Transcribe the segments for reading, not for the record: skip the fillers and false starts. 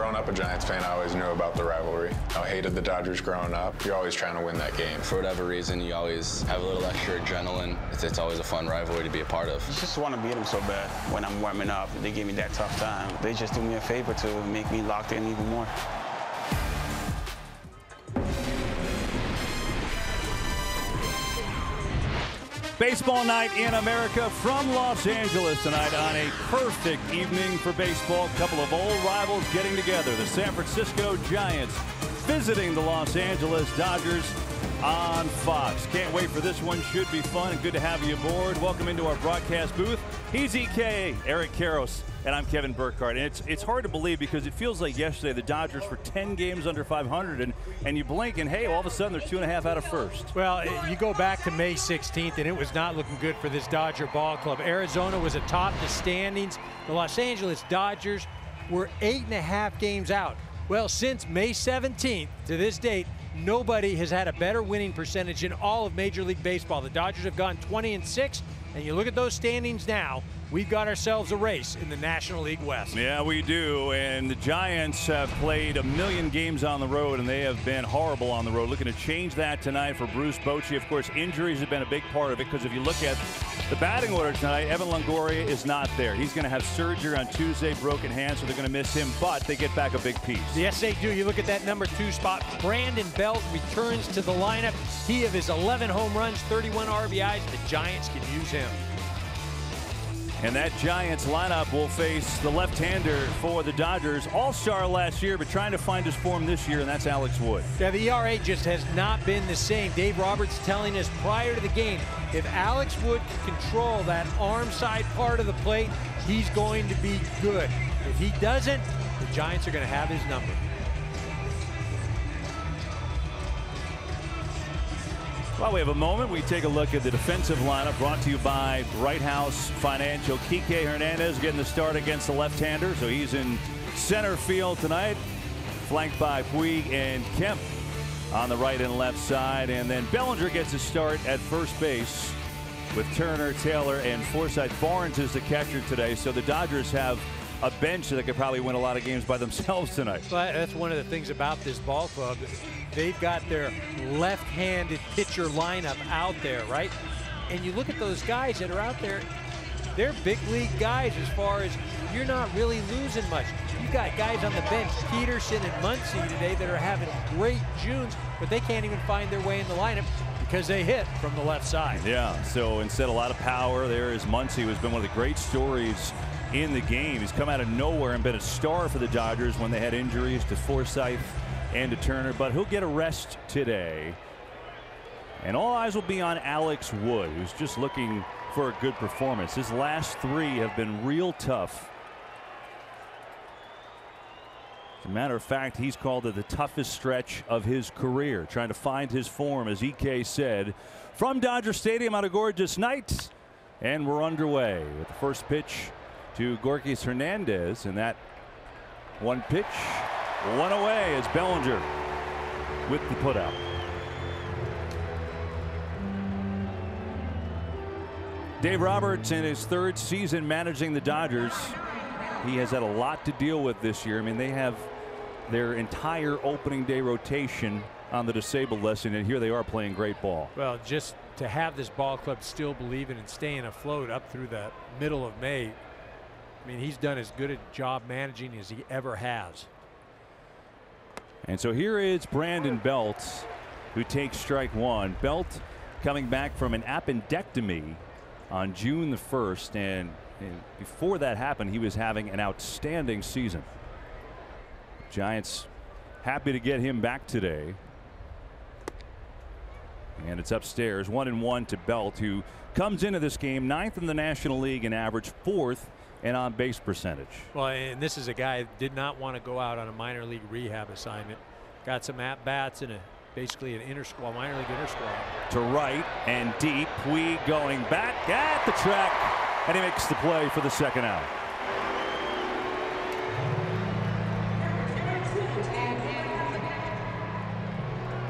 Growing up a Giants fan, I always knew about the rivalry. I hated the Dodgers growing up. You're always trying to win that game. For whatever reason, you always have a little extra adrenaline. It's always a fun rivalry to be a part of. I just want to beat them so bad. When I'm warming up, they give me that tough time. They just do me a favor to make me locked in even more. Baseball night in America from Los Angeles tonight on a perfect evening for baseball. A couple of old rivals getting together. The San Francisco Giants visiting the Los Angeles Dodgers on Fox. Can't wait for this one. Should be fun and good to have you aboard. Welcome into our broadcast booth. He's EK, Eric Karros, and I'm Kevin Burkhardt. And it's hard to believe because it feels like yesterday the Dodgers were 10 games under 500, and you blink and hey, all of a sudden they're 2.5 out of first. Well, you go back to May 16th and it was not looking good for this Dodger ball club. Arizona was atop the standings. The Los Angeles Dodgers were 8.5 games out. Well, since May 17th to this date, nobody has had a better winning percentage in all of Major League Baseball. The Dodgers have gone 20-6, and you look at those standings now, we've got ourselves a race in the National League West. Yeah, we do, and the Giants have played 1 million games on the road, and they have been horrible on the road. Looking to change that tonight for Bruce Bochy. Of course, injuries have been a big part of it because if you look at the batting order tonight, Evan Longoria is not there. He's going to have surgery on Tuesday, broken hand, so they're going to miss him, but they get back a big piece. Yes, they do. You look at that number 2 spot. Brandon Belt returns to the lineup. He of his 11 home runs, 31 RBIs. The Giants can use him. And that Giants lineup will face the left-hander for the Dodgers. All-star last year, but trying to find his form this year, and that's Alex Wood. Yeah, the ERA just has not been the same. Dave Roberts telling us prior to the game, if Alex Wood can control that arm side part of the plate, he's going to be good. If he doesn't, the Giants are going to have his number. While we have a moment, we take a look at the defensive lineup brought to you by Bright House Financial. Kike Hernandez getting the start against the left-hander, so he's in center field tonight, flanked by Puig and Kemp on the right and left side. And then Bellinger gets a start at first base with Turner, Taylor, and Forsythe. Barnes is the catcher today, so the Dodgers have a bench that could probably win a lot of games by themselves tonight. But that's one of the things about this ball club. They've got their left-handed pitcher lineup out there, right? And you look at those guys that are out there, they're big league guys as far as you're not really losing much. You've got guys on the bench, Peterson and Muncy today, that are having great Junes, but they can't even find their way in the lineup because they hit from the left side. Yeah, so instead a lot of power, there is Muncy, who's been one of the great stories in the game. He's come out of nowhere and been a star for the Dodgers when they had injuries to Forsythe and to Turner, but he'll get a rest today. And all eyes will be on Alex Wood, who's just looking for a good performance. His last 3 have been real tough. As a matter of fact, he's called it the toughest stretch of his career, trying to find his form, as EK said, from Dodger Stadium on a gorgeous night. And we're underway with the first pitch to Gorkis Hernandez, and that one pitch, one away as Bellinger with the putout. Dave Roberts in his 3rd season managing the Dodgers. He has had a lot to deal with this year. I mean, they have their entire opening day rotation on the disabled list, and here they are playing great ball. Well, just to have this ball club still believing and staying afloat up through the middle of May, I mean, he's done as good a job managing as he ever has. And so here is Brandon Belt, who takes strike 1. Belt coming back from an appendectomy on June the 1st, and before that happened, he was having an outstanding season. Giants happy to get him back today. And it's upstairs, 1-1 to Belt, who comes into this game 9th in the National League in average, 4th in on-base percentage. Well, and this is a guy that did not want to go out on a minor league rehab assignment. Got some at-bats in basically an inter-squad, minor league inter-squad. To right and deep, Puig going back at the track, and he makes the play for the 2nd out.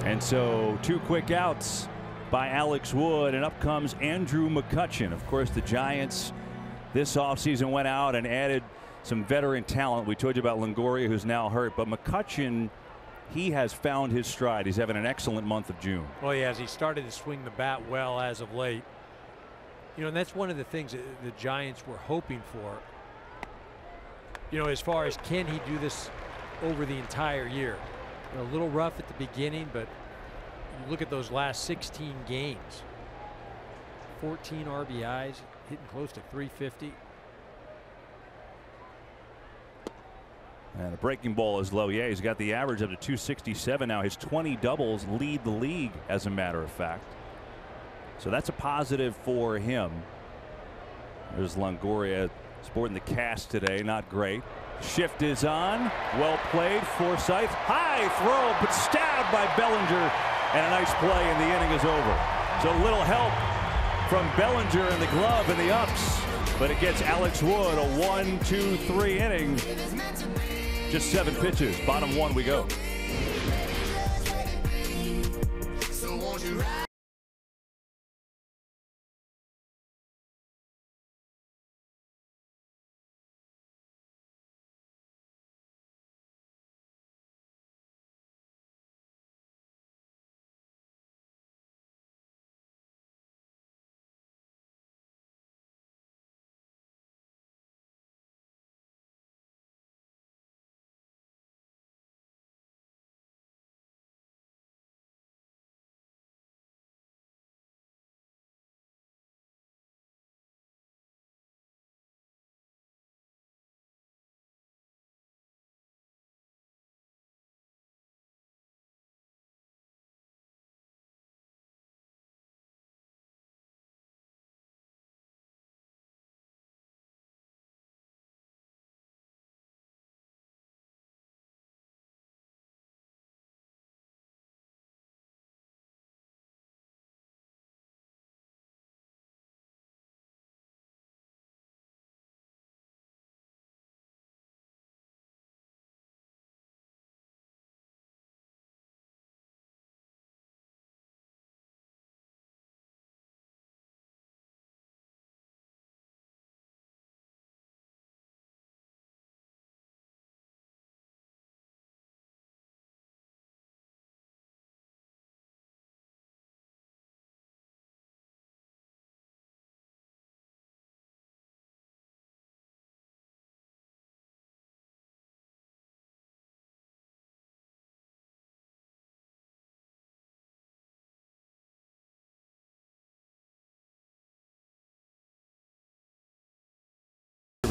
And so 2 quick outs by Alex Wood, and up comes Andrew McCutchen. Of course, the Giants this offseason went out and added some veteran talent. We told you about Longoria, who's now hurt, but McCutchen, he has found his stride. He's having an excellent month of June. Well, he has. He started to swing the bat well as of late. You know, and that's one of the things that the Giants were hoping for. You know, as far as can he do this over the entire year? You know, a little rough at the beginning, but you look at those last 16 games. 14 RBIs, hitting close to 350. And the breaking ball is low. Yeah, he's got the average up to 267 now. His 20 doubles lead the league, as a matter of fact. So that's a positive for him. There's Longoria sporting the cast today. Not great. Shift is on. Well played. Forsythe. High throw, but stabbed by Bellinger. And a nice play, and the inning is over. So a little help from Bellinger in the glove and the ups. But it gets Alex Wood a 1-2-3 inning. Just 7 pitches. Bottom 1 we go.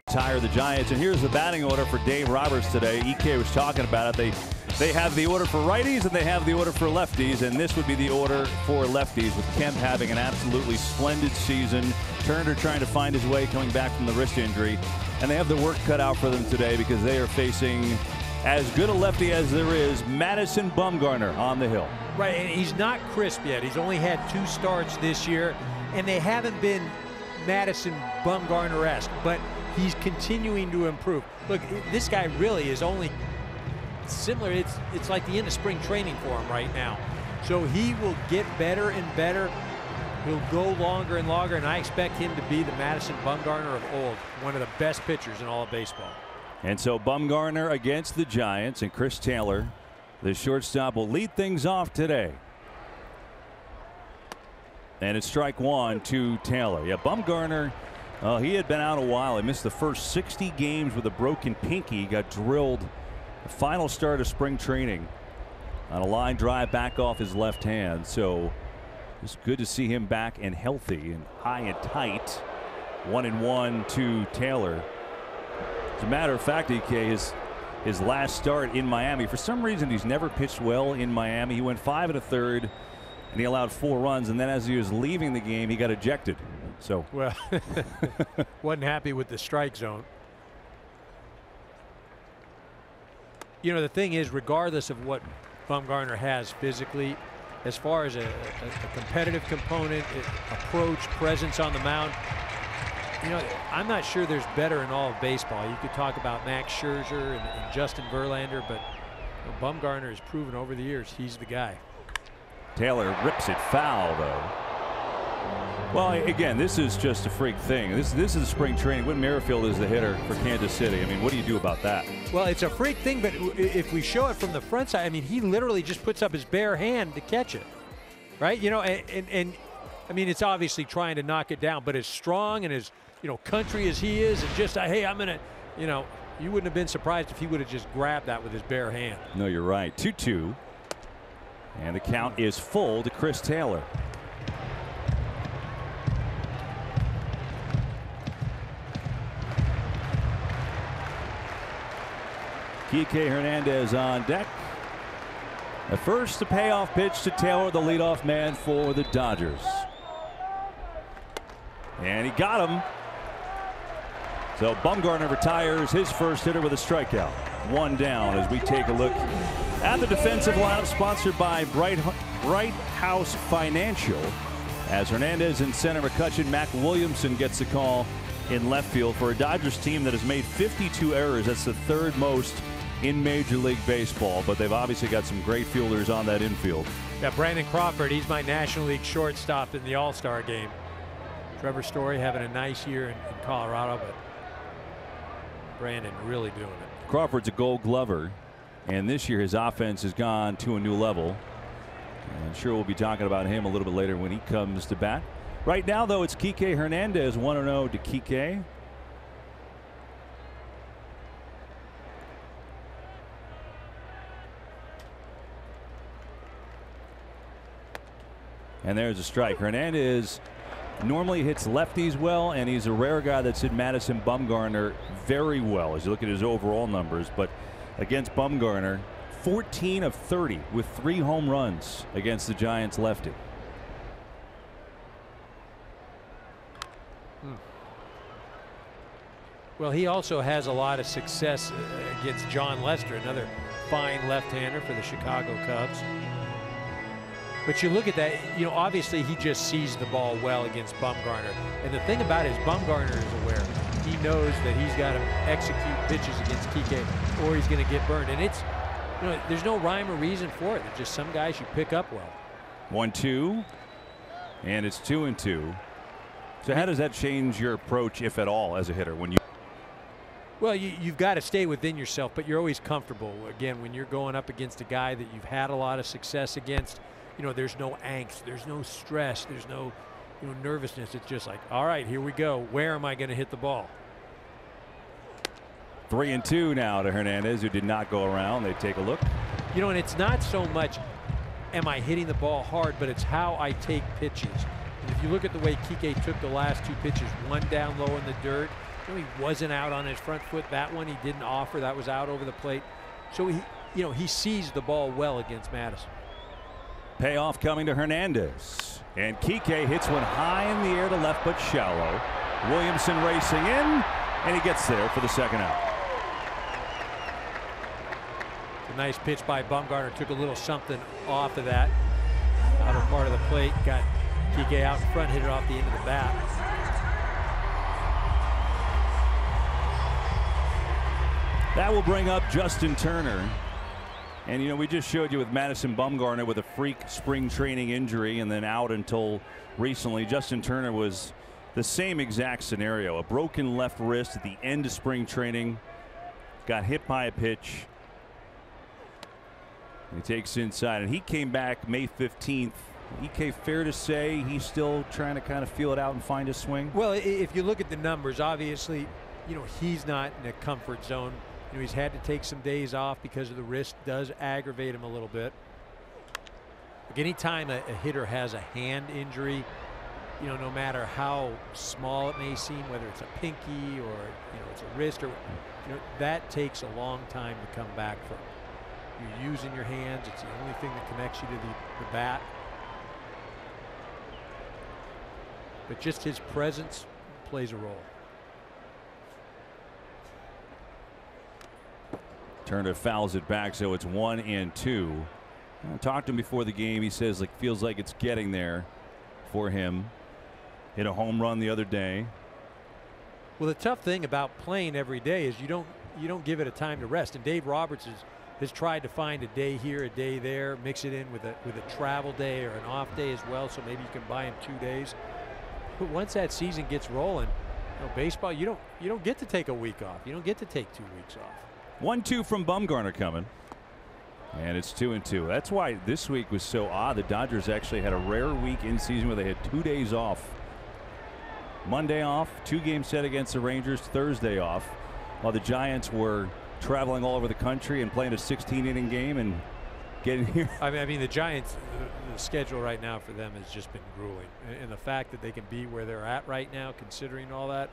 Retire the Giants, and here's the batting order for Dave Roberts today. EK was talking about it. They have the order for righties and they have the order for lefties, and this would be the order for lefties, with Kemp having an absolutely splendid season. Turner trying to find his way coming back from the wrist injury, and they have the work cut out for them today because they are facing as good a lefty as there is, Madison Bumgarner, on the hill. Right, and he's not crisp yet. He's only had 2 starts this year, and they haven't been Madison Bumgarner-esque, but he's continuing to improve. Look, this guy really is only similar. It's like the end of spring training for him right now. So he will get better and better. He'll go longer and longer, and I expect him to be the Madison Bumgarner of old, one of the best pitchers in all of baseball. And so Bumgarner against the Giants, and Chris Taylor, the shortstop, will lead things off today. And it's strike 1 to Taylor. Yeah, Bumgarner, he had been out a while. He missed the first 60 games with a broken pinky. He got drilled the final start of spring training on a line drive back off his left hand. So it's good to see him back and healthy and high and tight. 1-1 to Taylor. As a matter of fact, EK, his last start in Miami, for some reason he's never pitched well in Miami. He went 5 1/3. And he allowed 4 runs, and then as he was leaving the game, he got ejected. So, well, wasn't happy with the strike zone. You know, the thing is, regardless of what Bumgarner has physically, as far as a competitive component, approach, presence on the mound, you know, I'm not sure there's better in all of baseball. You could talk about Max Scherzer and Justin Verlander, but you know, Bumgarner has proven over the years he's the guy. Taylor rips it foul, though. Well, again, this is just a freak thing. This is spring training. Whit Merrifield is the hitter for Kansas City. I mean, what do you do about that? Well, it's a freak thing, but if we show it from the front side, I mean, he literally just puts up his bare hand to catch it, right? You know, and I mean, it's obviously trying to knock it down, but as strong and as, you know, country as he is, and just, hey, I'm going to, you know, you wouldn't have been surprised if he would have just grabbed that with his bare hand. No, you're right. 2-2. And the count is full to Chris Taylor. Kike Hernandez on deck. At first, the payoff pitch to Taylor, the leadoff man for the Dodgers. And he got him. So Bumgarner retires his first hitter with a strikeout. One down as we take a look at the defensive lineup, sponsored by Bright House Financial. As Hernandez in center, McCutchen, Mac Williamson gets the call in left field for a Dodgers team that has made 52 errors. That's the third most in Major League Baseball, but they've obviously got some great fielders on that infield. Yeah, Brandon Crawford, he's my National League shortstop in the All-Star game. Trevor Story having a nice year in Colorado, but Brandon really doing it. Crawford's a Gold Glover, and this year his offense has gone to a new level. And I'm sure we'll be talking about him a little bit later when he comes to bat. Right now, though, it's Kike Hernandez, 1-0 to Kike. And there's a strike. Hernandez normally hits lefties well, and he's a rare guy that's hit Madison Bumgarner very well as you look at his overall numbers. But against Bumgarner, 14 of 30 with 3 home runs against the Giants lefty. Well, he also has a lot of success against John Lester, another fine left-hander for the Chicago Cubs. But you look at that, you know, obviously he just sees the ball well against Bumgarner. And the thing about it is Bumgarner is aware. He knows that he's got to execute pitches against Kike or he's going to get burned. And it's, you know, there's no rhyme or reason for it. There's just some guys you pick up well. 1-2, and it's 2-2. So how does that change your approach, if at all, as a hitter when you? Well, you've got to stay within yourself, but you're always comfortable. Again, when you're going up against a guy that you've had a lot of success against, you know, there's no angst, there's no stress, there's no, you know, nervousness. It's just like, all right, here we go. Where am I going to hit the ball? 3-2 now to Hernandez, who did not go around. They take a look. You know, and it's not so much am I hitting the ball hard, but it's how I take pitches. And if you look at the way Kike took the last 2 pitches, one down low in the dirt, you know, he wasn't out on his front foot. That one he didn't offer. That was out over the plate. So he, you know, he sees the ball well against Madison. Payoff coming to Hernandez, and Kike hits one high in the air to left but shallow. Williamson racing in, and he gets there for the second out. A nice pitch by Bumgarner, took a little something off of that outer part of the plate, got Kike out in front, hit it off the end of the bat. That will bring up Justin Turner. And, you know, we just showed you with Madison Bumgarner with a freak spring training injury and then out until recently. Justin Turner was the same exact scenario. A broken left wrist at the end of spring training. Got hit by a pitch. He takes inside, and he came back May 15th. EK, fair to say he's still trying to kind of feel it out and find his swing? Well, if you look at the numbers, obviously, you know, he's not in a comfort zone. You know, he's had to take some days off because of the wrist does aggravate him a little bit. Like anytime a hitter has a hand injury, you know, no matter how small it may seem, whether it's a pinky or, you know, it's a wrist or, you know, that takes a long time to come back from. You're using your hands. It's the only thing that connects you to the bat. But just his presence plays a role. Turner fouls it back, so it's 1-2. I talked to him before the game. He says, like, feels like it's getting there for him. Hit a home run the other day. Well, the tough thing about playing every day is you don't give it a time to rest. And Dave Roberts has tried to find a day here, a day there, mix it in with a travel day or an off day as well. So maybe you can buy him 2 days. once that season gets rolling, baseball, you don't get to take a week off. You don't get to take 2 weeks off. 1-2 from Bumgarner coming. And it's 2-2. That's why this week was so odd. The Dodgers actually had a rare week in season where they had 2 days off. Monday off, 2-game set against the Rangers, Thursday off, while the Giants were traveling all over the country and playing a 16-inning game and getting here. I mean the Giants, the schedule right now for them has just been grueling. And the fact that they can be where they're at right now, considering all that.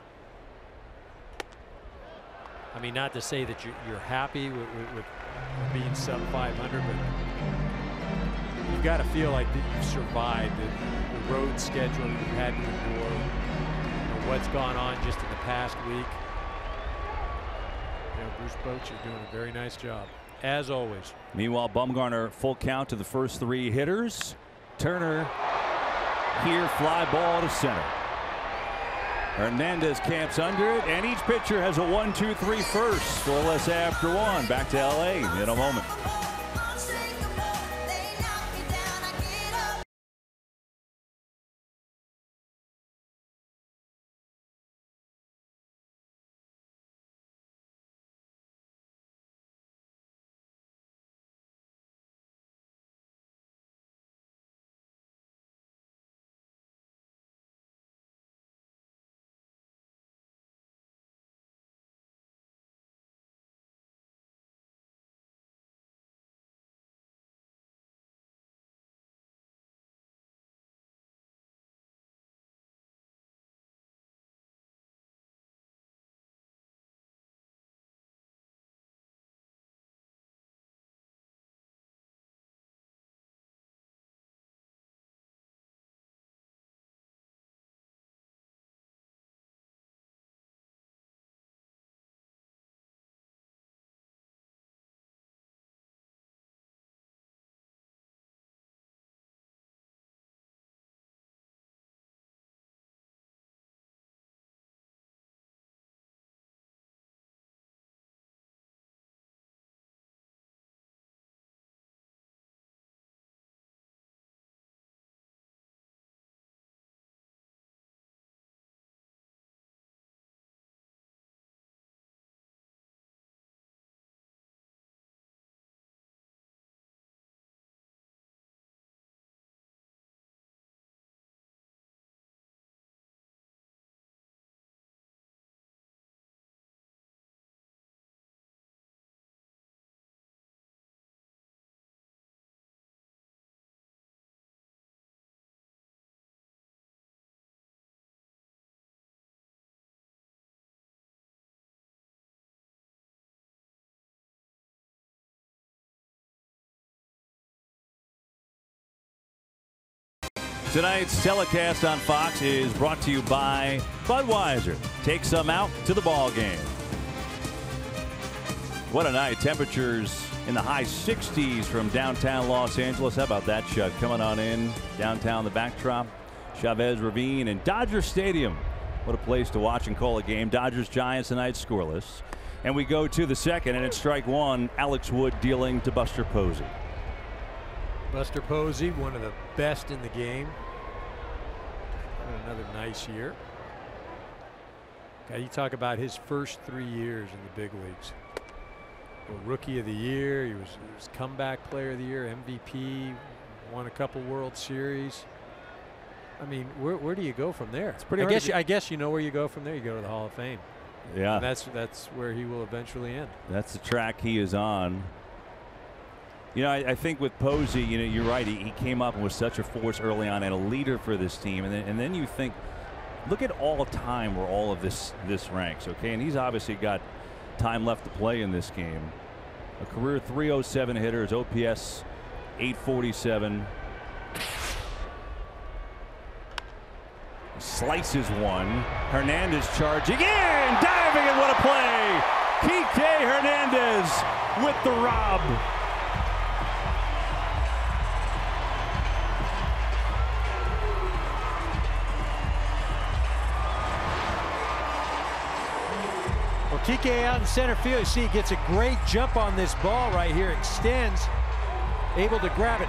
I mean, not to say that you're happy with being sub 500, but you've got to feel like that you've survived the road schedule that you've had to endure. What's gone on just in the past week. Bruce Bochy is doing a very nice job, as always. Meanwhile, Bumgarner full count to the first 3 hitters. Turner here, fly ball to center. Hernandez camps under it, and each pitcher has a 1-2-3 first. Scoreless after 1. Back to LA in a moment. Tonight's telecast on Fox is brought to you by Budweiser. Take some out to the ball game. What a night. Temperatures in the high 60s from downtown Los Angeles. How about that, Chuck? Coming on in downtown the backdrop. Chavez Ravine and Dodger Stadium. What a place to watch and call a game. Dodgers Giants tonight scoreless. And we go to the second, and it's strike 1. Alex Wood dealing to Buster Posey. Buster Posey, one of the best in the game. Another nice year. You talk about his first 3 years in the big leagues. Well, Rookie of the Year, he was comeback player of the year, MVP, won a couple World Series. I mean, where do you go from there? It's pretty I guess you know where you go from there. You go to the Hall of Fame. Yeah. And that's where he will eventually end. That's the track he is on. You know, I think with Posey, you know, you're right. He came up and was such a force early on and a leader for this team. And then you think, look at all time where all of this ranks, okay? And he's obviously got time left to play in this game. A career .307 hitter, his OPS .847. Slices one. Hernandez charging in, diving, and what a play! Kike Hernandez with the rob. Well, Kike out in center field. You see, he gets a great jump on this ball right here. Extends, able to grab it.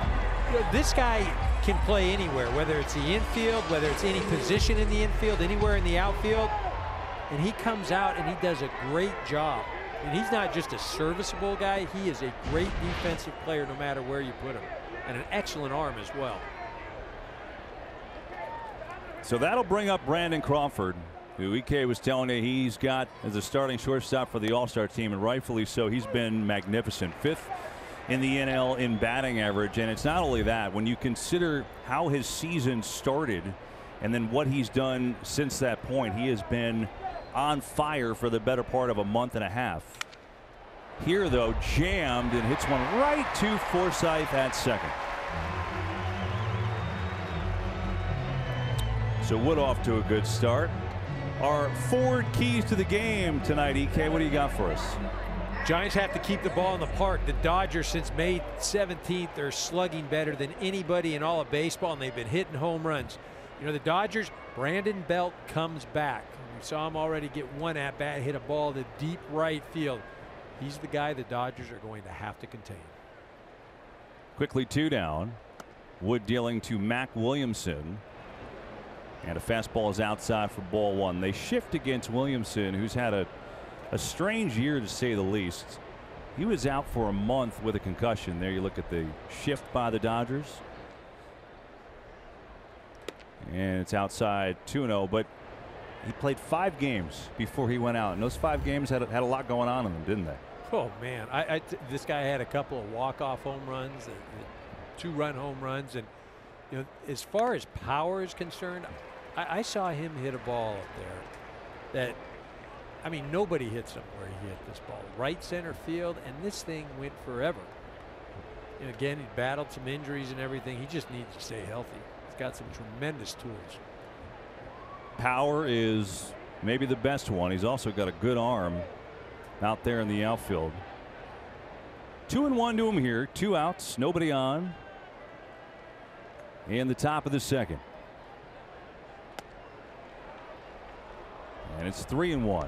You know, this guy, can play anywhere, whether it's the infield, whether it's any position in the infield, anywhere in the outfield. And he comes out and he does a great job. And he's not just a serviceable guy, he is a great defensive player no matter where you put him. And an excellent arm as well. So that'll bring up Brandon Crawford, who EK was telling you he's got as a starting shortstop for the All-Star team, and rightfully so. He's been magnificent. 5th in the NL in batting average. And it's not only that, when you consider how his season started and then what he's done since that point, he has been on fire for the better part of a month and a half. Here, though, jammed and hits one right to Forsythe at second. So Wood off to a good start. Our forward keys to the game tonight, EK, what do you got for us? Giants have to keep the ball in the park. The Dodgers, since May 17th, are slugging better than anybody in all of baseball, and they've been hitting home runs. You know, the Dodgers, Brandon Belt comes back. We saw him already get one at bat, hit a ball to deep right field. He's the guy the Dodgers are going to have to contain. Quickly 2 down. Wood dealing to Mac Williamson. And a fastball is outside for ball 1. They shift against Williamson, who's had a strange year to say the least. He was out for a month with a concussion. There you look at the shift by the Dodgers. And it's outside 2-0, but he played 5 games before he went out, and those 5 games had a lot going on in them, didn't they? Oh man, this guy had a couple of walk-off home runs, 2-run home runs, and you know, as far as power is concerned, I saw him hit a ball up there that, I mean, nobody hits him where he hit this ball. Right center field, and this thing went forever. And again, he battled some injuries and everything. He just needs to stay healthy. He's got some tremendous tools. Power is maybe the best one. He's also got a good arm out there in the outfield. 2-1 to him here. 2 outs, nobody on. In the top of the second. And it's 3-1.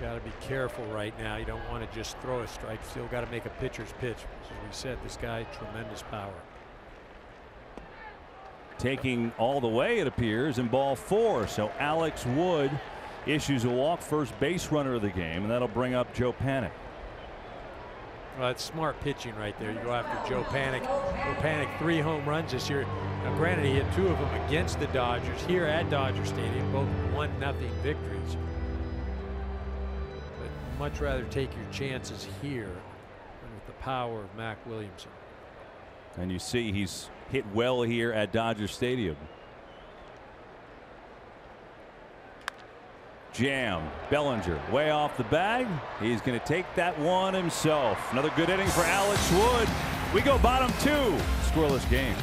Got to be careful right now. You don't want to just throw a strike. Still got to make a pitcher's pitch. As we said, this guy, tremendous power. Taking all the way, it appears, in ball 4. So Alex Wood issues a walk, first base runner of the game, and that'll bring up Joe Panik. Well, that's smart pitching right there. You go after Joe Panik. Joe Panik, 3 home runs this year. Now, granted, he had 2 of them against the Dodgers here at Dodger Stadium, both 1-0 victories. But much rather take your chances here than with the power of Mac Williamson. And you see he's hit well here at Dodger Stadium. Jam. Bellinger way off the bag. He's going to take that one himself. Another good inning for Alex Wood. We go bottom 2. Scoreless game.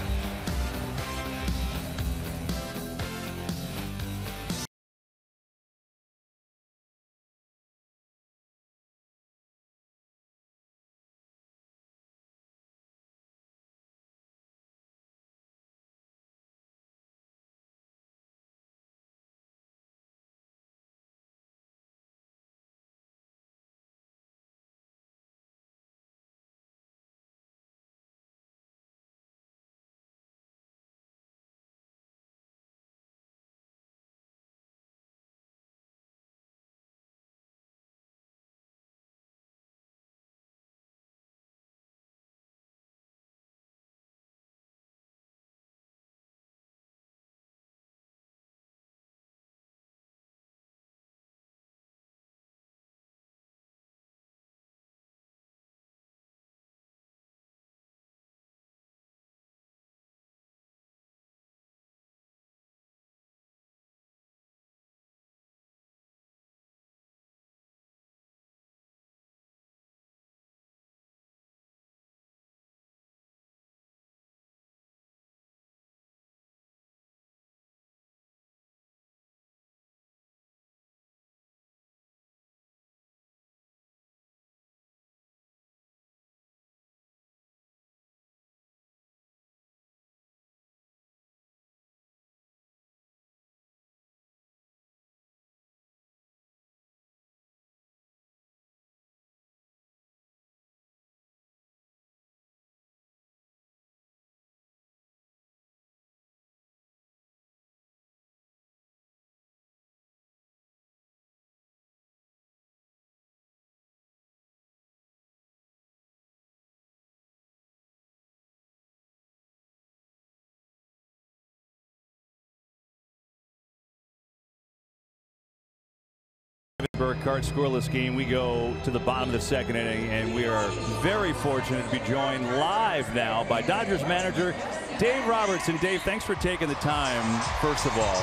Burkhardt, scoreless game. We go to the bottom of the second inning, and we are very fortunate to be joined live now by Dodgers manager Dave Roberts. And Dave, thanks for taking the time, first of all.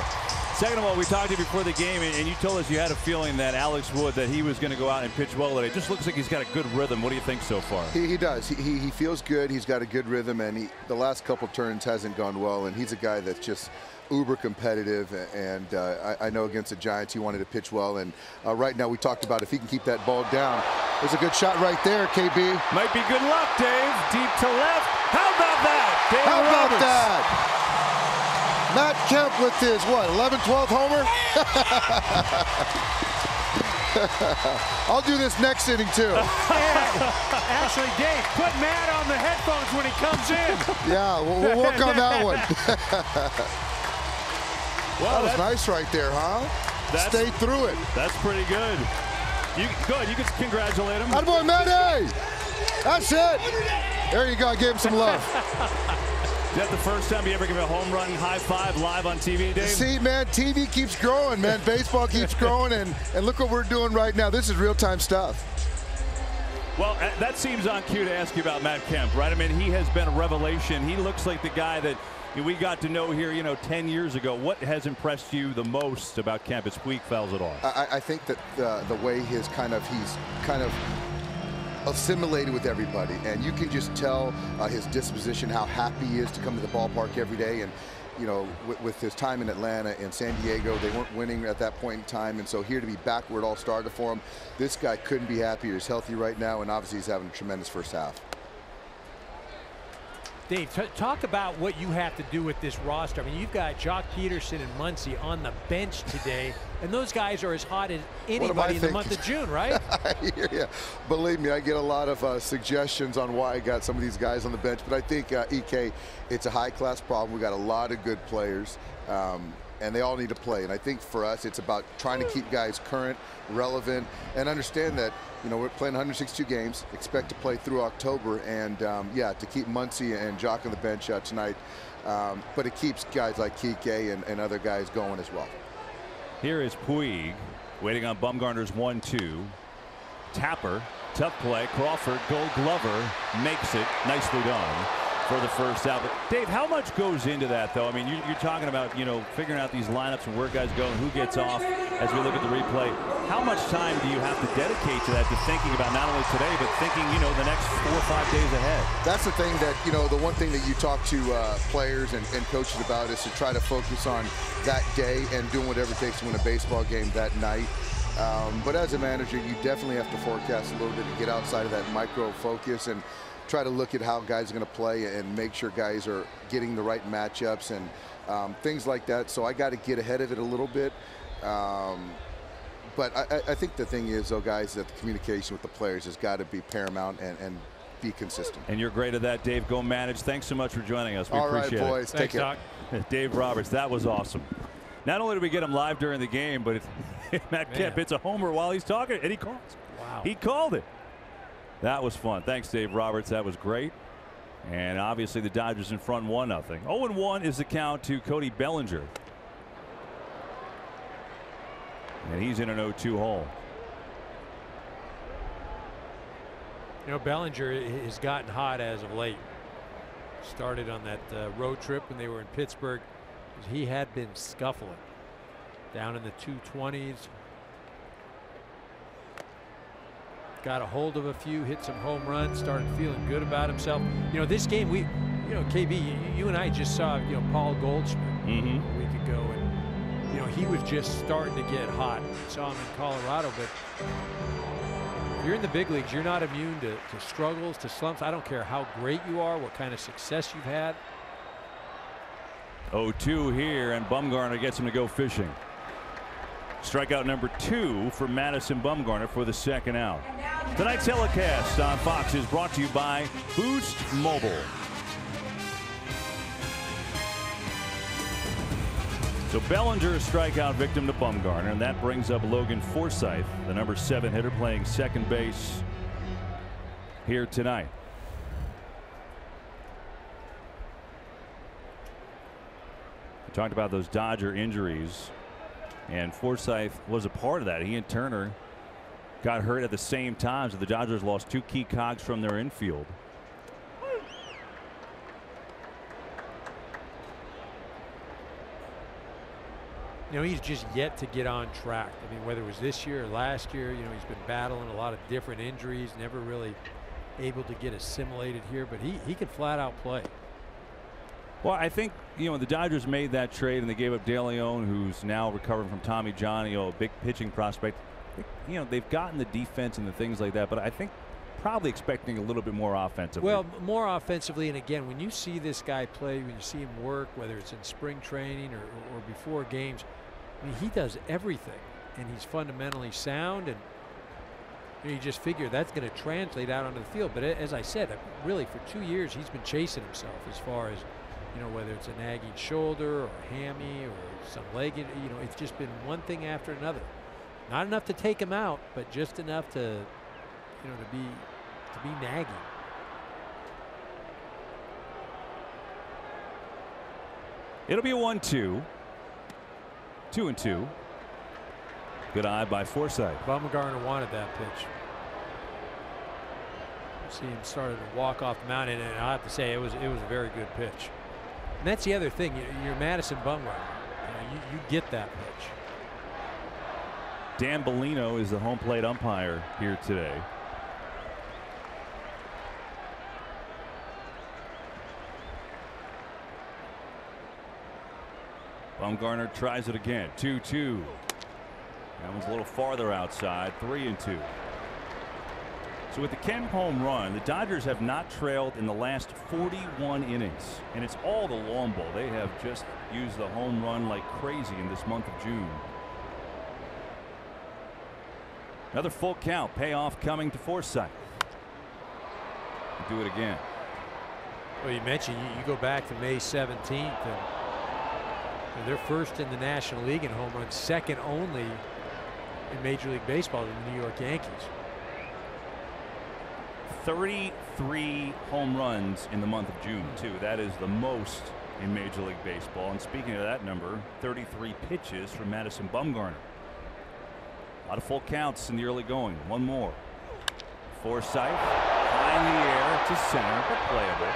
Second of all, we talked to you before the game, and you told us you had a feeling that Alex Wood, that he was going to go out and pitch well today. It just looks like he's got a good rhythm. What do you think so far? He does. He feels good. He's got a good rhythm, and the last couple turns hasn't gone well, and he's a guy that's just uber competitive, and I know against the Giants he wanted to pitch well, and right now we talked about if he can keep that ball down. There's a good shot right there, KB. Might be good luck, Dave. Deep to left. How about that, Dave How about Roberts? that? Matt Kemp with his, what, 11th, 12th homer? I'll do this next inning, too. Actually, Dave, put Matt on the headphones when he comes in. Yeah, we'll work on that one. Well, that was nice right there, huh? Stayed through it. That's pretty good. Go ahead, you can congratulate him. Attaboy, Matty! That's it. There you go. I gave him some love. Is that the first time you ever give a home run high five live on TV, Dave? See, man, TV keeps growing, man. Baseball keeps growing, and look what we're doing right now. This is real-time stuff. Well, that seems on cue to ask you about Matt Kemp, right? I mean, he has been a revelation. He looks like the guy that we got to know here, 10 years ago. What has impressed you the most about Kemp? His Puig fouls it off. I think that the way he's kind of assimilated with everybody, and you can just tell his disposition, how happy he is to come to the ballpark every day. And with his time in Atlanta and San Diego, they weren't winning at that point in time, and so here to be back where it all started for him, this guy couldn't be happier. He's healthy right now, and obviously he's having a tremendous first half. Dave, talk about what you have to do with this roster. I mean, you've got Jock Peterson and Muncy on the bench today, and those guys are as hot as anybody in the month of June, right? Yeah, believe me, I get a lot of suggestions on why I got some of these guys on the bench, but I think, EK, it's a high-class problem. We got a lot of good players, and they all need to play. And I think for us, it's about trying to keep guys current, relevant, and understand that we're playing 162 games, expect to play through October, and yeah, to keep Muncy and Jock on the bench tonight, but it keeps guys like Kike and other guys going as well. Here is Puig waiting on Bumgarner's 1-2. Tapper, tough play. Crawford, Gold Glover makes it. Nicely done for the first out. But Dave, how much goes into that, though? I mean, you're talking about figuring out these lineups and where guys go and who gets off as we look at the replay. How much time do you have to dedicate to that, to thinking about not only today but thinking the next 4 or 5 days ahead? That's the thing that the one thing that you talk to players and coaches about is to try to focus on that day and doing whatever it takes to win a baseball game that night. But as a manager, you definitely have to forecast a little bit to get outside of that micro focus and try to look at how guys are going to play and make sure guys are getting the right matchups and things like that. So I got to get ahead of it a little bit. But I think the thing is, though, guys, that the communication with the players has got to be paramount and be consistent. And you're great at that, Dave. Go manage. Thanks so much for joining us. We appreciate it. All right, boys. Take care. Dave Roberts, that was awesome. Not only did we get him live during the game, but Matt Kemp hits a homer while he's talking, and he calls. Wow. He called it. That was fun. Thanks, Dave Roberts. That was great. And obviously the Dodgers in front 1-0. 0-1 is the count to Cody Bellinger. And he's in an 0-2 hole. Bellinger has gotten hot as of late. Started on that road trip when they were in Pittsburgh. He had been scuffling down in the 220s. Got a hold of a few, hit some home runs, started feeling good about himself. This game, KB, you and I just saw, Paul Goldschmidt a week ago, and he was just starting to get hot. We saw him in Colorado, but if you're in the big leagues, you're not immune to struggles, to slumps. I don't care how great you are, what kind of success you've had. 0-2 here, and Bumgarner gets him to go fishing. Strikeout number 2 for Madison Bumgarner for the second out. Tonight's telecast on Fox is brought to you by Boost Mobile. So Bellinger, a strikeout victim to Bumgarner, and that brings up Logan Forsythe, the number 7 hitter, playing second base here tonight. We talked about those Dodger injuries. And Forsythe was a part of that. He and Turner got hurt at the same time, so the Dodgers lost 2 key cogs from their infield. You know, he's just yet to get on track. I mean, whether it was this year or last year, you know, he's been battling a lot of different injuries, never really able to get assimilated here, but he can flat out play. Well, I think, you know, the Dodgers made that trade and they gave up De Leon, who's now recovering from Tommy John, you know, a big pitching prospect. You know, they've gotten the defense and the things like that, but I think probably expecting a little bit more offensively. Well, more offensively, and again, when you see this guy play, when you see him work, whether it's in spring training or before games, I mean, he does everything, and he's fundamentally sound, and you just figure that's going to translate out onto the field. But as I said, really for 2 years, he's been chasing himself as far as, you know, whether it's a nagging shoulder or a hammy or some leg, you know, it's just been one thing after another. Not enough to take him out, but just enough to, you know, to be nagging. It'll be a 1-2. 2-2. Good eye by Forsythe. Bumgarner wanted that pitch. See him started to walk off the mound, and I have to say it was a very good pitch. And that's the other thing. You're Madison Bumgarner. You get that pitch. Dan Bellino is the home plate umpire here today. Bumgarner tries it again. 2-2. That one's a little farther outside. 3-2. So with the Kemp home run, the Dodgers have not trailed in the last 41 innings, and it's all the long ball. They have just used the home run like crazy in this month of June. Another full count. Payoff coming to Forsythe. Do it again. Well, you mentioned you go back to May 17th, and they're first in the National League in home runs, second only in Major League Baseball to the New York Yankees. 33 home runs in the month of June, too. That is the most in Major League Baseball. And speaking of that number, 33 pitches from Madison Bumgarner. A lot of full counts in the early going. One more. Forsythe high in the air to center, but playable.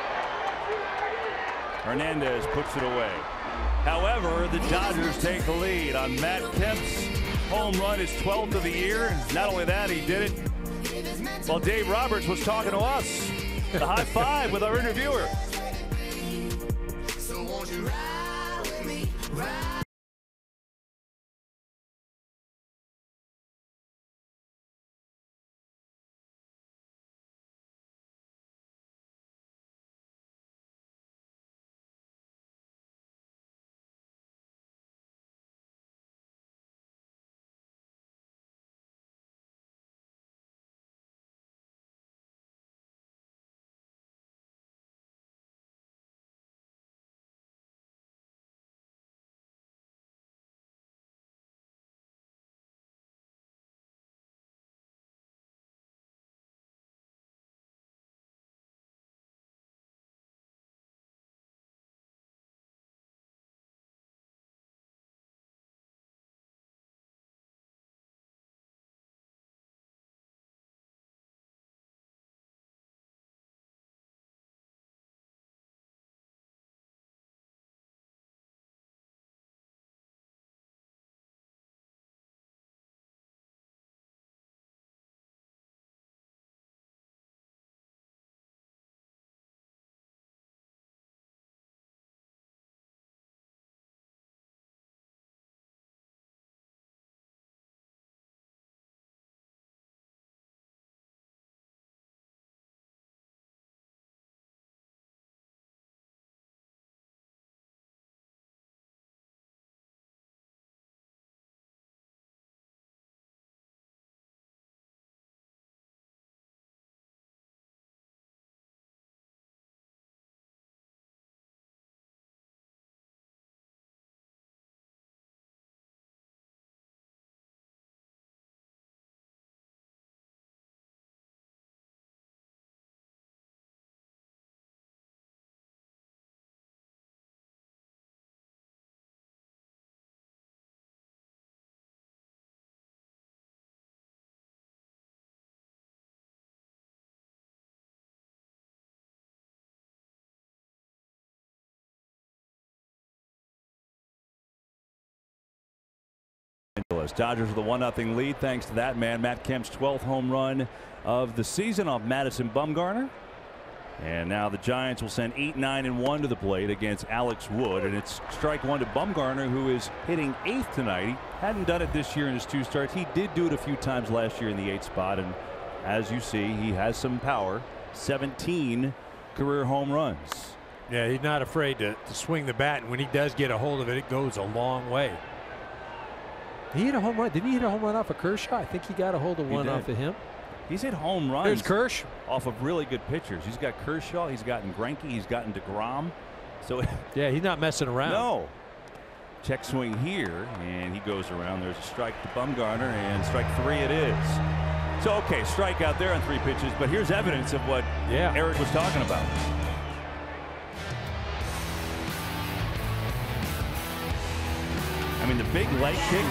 Hernandez puts it away. However, the Dodgers take the lead on Matt Kemp's home run, his 12th of the year. And not only that, he did it while Dave Roberts was talking to us. The high five with our interviewer. So won't you ride with me? Ride. goes. Dodgers with a 1-0 lead thanks to that man, Matt Kemp's 12th home run of the season off Madison Bumgarner. And now the Giants will send 8, 9, and 1 to the plate against Alex Wood. And it's strike one to Bumgarner, who is hitting 8th tonight. He hadn't done it this year in his 2 starts. He did do it a few times last year in the 8th spot. And as you see, he has some power. 17 career home runs. Yeah, he's not afraid to swing the bat. And when he does get a hold of it, it goes a long way. He hit a home run. Didn't he hit a home run off of Kershaw? I think he got a hold of one off of him. He's hit home runs. There's Kersh. Off of really good pitchers. He's got Kershaw. He's gotten Greinke. He's gotten DeGrom. So yeah, he's not messing around. No. Check swing here, and he goes around. There's a strike to Bumgarner, and strike 3 it is. So okay, strike out there on 3 pitches, but here's evidence of what Eric was talking about. I mean, the big leg kick.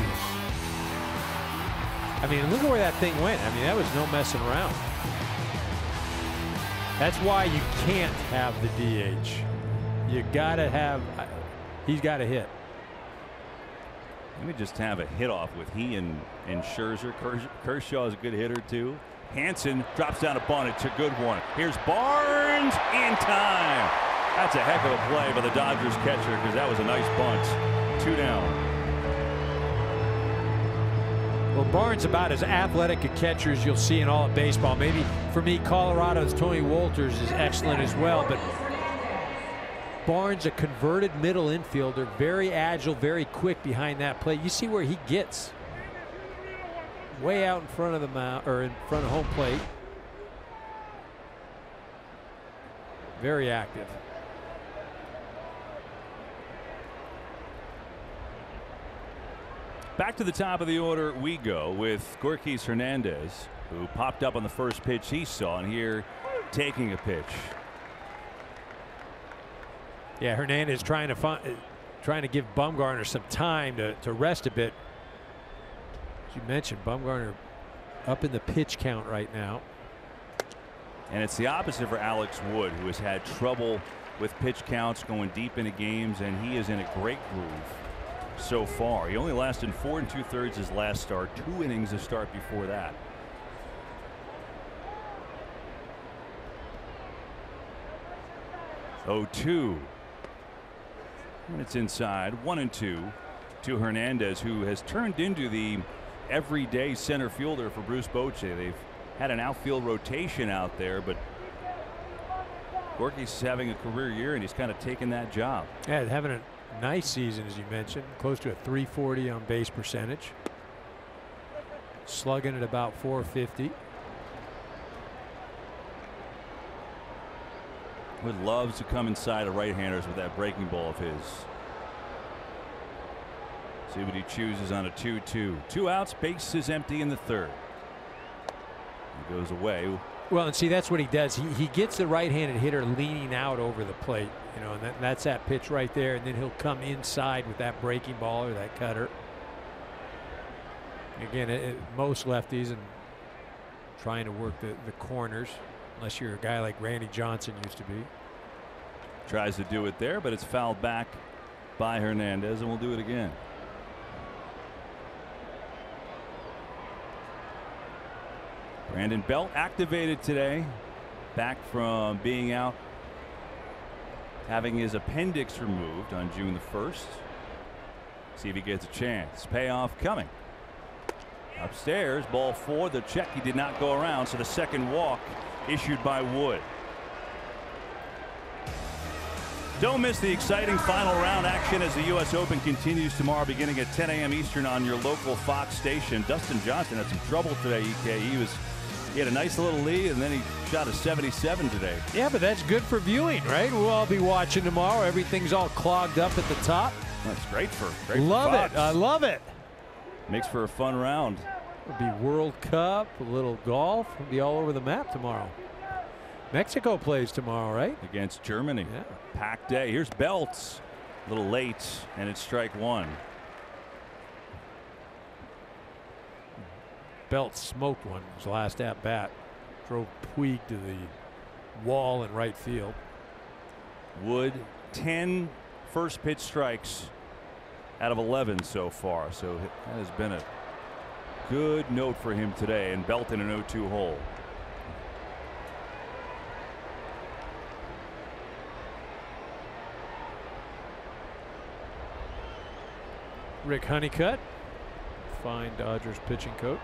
I mean, look at where that thing went. I mean, that was no messing around. That's why you can't have the DH. You gotta have. He's got to hit. Let me just have a hit off with he and Scherzer. Kershaw is a good hitter too. Hansen drops down a bunt. It's a good one. Here's Barnes in time. That's a heck of a play by the Dodgers catcher because that was a nice bunt. 2 down. Well, Barnes about as athletic a catcher as you'll see in all of baseball. Maybe for me, Colorado's Tony Wolters is excellent as well, but Barnes, a converted middle infielder, very agile, very quick behind that plate. You see where he gets way out in front of the mound, or in front of home plate. Very active. Back to the top of the order we go with Gorkis Hernandez, who popped up on the first pitch he saw, and here taking a pitch. Yeah, Hernandez trying to give Bumgarner some time to rest a bit. As you mentioned, Bumgarner up in the pitch count right now. And it's the opposite for Alex Wood, who has had trouble with pitch counts going deep into games, and he is in a great groove so far. He only lasted 4 2/3 his last start, 2 innings to start before that. Oh, 2. And it's inside. 1-2 to Hernandez, who has turned into the everyday center fielder for Bruce Bochy. They've had an outfield rotation out there, but Gorkis is having a career year, and he's kind of taken that job. Yeah, having a nice season, as you mentioned, close to a .340 on base percentage. Slugging at about .450. Wood loves to come inside of right-handers with that breaking ball of his. See what he chooses on a 2-2. 2 outs, base is empty in the 3rd. He goes away. Well, and see, that's what he does. He gets the right-handed hitter leaning out over the plate, you know, and that's that pitch right there, and then he'll come inside with that breaking ball or that cutter. Again, most lefties and trying to work the corners, unless you're a guy like Randy Johnson used to be. Tries to do it there, but it's fouled back by Hernandez, and we'll do it again. Brandon Belt activated today, back from being out, having his appendix removed on June the 1st. See if he gets a chance. Payoff coming. Upstairs, ball 4. The check, he did not go around, so the second walk issued by Wood. Don't miss the exciting final round action as the U.S. Open continues tomorrow beginning at 10 a.m. Eastern on your local Fox station. Dustin Johnson had some trouble today, EK. He had a nice little lead, and then he shot a 77 today. Yeah, but that's good for viewing, right? We'll all be watching tomorrow. Everything's all clogged up at the top. That's great for love Fox. it. I love it. Makes for a fun round. It'll be World Cup, a little golf. It'll be all over the map tomorrow. Mexico plays tomorrow, right? Against Germany. Yeah. Packed day. Here's Belts. A little late, and it's strike 1. Belt smoked one his last at bat. Drove Puig to the wall in right field. Wood 10 first pitch strikes out of 11 so far, so that has been a good note for him today and belting an 0-2 hole. Rick Honeycutt, fine Dodgers pitching coach.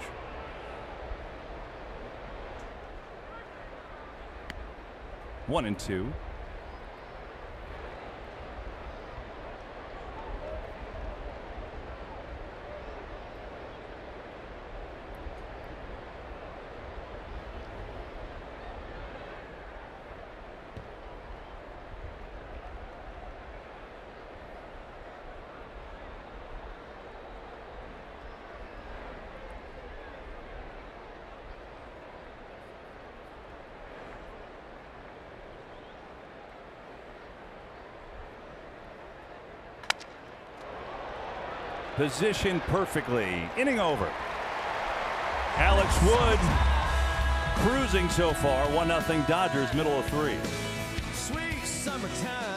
One and two. Positioned perfectly. Inning over. Alex Wood cruising so far. 1-0 Dodgers, middle of 3. Sweet summertime.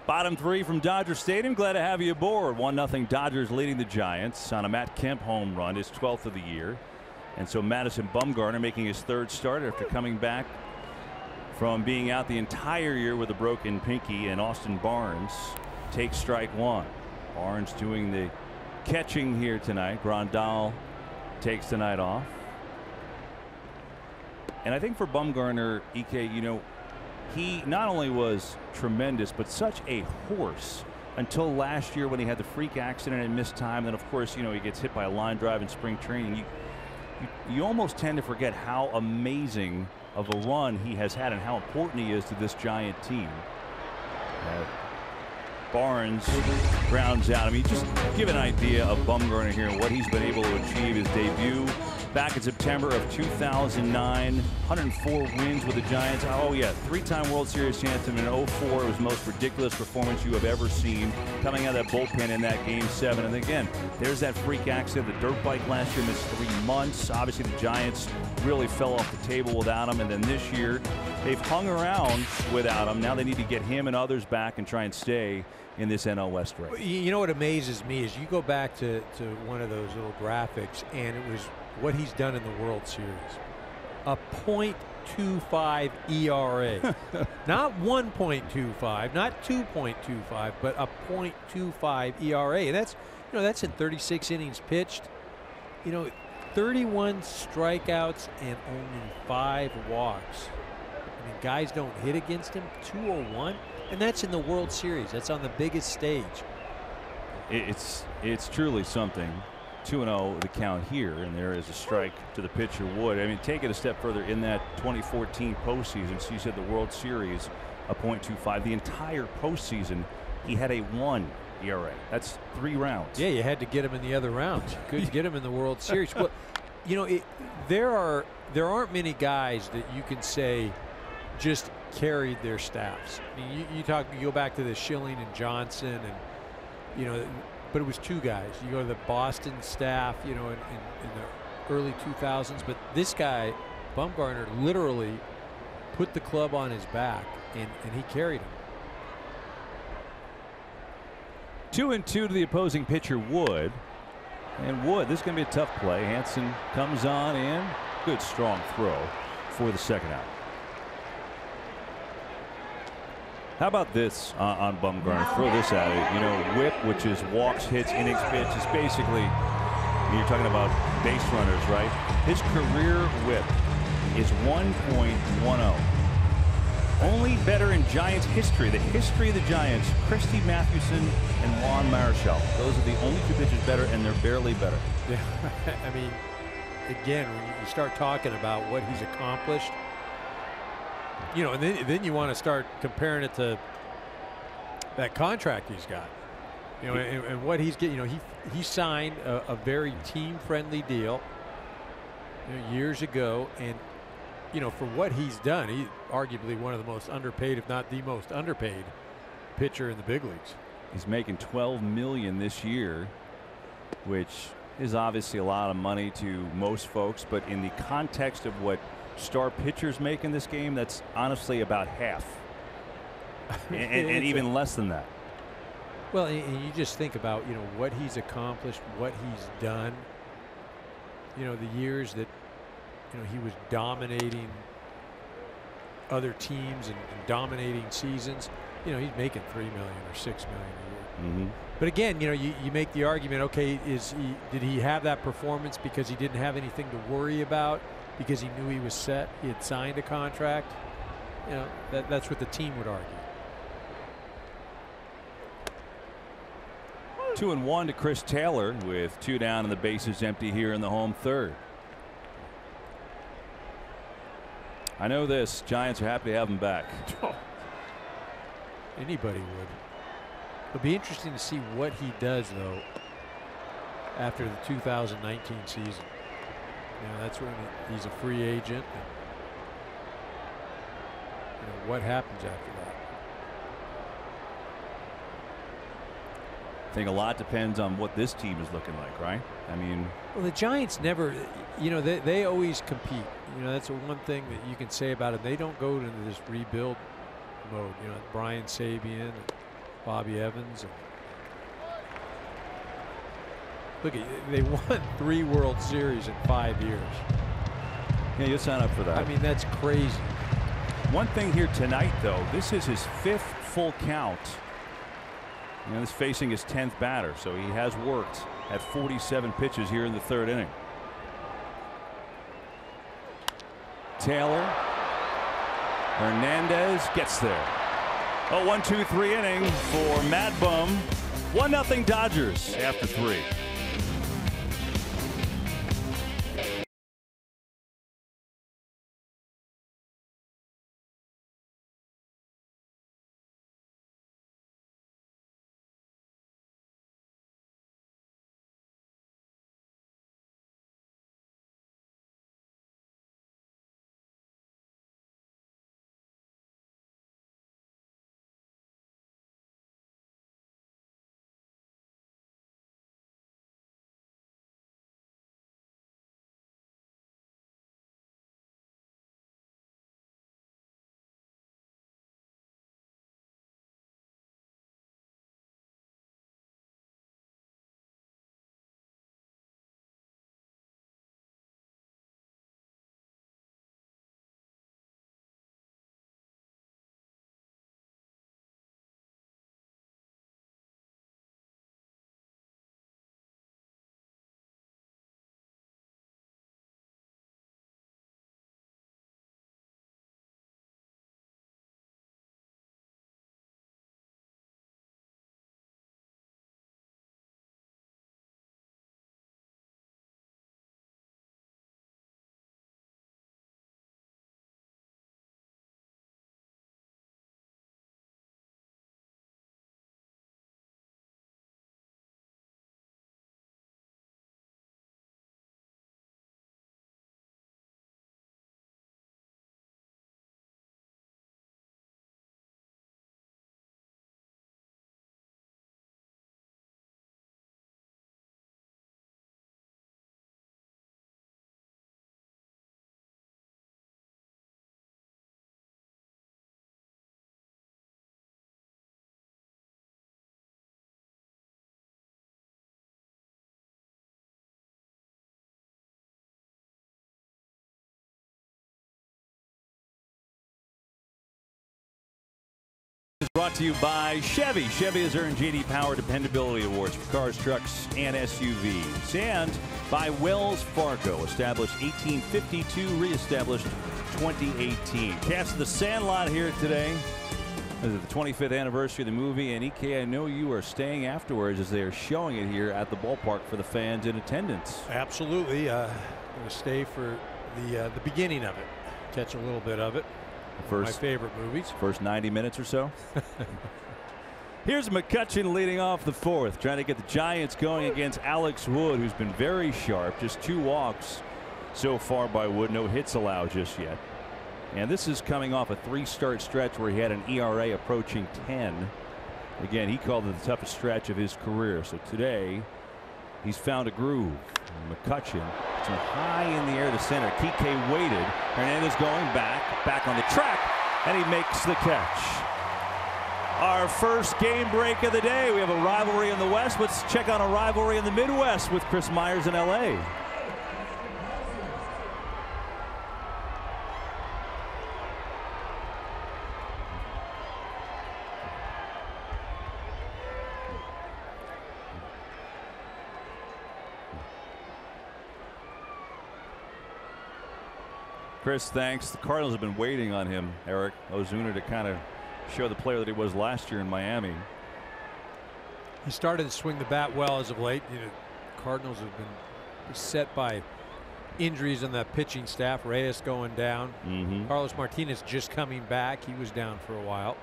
Bottom 3 from Dodger Stadium. Glad to have you aboard. 1-0 Dodgers leading the Giants on a Matt Kemp home run, his 12th of the year. And so Madison Bumgarner making his 3rd start after coming back from being out the entire year with a broken pinky. And Austin Barnes takes strike 1. Barnes doing the catching here tonight. Grandal takes the night off. And I think for Bumgarner, EK, you know, he not only was tremendous, but such a horse until last year when he had the freak accident and missed time. Then, of course, you know, he gets hit by a line drive in spring training. You almost tend to forget how amazing of a run he has had and how important he is to this Giant team. Barnes grounds out. I mean, just give an idea of Bumgarner here and what he's been able to achieve. His debut back in September of 2009, 104 wins with the Giants. Oh yeah, 3-time World Series champion in 04. It was the most ridiculous performance you have ever seen, coming out of that bullpen in that Game 7. And again, there's that freak accident. The dirt bike last year missed 3 months. Obviously the Giants really fell off the table without him, and then this year they've hung around without him. Now they need to get him and others back and try and stay in this NL West race. You know what amazes me is you go back to one of those little graphics, and it was what he's done in the World Series. A .25 ERA. Not 1.25, not 2.25, but a .25 ERA. You know, that's in 36 innings pitched. You know, 31 strikeouts and only 5 walks. I mean, guys don't hit against him. 201, and that's in the World Series. That's on the biggest stage. It's truly something. 2-0 the count here, and there is a strike to the pitcher Wood. I mean, take it a step further. In that 2014 postseason, so you said the World Series, a .25. The entire postseason, he had a 1 ERA. That's 3 rounds. Yeah, you had to get him in the other rounds. You couldn't get him in the World Series. Well, you know, there aren't many guys that you can say just carried their staffs. I mean, you go back to the Schilling and Johnson, and you know, but it was 2 guys. You go to the Boston staff, you know, in the early 2000s. But this guy, Bumgarner, literally put the club on his back, and he carried him. 2-2 to the opposing pitcher Wood. And Wood, this is going to be a tough play. Hansen comes on in. Good strong throw for the second out. How about this on Bumgarner? Throw this at it. You know, whip, which is walks, hits, innings pitch, is basically, you're talking about base runners, right? His career whip is 1.10. Only better in Giants history. The history of the Giants, Christy Mathewson and Juan Marichal. Those are the only 2 pitchers better, and they're barely better. Yeah, I mean, again, when you start talking about what he's accomplished, you know, and then you want to start comparing it to that contract he's got. You know, and what he's getting. You know, he signed a very team-friendly deal, you know, years ago, and you know, for what he's done, he's arguably one of the most underpaid, if not the most underpaid, pitcher in the big leagues. He's making $12 million this year, which is obviously a lot of money to most folks, but in the context of what star pitchers make in this game, that's honestly about half, and even less than that. Well, and you just think about, you know, what he's accomplished, what he's done. You know, the years that, you know, he was dominating other teams and dominating seasons. You know, he's making $3 million or $6 million a year. But again, you know, you make the argument, okay, did he have that performance because he didn't have anything to worry about, because he knew he was set, he had signed a contract? You know, that's what the team would argue. 2-1 to Chris Taylor with 2 down and the bases empty here in the home third. I know this. Giants are happy to have him back. Anybody would. It'll be interesting to see what he does, though, after the 2019 season. You know, that's when he's a free agent. And, you know, what happens after that? I think a lot depends on what this team is looking like, right? I mean, well, the Giants never, you know, they always compete. You know, that's the one thing that you can say about it. They don't go into this rebuild mode. You know, Brian Sabian and Bobby Evans. And look, they won 3 World Series in 5 years. yeah, you'll sign up for that. I mean, that's crazy. One thing here tonight, though, this is his 5th full count. And he's facing his 10th batter, so he has worked at 47 pitches here in the 3rd inning. Taylor. Hernandez gets there. A 1-2-3 inning for Mad Bum. 1-0 Dodgers after 3. Brought to you by Chevy. Chevy has earned J.D. Power Dependability Awards for cars, trucks, and SUVs. And by Wells Fargo, established 1852, reestablished 2018. Cast of the Sandlot here today. This is the 25th anniversary of the movie, and EK, I know you are staying afterwards as they are showing it here at the ballpark for the fans in attendance. Absolutely. Going to stay for the beginning of it. Catch a little bit of it. My favorite movies. First 90 minutes or so. Here's McCutchen leading off the fourth, trying to get the Giants going against Alex Wood, who's been very sharp. Just 2 walks so far by Wood. No hits allowed just yet. And this is coming off a 3-start stretch where he had an ERA approaching 10. Again, he called it the toughest stretch of his career. So today, he's found a groove. And McCutchen, it's high in the air to center. Kike waited. Hernandez going back on the track, and he makes the catch. Our first game break of the day. We have a rivalry in the West. Let's check on a rivalry in the Midwest with Chris Myers in LA. Chris, thanks. The Cardinals have been waiting on him, Eric Ozuna, to kind of show the player that he was last year in Miami. He started to swing the bat well as of late. You know, Cardinals have been beset by injuries on that pitching staff. Reyes going down. Carlos Martinez just coming back. He was down for a while.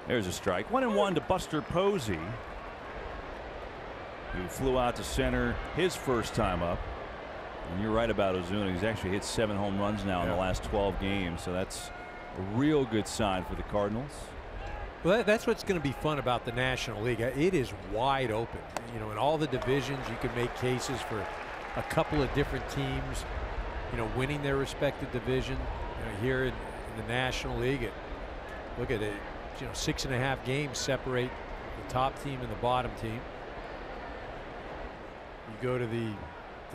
There's a strike. 1-1 to Buster Posey, who flew out to center his first time up. And you're right about Ozuna. He's actually hit 7 home runs now in the last 12 games. So that's a real good sign for the Cardinals. Well, that's what's going to be fun about the National League. It is wide open. You know, in all the divisions, you can make cases for a couple of different teams, you know, winning their respective division. You know, here in the National League, look at it. You know, 6.5 games separate the top team and the bottom team. You go to the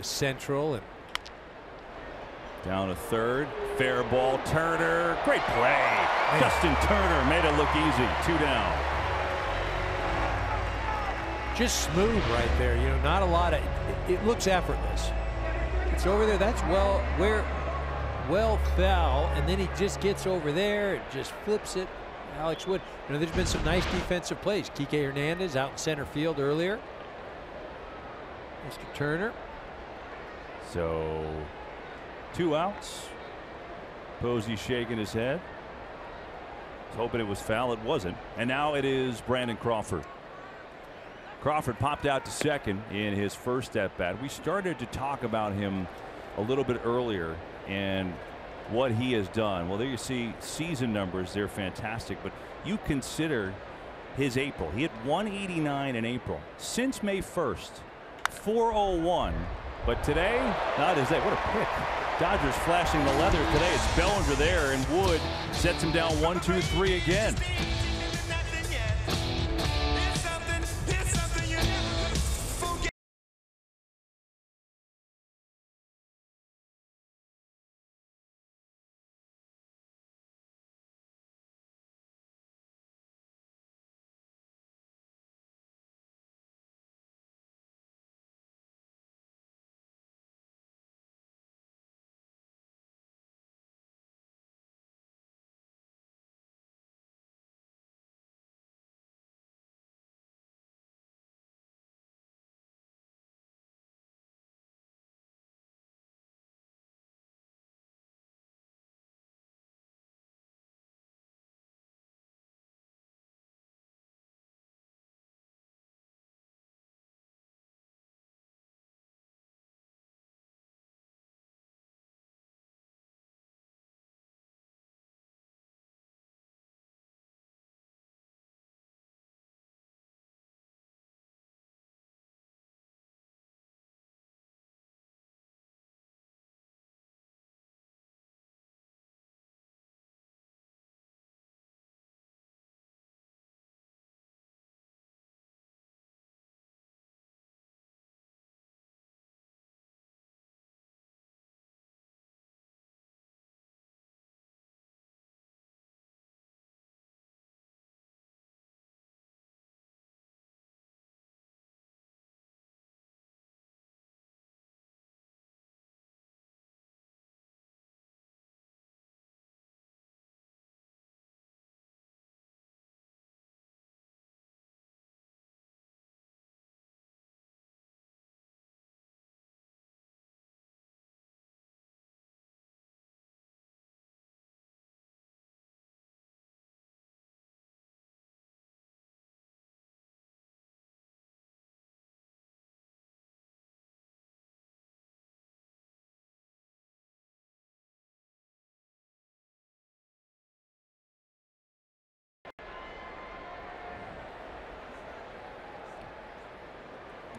Central and down to third. Fair ball. Turner. Great play. Justin Turner made it look easy. 2 down. Just smooth right there. You know, not a lot of. It looks effortless. It's over there. That's well foul, and then he just gets over there and just flips it. Alex Wood. You know, there's been some nice defensive plays. Kike Hernandez out in center field earlier. Mr. Turner. So 2 outs. Posey shaking his head. Was hoping it was foul. It wasn't. And now it is Brandon Crawford. Crawford popped out to second in his first at bat. We started to talk about him a little bit earlier and what he has done. Well, there you see season numbers. They're fantastic. But you consider his April. He hit 189 in April. Since May 1st, 401. But today, not as that. What a pick. Dodgers flashing the leather today. It's Bellinger there, and Wood sets him down 1-2-3 again.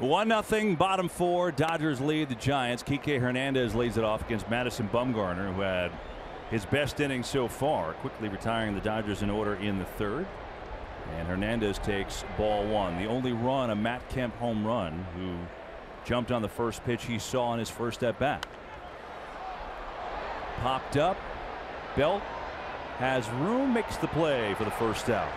1-0, bottom 4. Dodgers lead the Giants. Kike Hernandez leads it off against Madison Bumgarner, who had his best inning so far, quickly retiring the Dodgers in order in the 3rd. And Hernandez takes ball 1. The only run, a Matt Kemp home run, who jumped on the first pitch he saw in his first at bat. Popped up. Belt has room, makes the play for the first out.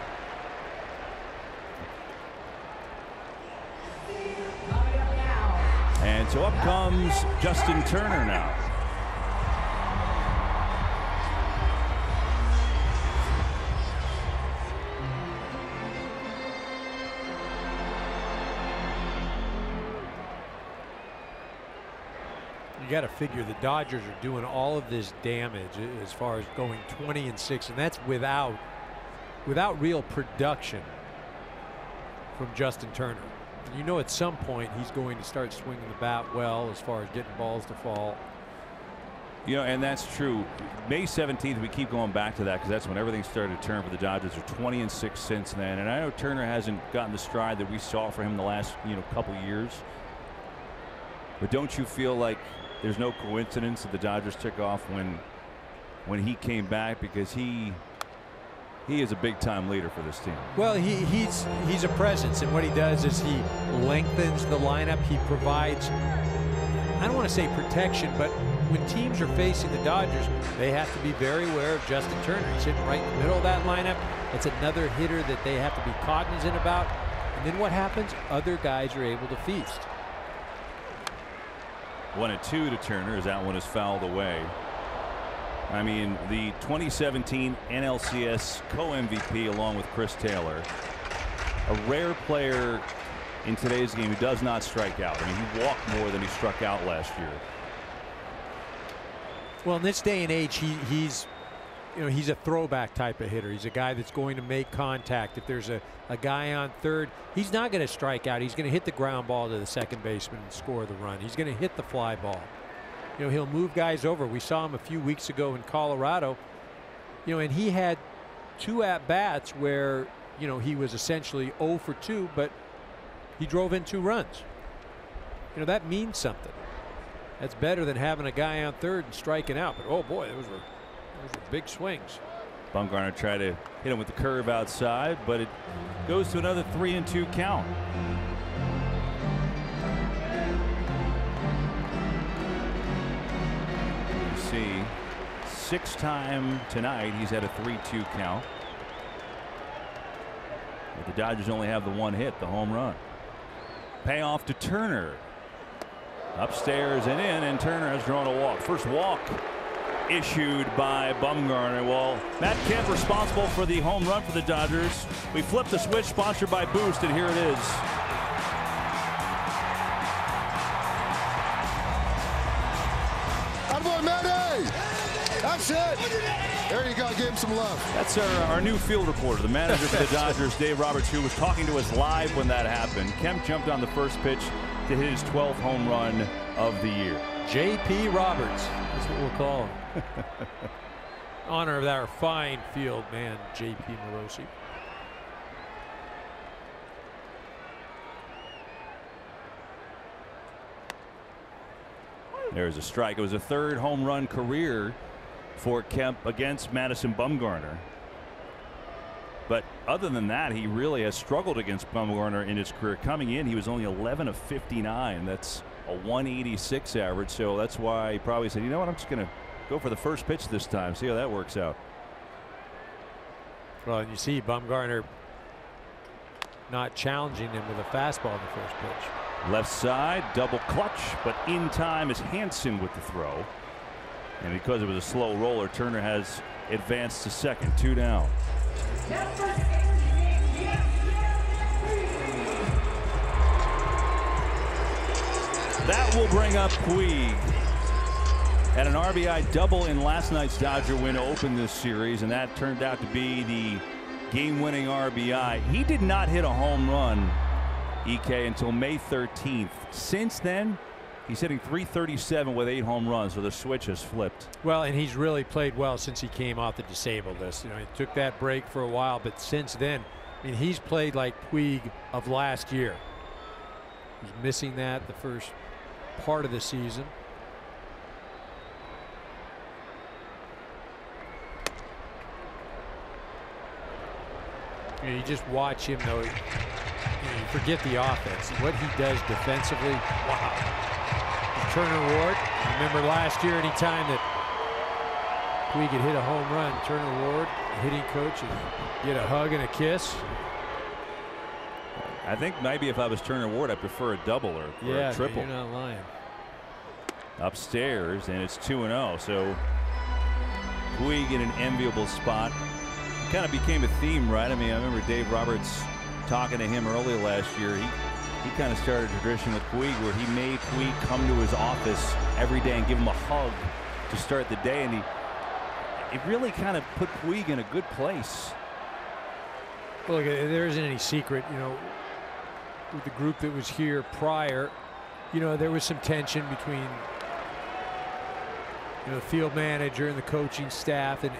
And so up comes Justin Turner now. You got to figure the Dodgers are doing all of this damage as far as going 20-6, and that's without real production from Justin Turner. You know, at some point he's going to start swinging the bat well as far as getting balls to fall. You know, and that's true. May 17th, we keep going back to that because that's when everything started to turn for the Dodgers. They're 20-6 since then, and I know Turner hasn't gotten the stride that we saw for him the last couple years. But don't you feel like there's no coincidence that the Dodgers took off when he came back, because he is a big time leader for this team. Well, he's a presence, and what he does is he lengthens the lineup. He provides, I don't want to say protection, but when teams are facing the Dodgers, they have to be very aware of Justin Turner. He's hitting right in the middle of that lineup. It's another hitter that they have to be cognizant about. And then what happens? Other guys are able to feast. 1-2 to Turner as that one is fouled away. I mean, the 2017 NLCS co-MVP along with Chris Taylor, a rare player in today's game who does not strike out. I mean, he walked more than he struck out last year. Well, in this day and age, he's a throwback type of hitter. He's a guy that's going to make contact. If there's a guy on third, he's not going to strike out. He's going to hit the ground ball to the second baseman and score the run. He's going to hit the fly ball. He'll move guys over. We saw him a few weeks ago in Colorado, and he had 2 at-bats where, he was essentially 0 for 2, but he drove in 2 runs. That means something. That's better than having a guy on third and striking out. But, oh, boy, those were big swings. Bumgarner tried to hit him with the curve outside, but it goes to another 3-2 count. You see, 6th time tonight he's had a 3-2 count. But the Dodgers only have the 1 hit, the home run. Payoff to Turner. Upstairs and in, and Turner has drawn a walk. First walk issued by Bumgarner. Well, Matt Kemp responsible for the home run for the Dodgers. We flipped the switch, sponsored by Boost, and here it is. Attaboy, Matty! That's it! There you go, give him some love. That's our new field reporter, the manager for the Dodgers, Dave Roberts, who was talking to us live when that happened. Kemp jumped on the first pitch to hit his 12th home run of the year. J.P. Roberts, that's what we'll call him. Honor of our fine field man, J.P. Morosi. There's a strike. It was a 3rd home run career for Kemp against Madison Bumgarner. But other than that, he really has struggled against Bumgarner in his career. Coming in, he was only 11 of 59. That's a 186 average. So that's why he probably said, you know what, I'm just going to go for the first pitch this time, see how that works out. Well, and you see Bumgarner not challenging him with a fastball in the first pitch. Left side, double clutch, but in time is Hansen with the throw. And because it was a slow roller, Turner has advanced to second, 2 down. That will bring up Puig. Had an RBI double in last night's Dodger win to open this series, and that turned out to be the game-winning RBI. He did not hit a home run, EK, until May 13th. Since then, he's hitting .337 with 8 home runs, so the switch has flipped. Well, and he's really played well since he came off the disabled list. He took that break for a while, but since then, I mean, he's played like Puig of last year. was missing that the first part of the season. You just watch him, though. You forget the offense. What he does defensively, wow. Turner Ward, remember last year, anytime that we could hit a home run, Turner Ward, hitting coach, and get a hug and a kiss. I think maybe if I was Turner Ward, I'd prefer a double or a triple. You're not lying. Upstairs, and it's 2-0. So Puig in an enviable spot. Kind of became a theme, right? I mean, I remember Dave Roberts talking to him earlier last year. He kind of started a tradition with Puig where he made Puig come to his office every day and give him a hug to start the day, and it really kind of put Puig in a good place. Well, look, there isn't any secret, you know, with the group that was here prior, you know, there was some tension between, you know, the field manager and the coaching staff and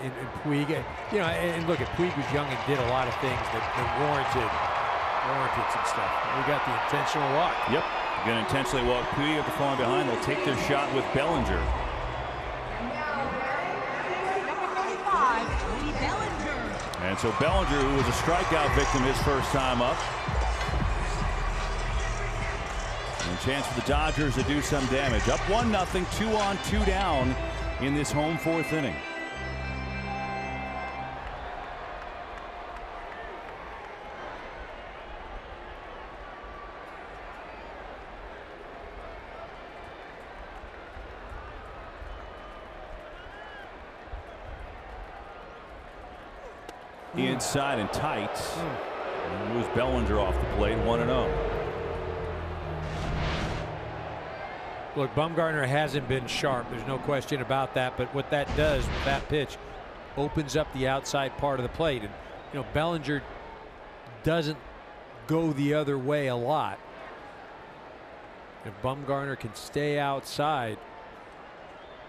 Puig. You know, and look, Puig was young and did a lot of things that warranted some stuff. We got the intentional walk. Yep, going to intentionally walk Puig after falling behind. They'll take their shot with Bellinger. And so Bellinger, who was a strikeout victim his first time up. And a chance for the Dodgers to do some damage. Up 1-0, 2 on, 2 down in this home fourth inning. Inside and tight. And moves Bellinger off the plate, 1-0. Look, Bumgarner hasn't been sharp. There's no question about that. But what that does with that pitch opens up the outside part of the plate. And, you know, Bellinger doesn't go the other way a lot. If Bumgarner can stay outside,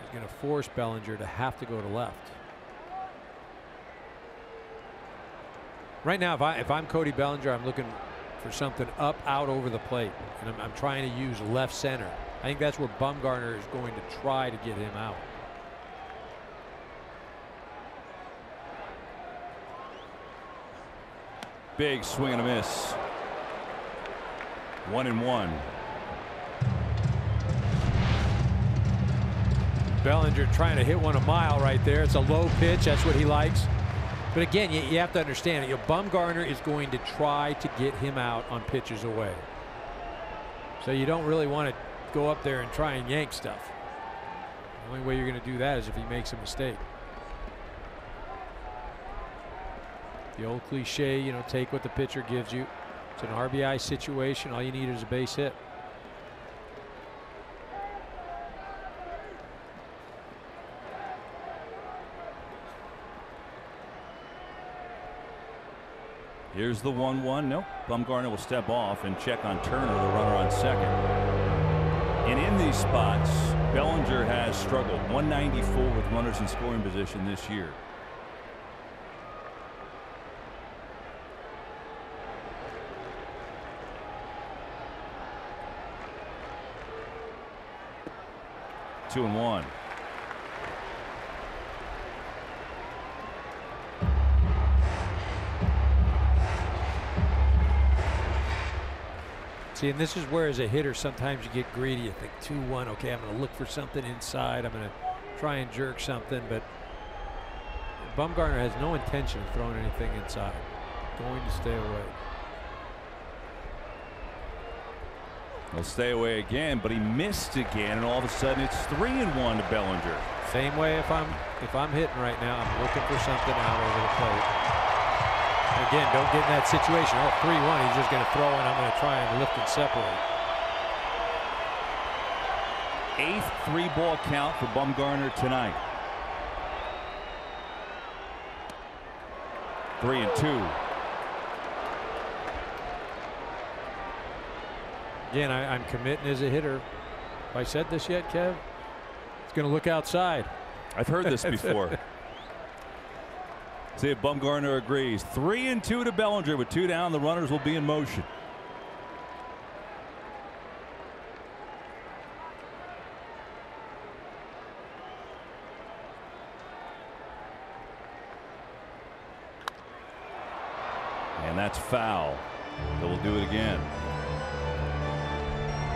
he's going to force Bellinger to have to go to left. Right now, if I'm Cody Bellinger, I'm looking for something up, out, over the plate. And I'm trying to use left center. I think that's where Bumgarner is going to try to get him out. Big swing and a miss. 1-1. Bellinger trying to hit one a mile right there. It's a low pitch. That's what he likes. But again, you have to understand it. You know, Bumgarner is going to try to get him out on pitches away. So you don't really want to go up there and try and yank stuff. The only way you're going to do that is if he makes a mistake. The old cliche, you know, take what the pitcher gives you. It's an RBI situation. All you need is a base hit. Here's the 1-1. Nope. Bumgarner will step off and check on Turner, the runner on second. And in these spots, Bellinger has struggled. 194 with runners in scoring position this year. Two and one. See, and this is where as a hitter sometimes you get greedy. You think 2-1, okay, I'm going to look for something inside. I'm going to try and jerk something, but Bumgarner has no intention of throwing anything inside. Going to stay away. He'll stay away again, but he missed again, and all of a sudden it's 3-1 to Bellinger. Same way if I'm hitting right now, I'm looking for something out over the plate. Again, don't get in that situation. Oh, 3-1, he's just going to throw, and I'm going to try and lift and separate. 8th 3-ball count for Bumgarner tonight. 3-2. Again, I'm committing as a hitter. Have I said this yet, Kev? It's going to look outside. I've heard this before. See if Bumgarner agrees. 3-2 to Bellinger with 2 down. The runners will be in motion. And that's foul. So we'll do it again.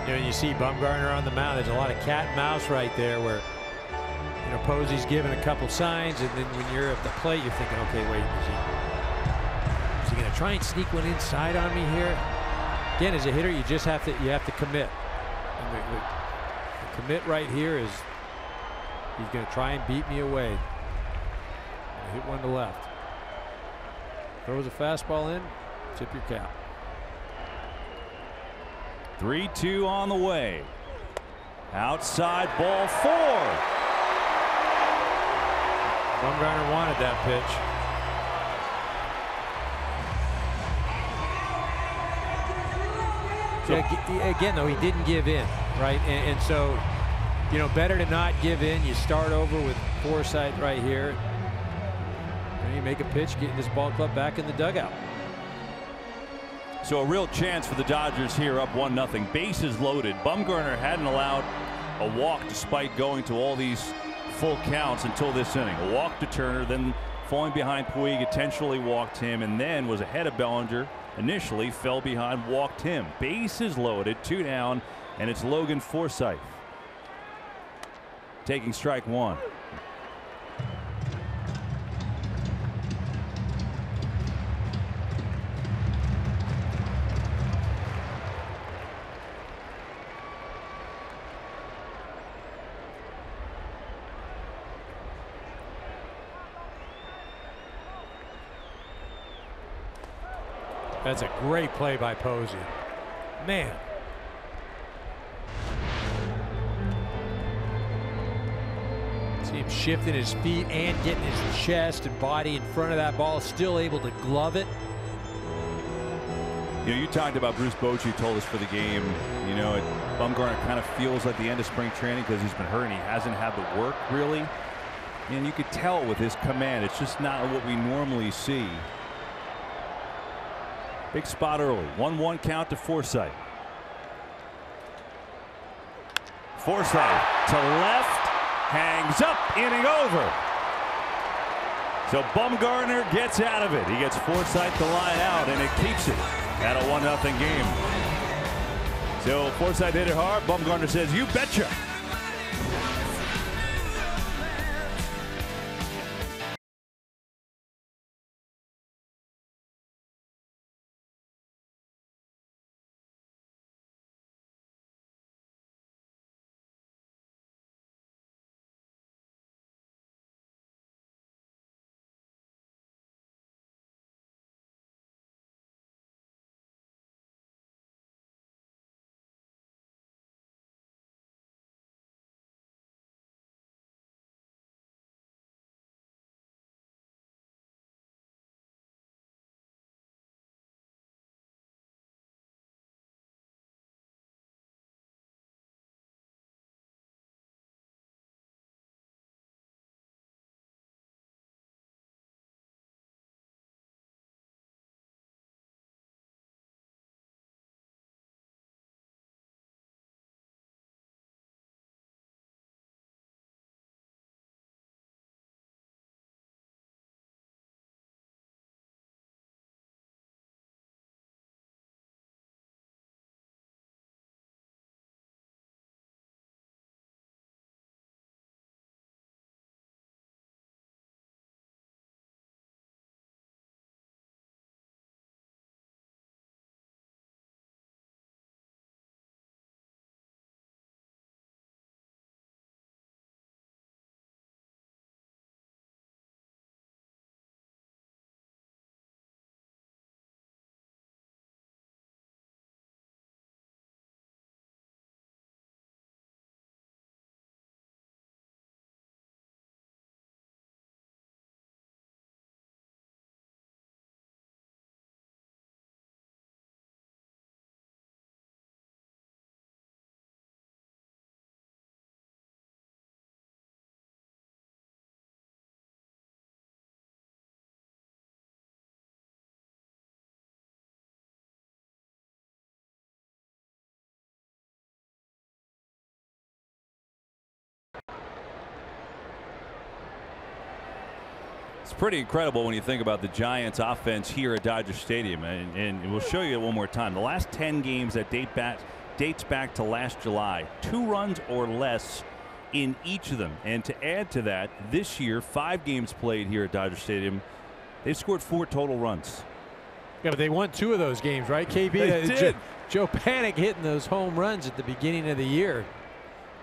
You know, you see Bumgarner on the mound. There's a lot of cat and mouse right there where, you know, Posey's giving a couple signs, and then when you're at the plate, you're thinking, okay, wait, is he going to try and sneak one inside on me here? Again, as a hitter, you just have to commit. And the commit right here is he's going to try and beat me away. Hit one to left. Throws a fastball in. Tip your cap. 3-2 on the way. Outside ball 4. Bumgarner wanted that pitch. So again, though, he didn't give in, right? And so, you know, better to not give in. You start over with foresight right here. And you make a pitch, getting this ball club back in the dugout. So a real chance for the Dodgers here, up 1-0. Bases loaded. Bumgarner hadn't allowed a walk despite going to all these full counts until this inning. A walk to Turner, then falling behind Puig, intentionally walked him, and then was ahead of Bellinger. Initially fell behind, walked him. Bases loaded, 2 down, and it's Logan Forsythe taking strike 1. That's a great play by Posey. Man. See him shifting his feet and getting his chest and body in front of that ball, still able to glove it. You know, you talked about Bruce Bochy, told us for the game, you know, Bumgarner kind of feels like the end of spring training because he's been hurt and he hasn't had the work really. And you could tell with his command, it's just not what we normally see. Big spot early. 1-1 count to Forsythe. Forsythe to left, hangs up, inning over. So Bumgarner gets out of it. He gets Forsythe to line out, and it keeps it at a 1-0 game. So Forsythe hit it hard. Bumgarner says, "You betcha." It's pretty incredible when you think about the Giants offense here at Dodger Stadium, and we'll show you it one more time. The last 10 games that dates back to last July, 2 runs or less in each of them. And to add to that, this year, 5 games played here at Dodger Stadium, they've scored 4 total runs. Yeah, but they won 2 of those games, right, KB? They did. Joe Panik hitting those home runs at the beginning of the year.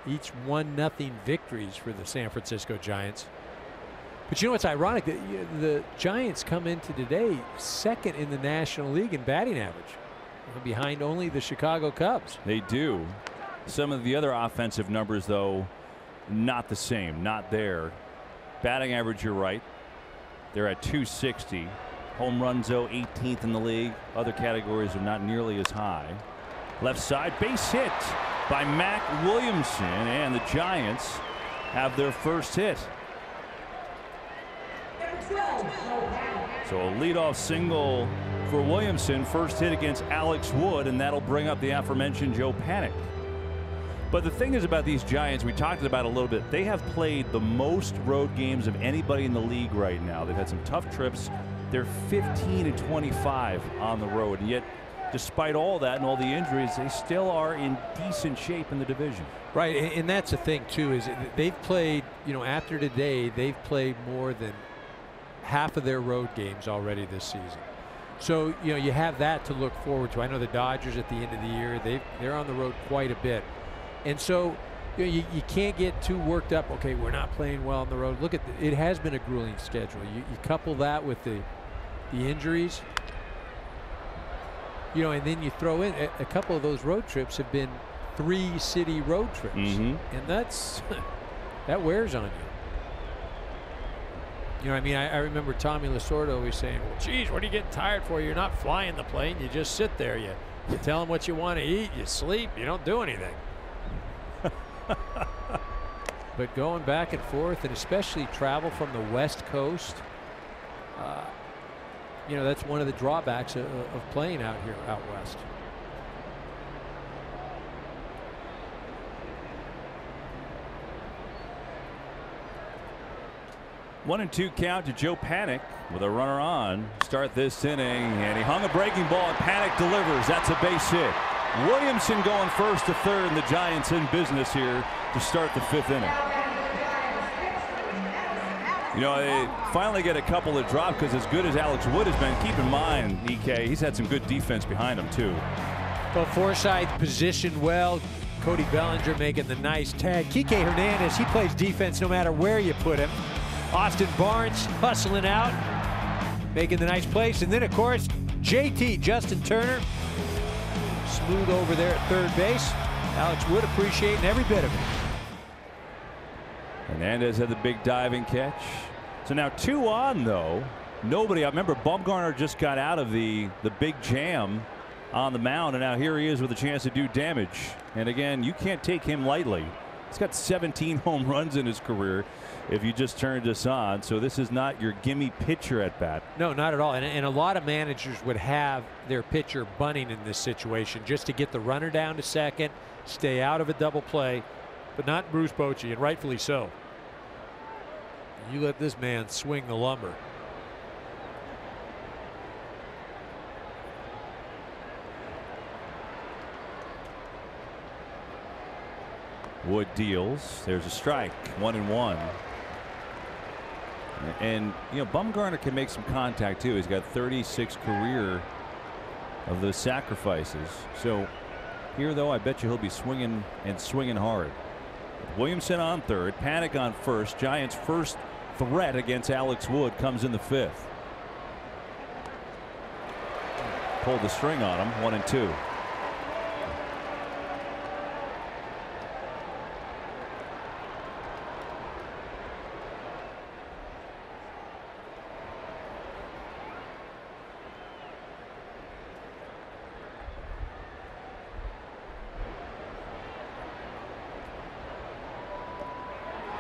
Each 1-0 victories for the San Francisco Giants. But you know what's ironic? The Giants come into today second in the National League in batting average, behind only the Chicago Cubs. They do. Some of the other offensive numbers, though, not the same, not there. Batting average, you're right. They're at 260. Home runs, though, 18th in the league. Other categories are not nearly as high. Left side, base hit by Mac Williamson, and the Giants have their first hit. So a leadoff single for Williamson, first hit against Alex Wood, and that'll bring up the aforementioned Joe Panik. But the thing is about these Giants, we talked about a little bit, they have played the most road games of anybody in the league right now. They've had some tough trips. They're 15-25 on the road, and yet despite all that and all the injuries, they still are in decent shape in the division. Right, and that's the thing too, is they've played, you know, after today, they've played more than half of their road games already this season. So, you know, you have that to look forward to. I know the Dodgers at the end of the year, they're on the road quite a bit. And so, you know, you can't get too worked up. Okay, we're not playing well on the road. Look at it has been a grueling schedule. You couple that with the injuries, you know, and then you throw in a couple of those road trips have been 3-city road trips, and that's that wears on you. You know what I mean? I remember Tommy Lasorda always saying, well, geez, what are you getting tired for? You're not flying the plane. You just sit there. You tell them what you want to eat. You sleep. You don't do anything. But going back and forth, and especially travel from the West Coast, you know, that's one of the drawbacks of playing out here out west. One and 2 count to Joe Panik with a runner on. Start this inning, and he hung a breaking ball, and Panik delivers. That's a base hit. Williamson going first to third, and the Giants in business here to start the 5th inning. You know, they finally get a couple that drop, because as good as Alex Wood has been, keep in mind, EK, he's had some good defense behind him too. Well, Forsythe positioned well. Cody Bellinger making the nice tag. Kike Hernandez, he plays defense no matter where you put him. Austin Barnes hustling out, making the nice place. And then, of course, JT, Justin Turner, smooth over there at third base. Alex Wood appreciating every bit of it. Hernandez had the big diving catch. So now 2 on, though. Nobody. I remember Bumgarner just got out of the big jam on the mound, and now here he is with a chance to do damage. And again, you can't take him lightly. He's got 17 home runs in his career, if you just turned this on. So this is not your gimme pitcher at bat. No, not at all. And a lot of managers would have their pitcher bunting in this situation just to get the runner down to second, stay out of a double play, but not Bruce Bochy, and rightfully so. You let this man swing the lumber. Wood deals. There's a strike. 1-1. And you know, Bumgarner can make some contact too. He's got 36 career of those sacrifices. So here, though, I bet you he'll be swinging and swinging hard. Williamson on third, Panik on first. Giants' first threat against Alex Wood comes in the 5th. Pulled the string on him. 1-2.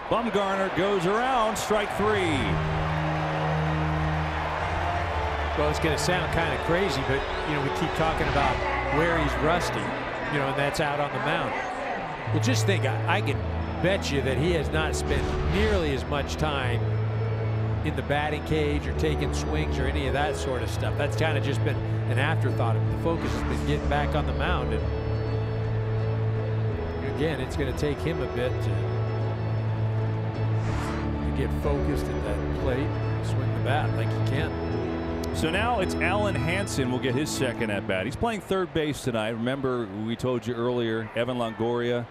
Bumgarner goes around, strike 3. Well, it's going to sound kind of crazy, but you know, we keep talking about where he's rusty, you know, and that's out on the mound. Well, just think, I can bet you that he has not spent nearly as much time in the batting cage or taking swings or any of that sort of stuff. That's kind of just been an afterthought. The focus has been getting back on the mound, and again, it's going to take him a bit to get focused at that plate, swing the bat like he can. So now it's Alan Hansen will get his second at bat. He's playing third base tonight. Remember, we told you earlier, Evan Longoria,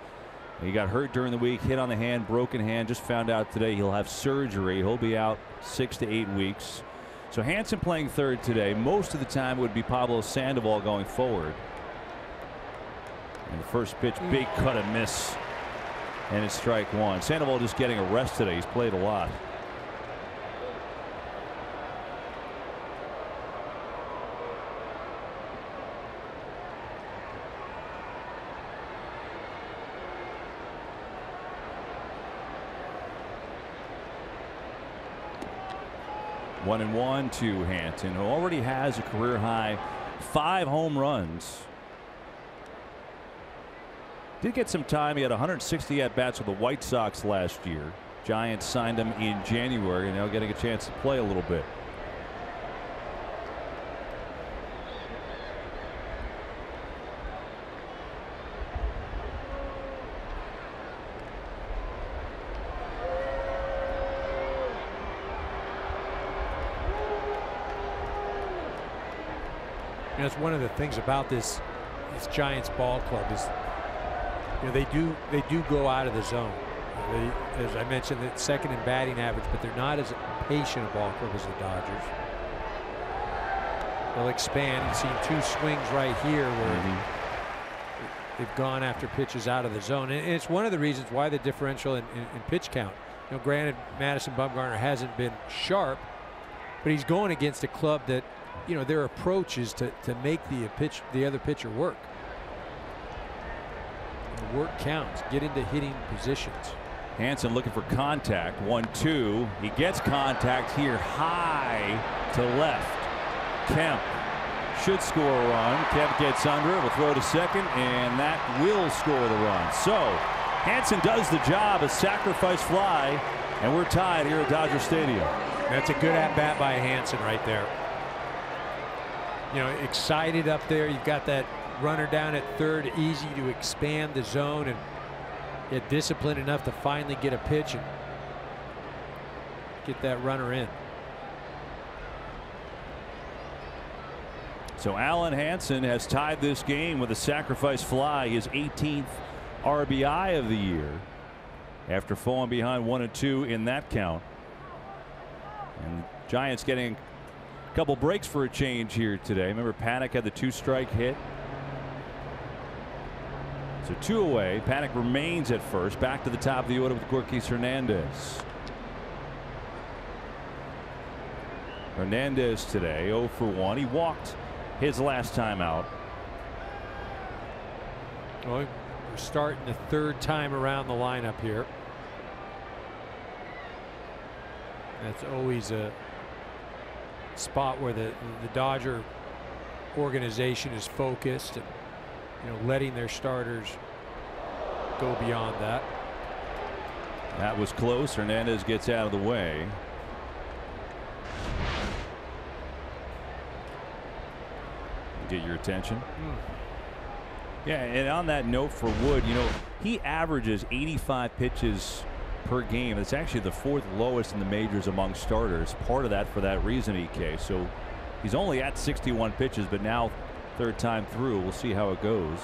he got hurt during the week, hit on the hand, broken hand. Just found out today he'll have surgery. He'll be out 6 to 8 weeks. So Hansen playing third today. Most of the time it would be Pablo Sandoval going forward. And the first pitch, big cut and miss. And it's strike one. Sandoval just getting a rest today. He's played a lot. One and one to Hansen, who already has a career high 5 home runs. Did get some time. He had 160 at bats with the White Sox last year. Giants signed him in January, and now getting a chance to play a little bit. You know, it's one of the things about this Giants ball club is, you know, they do go out of the zone. They, as I mentioned, it's second in batting average, but they're not as patient a ball club as the Dodgers. They'll expand. You've seen 2 swings right here where they've gone after pitches out of the zone, and it's one of the reasons why the differential in pitch count. You know, granted, Madison Bumgarner hasn't been sharp, but he's going against a club that, you know, their approach is to make the other pitcher work. And the work counts. Get into hitting positions. Hansen looking for contact. 1-2. He gets contact here high to left. Kemp should score a run. Kemp gets under it. Will throw to second, and that will score the run. So Hansen does the job. A sacrifice fly, and we're tied here at Dodger Stadium. That's a good at bat by Hansen right there. You know, excited up there. You've got that runner down at third, easy to expand the zone and get disciplined enough to finally get a pitch and get that runner in. So Alan Hansen has tied this game with a sacrifice fly, his 18th RBI of the year, after falling behind 1-2 in that count. And Giants getting a couple breaks for a change here today. Remember, Panic had the 2-strike hit. So 2 away. Panic remains at first. Back to the top of the order with Gorkis Hernandez. Hernandez today 0 for 1. He walked his last time out. Well, we're starting the 3rd time around the lineup here. That's always a spot where the Dodger organization is focused and, you know, letting their starters go beyond that. That was close. Hernandez gets out of the way. Get your attention. Yeah, and on that note for Wood, you know, he averages 85 pitches per game. It's actually the 4th lowest in the majors among starters. Part of that for that reason, EK. So he's only at 61 pitches, but now 3rd time through. We'll see how it goes.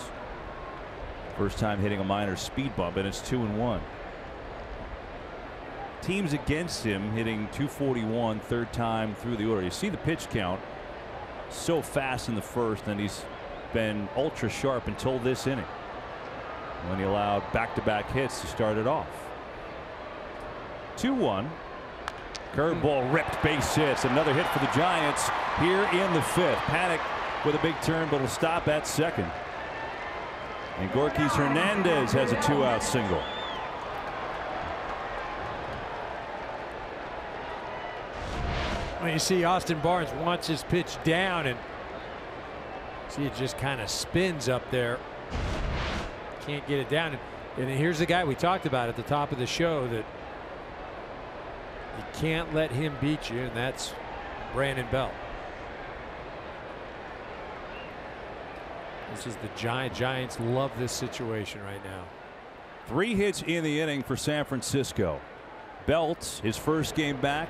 First time hitting a minor speed bump, and it's 2-1. Teams against him hitting 241 3rd time through the order. You see the pitch count so fast in the first, and he's been ultra sharp until this inning when he allowed back-to-back hits to start it off. 2-1. Curveball ripped, base hits. Another hit for the Giants here in the 5th. Panic with a big turn, but will stop at second. And Gorkis Hernandez has a 2-out single. Well, you see Austin Barnes wants his pitch down, and see it just kind of spins up there. Can't get it down. And here's the guy we talked about at the top of the show that You can't let him beat you, and that's Brandon Belt. This is the Giants love this situation right now. 3 hits in the inning for San Francisco. Belt, his first game back,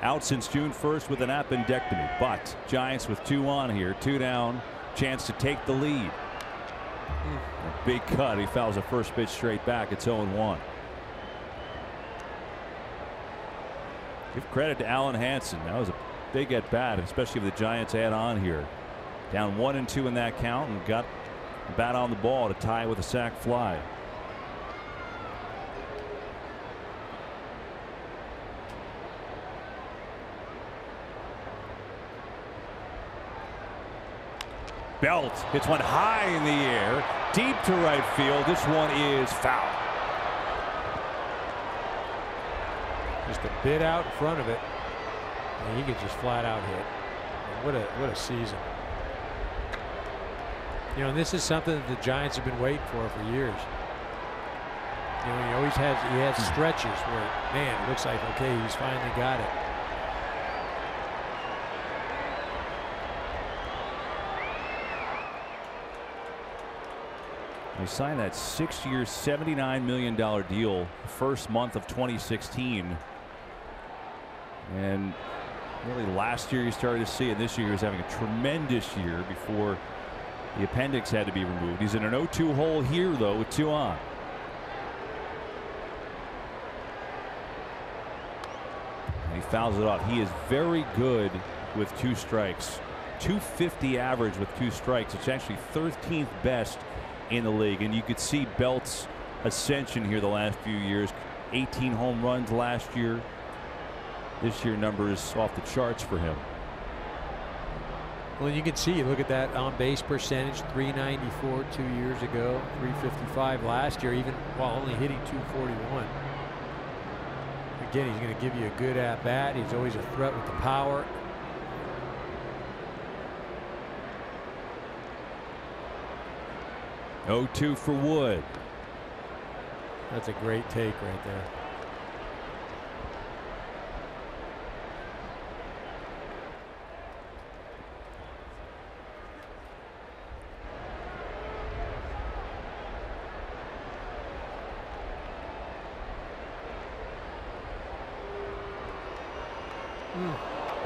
out since June 1st with an appendectomy. But Giants with 2 on here, 2 down, chance to take the lead. A big cut. He fouls a first pitch straight back. It's 0-1. Give credit to Alan Hansen. That was a big at bat, especially if the Giants add on here. Down 1-2 in that count, and got the bat on the ball to tie with a sac fly. Belt hits one high in the air, deep to right field. This one is foul. Just a bit out in front of it, and he could just flat out hit. What a season. You know, and this is something that the Giants have been waiting for years. You know, he always has stretches where, man, it looks like, okay, he's finally got it. He signed that 6-year, $79 million deal first month of 2016. And really last year you started to see it. This year he was having a tremendous year before the appendix had to be removed. He's in an 0-2 hole here, though, with 2 on. And he fouls it off. He is very good with 2 strikes. .250 average with 2 strikes. It's actually 13th best in the league, and you could see Belt's ascension here the last few years. 18 home runs last year. This year numbers off the charts for him. Well, you can see, look at that on base percentage, 394 2 years ago, 355 last year, even while only hitting 241. Again, he's going to give you a good at bat. He's always a threat with the power. .02 for Wood. That's a great take right there.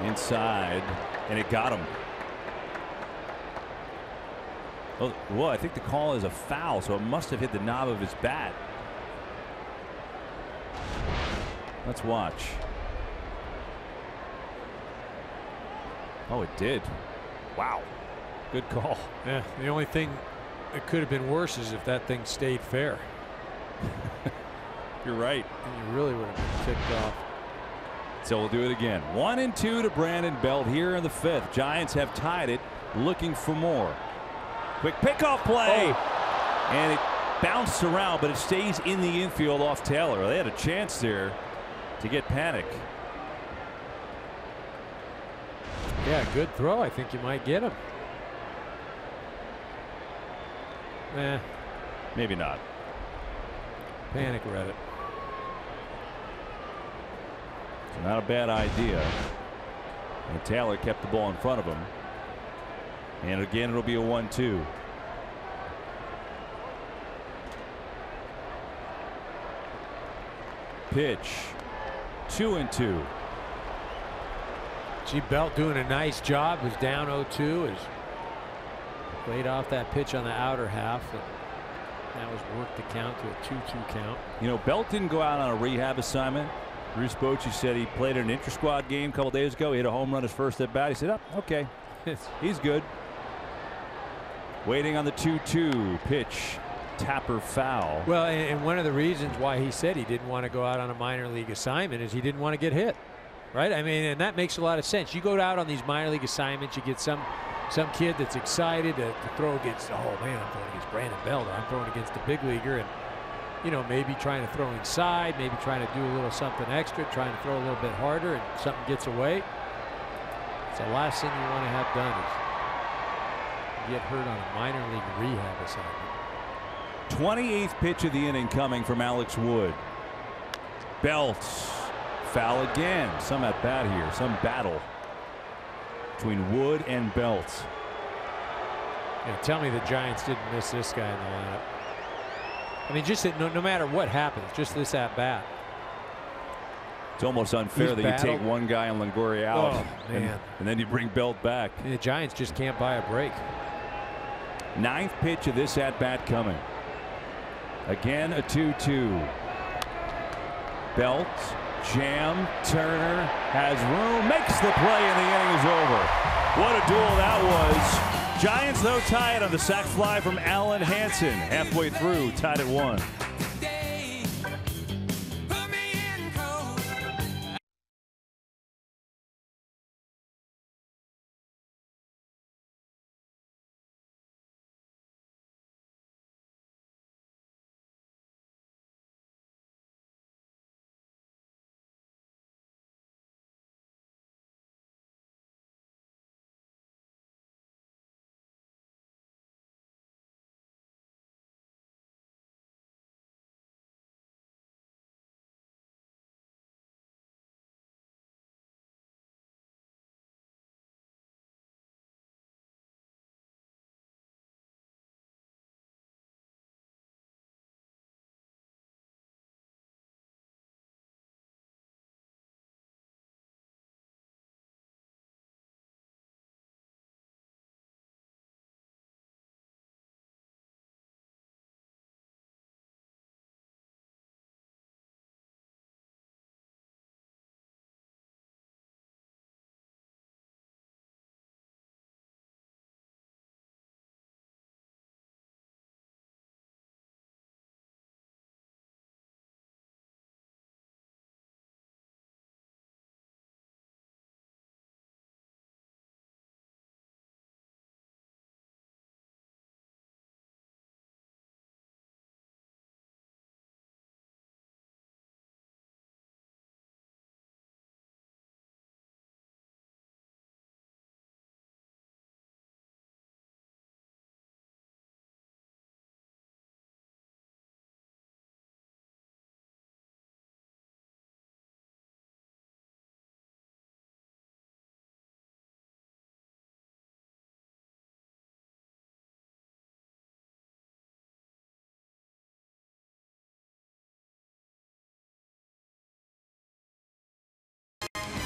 Inside, and it got him. Oh, well, I think the call is a foul, so it must have hit the knob of his bat. Let's watch. Oh, it did. Wow. Good call. Yeah, the only thing that could have been worse is if that thing stayed fair. You're right. And you really would have been ticked off. So we'll do it again. 1-2 to Brandon Belt here in the 5th. Giants have tied it, looking for more. Quick pickoff play. Oh. And it bounced around, but it stays in the infield off Taylor. They had a chance there to get Panic. Yeah, good throw. I think you might get him. Maybe not. Panic read it. So not a bad idea. And Taylor kept the ball in front of him. And again, it'll be a 1-2. Pitch. 2-2. Gee, Belt doing a nice job. Was down 0-2. Is played off that pitch on the outer half. And that was worked the count to a 2-2 count. You know, Belt didn't go out on a rehab assignment. Bruce Bochy said he played an inter-squad game a couple days ago. He hit a home run his first at bat. He said, oh, okay, he's good. Waiting on the 2-2 pitch. Tapper foul. Well, and one of the reasons why he said he didn't want to go out on a minor league assignment is he didn't want to get hit. Right? I mean, and that makes a lot of sense. You go out on these minor league assignments, you get some kid that's excited to throw against, oh man, I'm throwing against Brandon Belt, or I'm throwing against the big leaguer, and you know, maybe trying to throw inside, maybe trying to do a little something extra, trying to throw a little bit harder, and something gets away. It's the last thing you want to have done is get hurt on a minor league rehab assignment. 28th pitch of the inning coming from Alex Wood. Belt Foul again. Some at bat here. Some battle between Wood and Belt. Yeah, tell me the Giants didn't miss this guy in the lineup. I mean, just no matter what happens, just this at bat. It's almost unfair that you take one guy on Longoria out, and then you bring Belt back. And the Giants just can't buy a break. 9th pitch of this at bat coming. Again, a 2-2. Belt, jam, Turner has room, makes the play, and the inning is over. What a duel that was. Giants, though, tie it on the sac fly from Alan Hansen. Halfway through, tied at 1.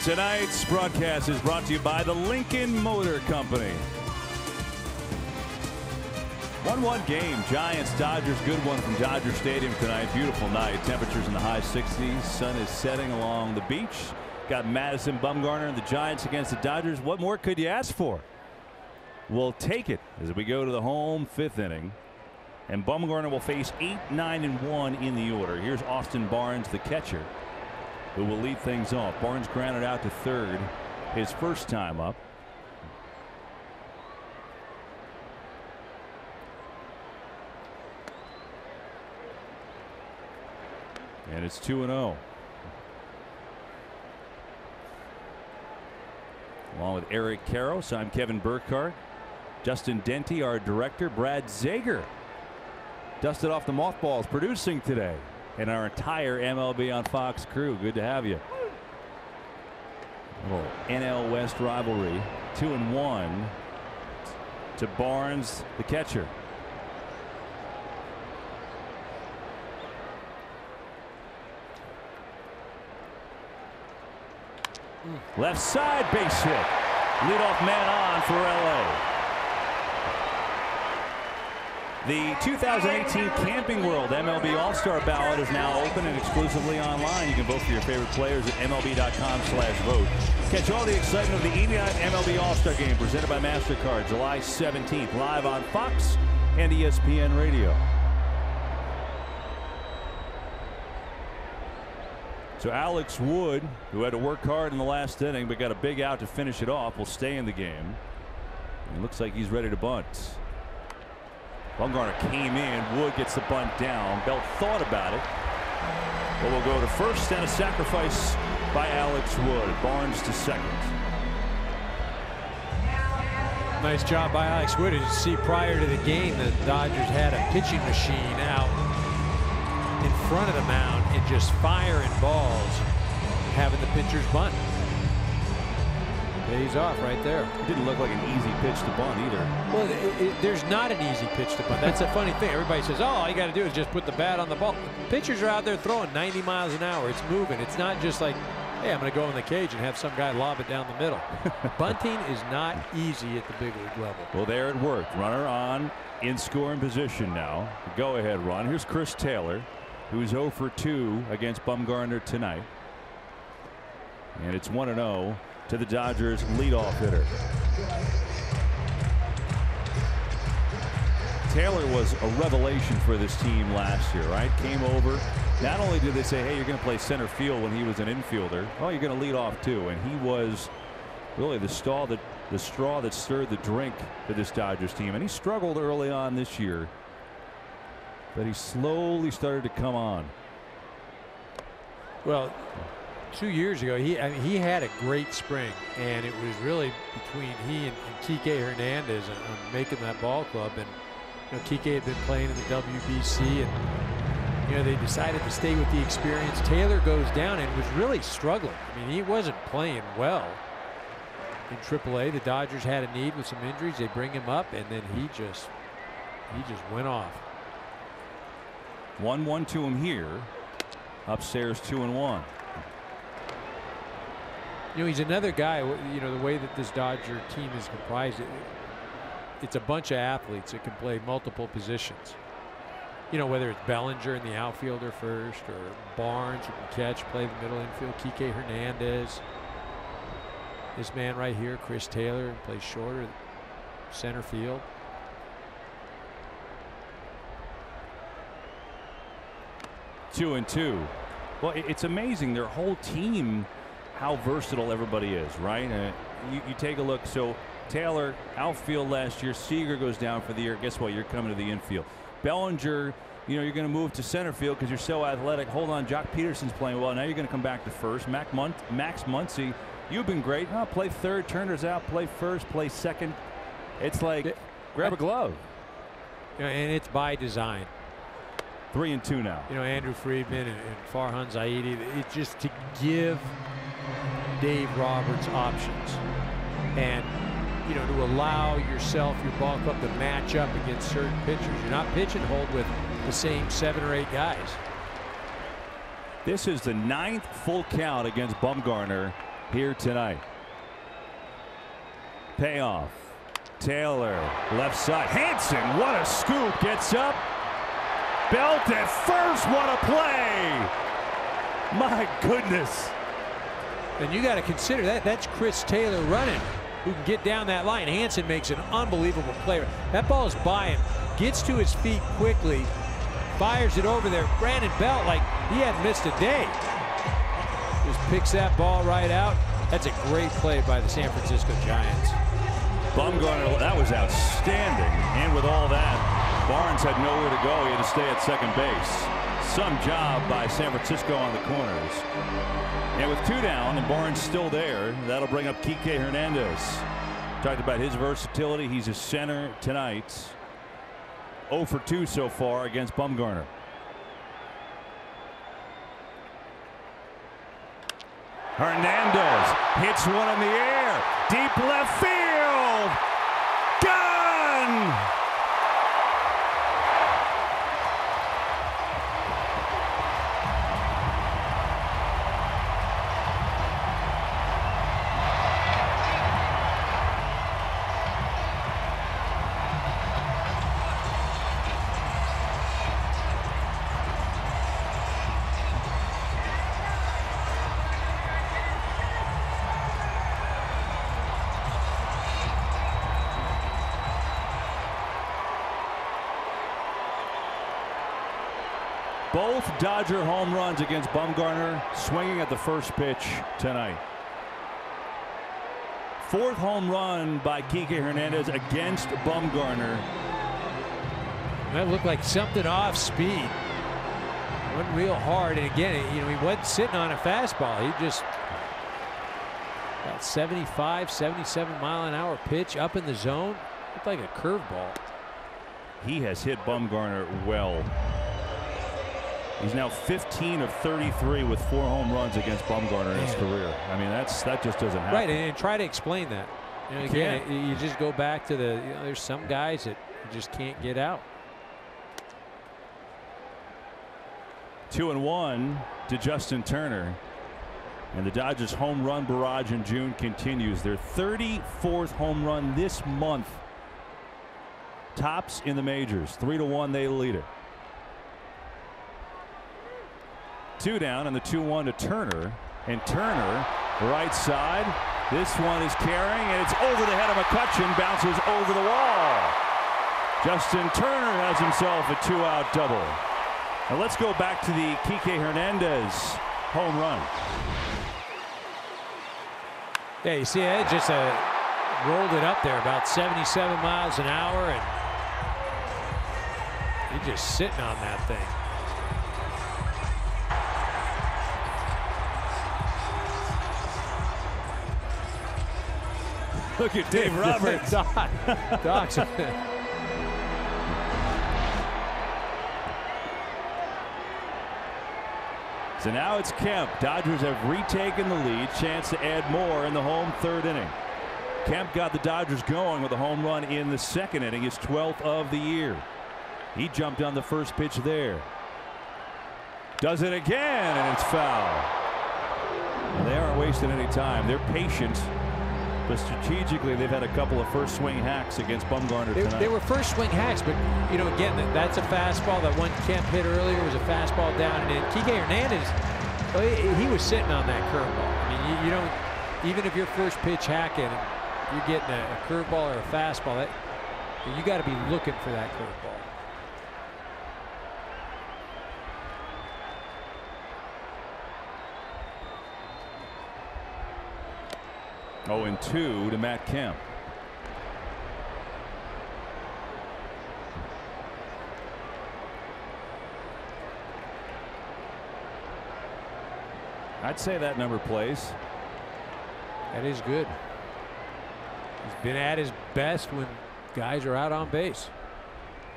Tonight's broadcast is brought to you by the Lincoln Motor Company. 1-1 game. Giants Dodgers. Good one from Dodger Stadium tonight. Beautiful night. Temperatures in the high 60s. Sun is setting along the beach. Got Madison Bumgarner and the Giants against the Dodgers. What more could you ask for? We'll take it as we go to the home 5th inning. And Bumgarner will face 8, 9, and 1 in the order. Here's Austin Barnes, the catcher, who will lead things off. Barnes grounded out to third his first time up. And it's 2-0. Along with Eric Karros, I'm Kevin Burkhardt. Justin Denty, our director. Brad Zager dusted off the mothballs, producing today. And our entire MLB on Fox crew. Good to have you. A little NL West rivalry. 2-1 to Barnes, the catcher. Left side base hit. Leadoff man on for LA. The 2018 Camping World MLB All-Star Ballot is now open and exclusively online. You can vote for your favorite players at MLB.com/vote. Catch all the excitement of the 89th MLB All-Star Game presented by MasterCard July 17th live on Fox and ESPN Radio. So Alex Wood, who had to work hard in the last inning but got a big out to finish it off, will stay in the game. It looks like he's ready to bunt. Bumgarner came in. Wood gets the bunt down. Belt thought about it, but will go to first, and a sacrifice by Alex Wood. Barnes to second. Nice job by Alex Wood. As you see, prior to the game, the Dodgers had a pitching machine out in front of the mound and just firing balls. having the pitchers bunt. Pays off right there. It didn't look like an easy pitch to bunt either. Well, there's not an easy pitch to bunt. That's a funny thing. Everybody says, oh, all you got to do is just put the bat on the ball. Pitchers are out there throwing 90 miles an hour. It's moving. It's not just like, hey, I'm going to go in the cage and have some guy lob it down the middle. Bunting is not easy at the big league level. Well, there it worked. Runner on in scoring position now. The go-ahead run. Here's Chris Taylor, who's 0 for 2 against Bumgarner tonight. And it's 1-0 to the Dodgers leadoff hitter. Taylor was a revelation for this team last year, right? Came over. Not only did they say, hey, you're going to play center field when he was an infielder, oh, you're going to lead off too. And he was really the straw that stirred the drink for this Dodgers team. And he struggled early on this year, but he slowly started to come on. Well, 2 years ago, he had a great spring, and it was really between he and Kike Hernandez on making that ball club. And you know, Kike had been playing in the WBC, and you know, they decided to stay with the experience. Taylor goes down and was really struggling. I mean, he wasn't playing well in AAA. The Dodgers had a need with some injuries. They bring him up, and then he just went off. 1-1 to him here. Upstairs 2-1. You know, he's another guy, you know, the way that this Dodger team is comprised, it's a bunch of athletes that can play multiple positions. You know, whether it's Bellinger in the outfielder first, or Barnes who can catch, play the middle infield, Kike Hernandez. This man right here, Chris Taylor, plays shorter, center field. Two and two. Well, it's amazing, their whole team, how versatile everybody is, right? You take a look. So Taylor, outfield last year. Seager goes down for the year. Guess what? You're coming to the infield. Bellinger, you know, you're going to move to center field because you're so athletic. Hold on, Jock Peterson's playing well. Now you're going to come back to first. Max Muncy, you've been great. Oh, play third. Turner's out. Play first. Play second. It's like grab a glove. You know, and it's by design. 3-2 now. You know, Andrew Friedman and Farhan Zaidi. It's just to give Dave Roberts options, and you know, to allow yourself, your ball club, to match up against certain pitchers. You're not pigeonholed with the same 7 or 8 guys. This is the 9th full count against Bumgarner here tonight. Payoff. Taylor, left side. Hanson, what a scoop. Gets up. Belt at first. What a play. My goodness. And you got to consider that's Chris Taylor running, who can get down that line. Hanson makes an unbelievable play. That ball is by him, gets to his feet quickly, fires it over there. Brandon Belt, like he hadn't missed a day. Just picks that ball right out. That's a great play by the San Francisco Giants. Bumgarner, that was outstanding. And with all that, Barnes had nowhere to go. He had to stay at second base. Some job by San Francisco on the corners. And with 2 down and Barnes still there, that'll bring up Kike Hernandez. Talked about his versatility. He's a center tonight. 0 for 2 so far against Bumgarner. Hernandez hits one in the air. Deep left field. Gone! Both Dodger home runs against Bumgarner swinging at the first pitch tonight. 4th home run by Kike Hernandez against Bumgarner. That looked like something off speed. Went real hard, and again, you know, he wasn't sitting on a fastball. He just about 75, 77 mile an hour pitch up in the zone. Looked like a curveball. He has hit Bumgarner well. He's now 15 of 33 with 4 home runs against Bumgarner in his career. I mean, that just doesn't happen. Right, and try to explain that. You know, again, you just go back to the, there's some guys that you just can't get out. 2-1 to Justin Turner. And the Dodgers home run barrage in June continues. Their 34th home run this month. Tops in the majors. 3-1 they lead it. 2 down and the 2-1 to Turner. And Turner, right side. This one is carrying, and it's over the head of McCutchen. Bounces over the wall. Justin Turner has himself a 2-out double. Now let's go back to the Kike Hernandez home run. Yeah, you see, it just rolled it up there about 77 miles an hour, and he's just sitting on that thing. Look at Dave Roberts. Doc's. So now it's Kemp. Dodgers have retaken the lead. Chance to add more in the home 3rd inning. Kemp got the Dodgers going with a home run in the 2nd inning, his 12th of the year. He jumped on the first pitch there. Does it again, and it's foul. And they aren't wasting any time. They're patient, but strategically they've had a couple of first swing hacks against Bumgarner tonight. They were first swing hacks, but you know, again, that's a fastball. That one Kemp hit earlier was a fastball down and in. Kike Hernandez, he was sitting on that curveball. I mean, you don't, even if you're first pitch hacking, you're getting a curveball or a fastball, you got to be looking for that curveball. Oh, and 2 to Matt Kemp. I'd say that number plays. That is good. He's been at his best when guys are out on base.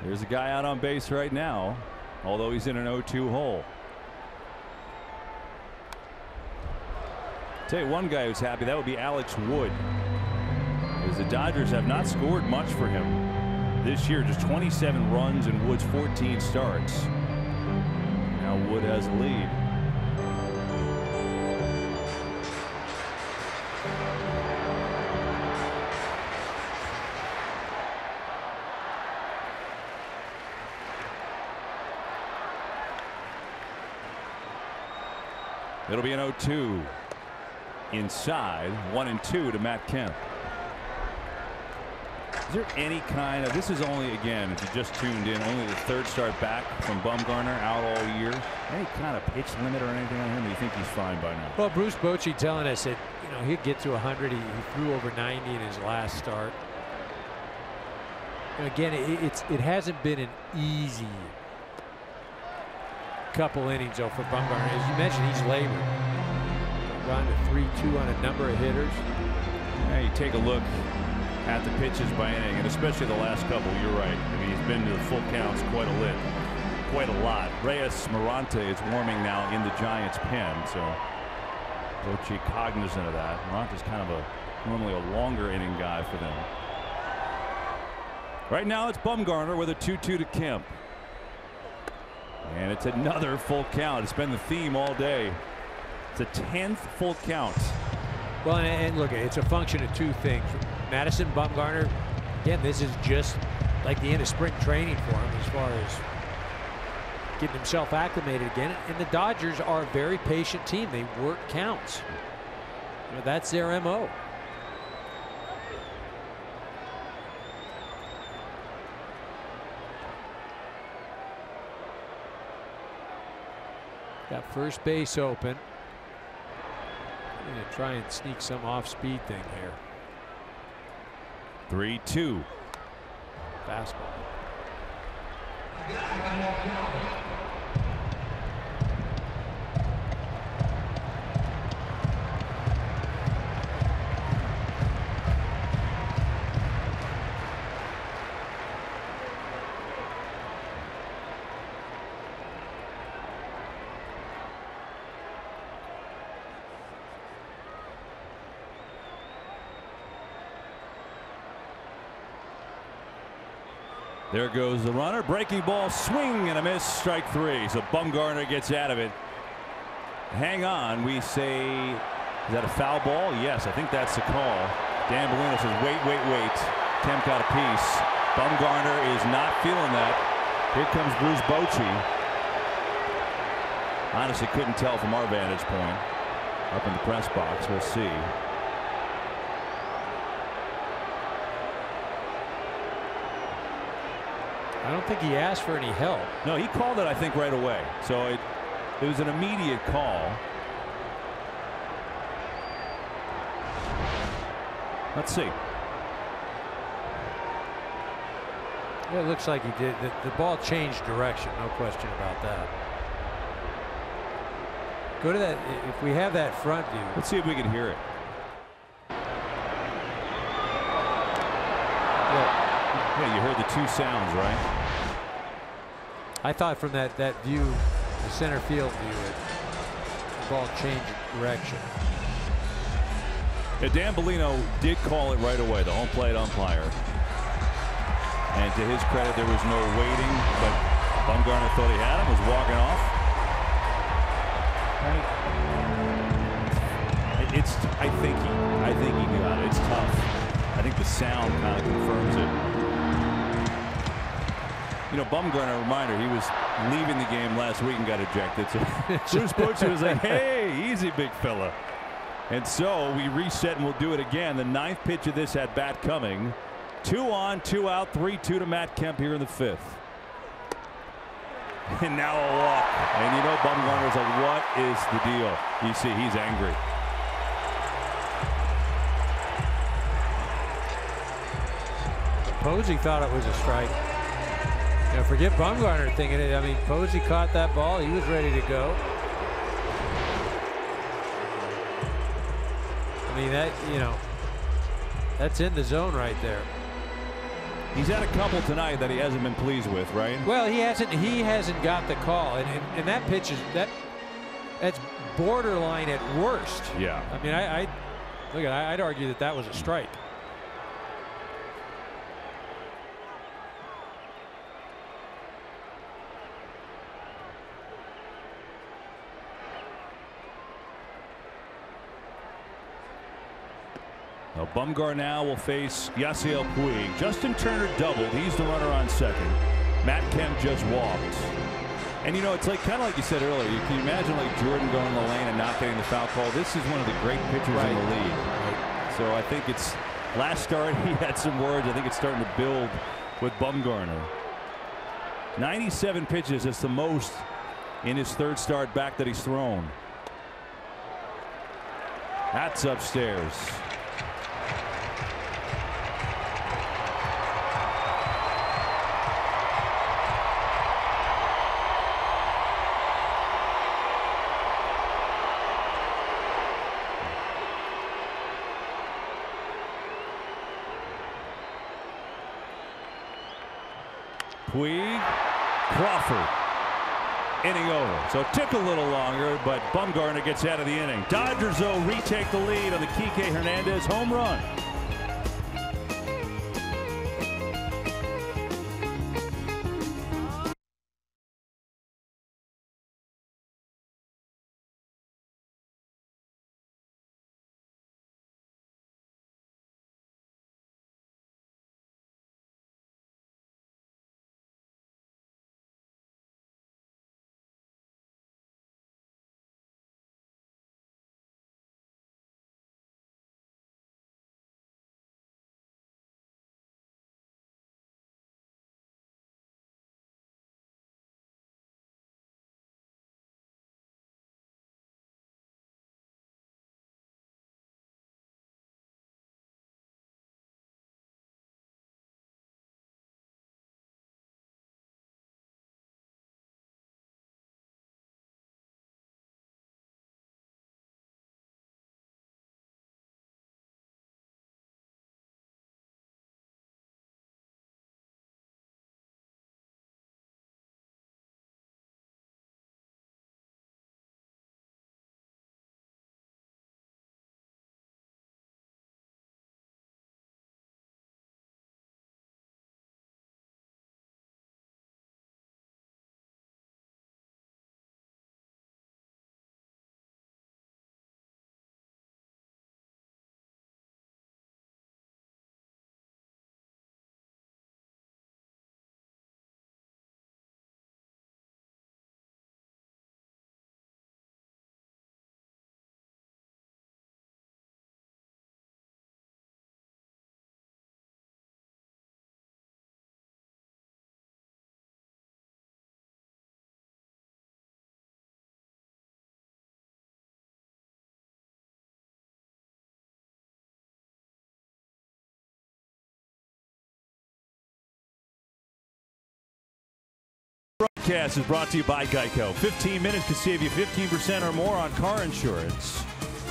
There's a guy out on base right now, although he's in an 0-2 hole. Tell you one guy who's happy, that would be Alex Wood, as the Dodgers have not scored much for him this year. Just 27 runs in Wood's 14 starts. Now Wood has a lead. It'll be an 0-2. Inside, 1-2 to Matt Kemp. Is there any kind of, this is only, again, if you just tuned in, only the 3rd start back from Bumgarner, out all year. Any kind of pitch limit or anything on him? Or you think he's fine by now? Well, Bruce Bochy telling us that, you know, he'd get to 100. He threw over 90 in his last start. And again, it hasn't been an easy couple innings though for Bumgarner. As you mentioned, he's labored. Gone to 3-2 on a number of hitters. Yeah, you take a look at the pitches by inning, and especially the last couple. You're right. I mean, he's been to the full counts quite a lot. Reyes Morante is warming now in the Giants' pen, so Bochy cognizant of that. Morante's kind of normally a longer inning guy for them. Right now it's Bumgarner with a 2-2 to Kemp, and it's another full count. It's been the theme all day. It's a 10th full count. Well, and look, it's a function of 2 things. Madison Bumgarner, again, this is just like the end of spring training for him as far as getting himself acclimated again. And the Dodgers are a very patient team. They work counts. You know, that's their MO. Got first base open. Going to try and sneak some off-speed thing here. 3-2. Fastball. There goes the runner. Breaking ball, swing and a miss. Strike 3. So Bumgarner gets out of it. Hang on. We say, is that a foul ball? Yes, I think that's the call. Dan Bellino says, wait, wait, wait. Kemp got a piece. Bumgarner is not feeling that. Here comes Bruce Bochy. Honestly, couldn't tell from our vantage point up in the press box. We'll see. I don't think he asked for any help. No, he called it, I think, right away. So it was an immediate call. Let's see. Yeah, it looks like he did. The ball changed direction. No question about that. Go to that. If we have that front view. Let's see if we can hear it. Yeah, you heard the two sounds, right? I thought from that view, the center field view, the ball changed direction. Yeah, Dan Bellino did call it right away, the home plate umpire. And to his credit, there was no waiting, but Bumgarner thought he had him, was walking off. I think he got it. It's tough. I think the sound kind of confirms it. You know, Bumgarner, reminder, he was leaving the game last week and got ejected. So Bruce Bochy was like, hey, easy, big fella. And so we reset and we'll do it again. The 9th pitch of this at bat coming. 2 on, 2 out, 3-2 to Matt Kemp here in the 5th. And now a walk. And you know, Bumgarner's like, what is the deal? You see, he's angry. Posey thought it was a strike. You know, forget Bumgarner thinking it. I mean, Posey caught that ball. He was ready to go. I mean, that, you know, that's in the zone right there. He's had a couple tonight that he hasn't been pleased with, right? Well, he hasn't got the call, and that pitch is that's borderline at worst. Yeah. I mean, I'd argue that was a strike. Now Bumgarner now will face Yasiel Puig. Justin Turner doubled. He's the runner on second. Matt Kemp just walked. And you know, it's like kind of like you said earlier. You can imagine like Jordan going in the lane and not getting the foul call. This is one of the great pitchers in the league. Right. So I think it's last start he had some words. I think it's starting to build with Bumgarner. 97 pitches. That's the most in his 3rd start back that he's thrown. That's upstairs. Puig, Crawford, inning over. So it took a little longer, but Bumgarner gets out of the inning. Dodgers, though, retake the lead on the Kike Hernandez home run. forecast is brought to you by Geico. 15 minutes can save you 15% or more on car insurance.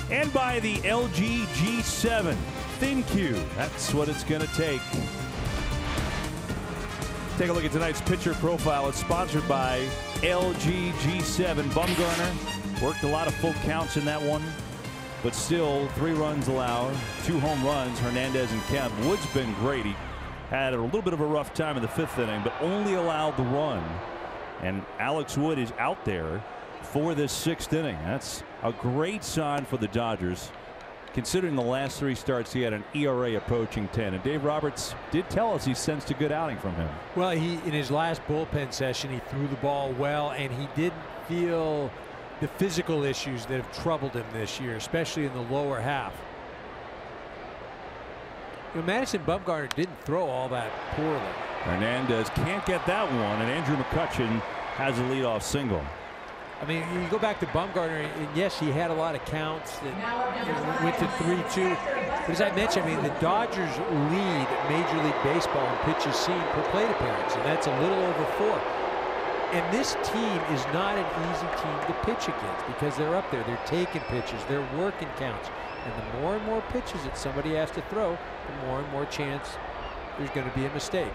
And by the LG G7 ThinQ. That's what it's going to take. Take a look at tonight's pitcher profile. It's sponsored by LG G7. Bumgarner worked a lot of full counts in that one, but still 3 runs allowed, 2 home runs. Hernandez and Kemp. Wood's been great. He had a little bit of a rough time in the 5th inning, but only allowed the run. And Alex Wood is out there for this 6th inning. That's a great sign for the Dodgers, considering the last 3 starts he had an ERA approaching 10. And Dave Roberts did tell us he sensed a good outing from him. Well, in his last bullpen session, he threw the ball well, and he didn't feel the physical issues that have troubled him this year, especially in the lower half. You know, Madison Bumgarner didn't throw all that poorly. Hernandez can't get that one, and Andrew McCutchen has a leadoff single. I mean, you go back to Bumgarner, and yes, he had a lot of counts that went to 3-2. But as I mentioned, I mean, the Dodgers lead Major League Baseball in pitches seen per plate appearance, and that's a little over 4. And this team is not an easy team to pitch against because they're up there. They're taking pitches. They're working counts. And the more and more pitches that somebody has to throw, the more and more chance there's going to be a mistake.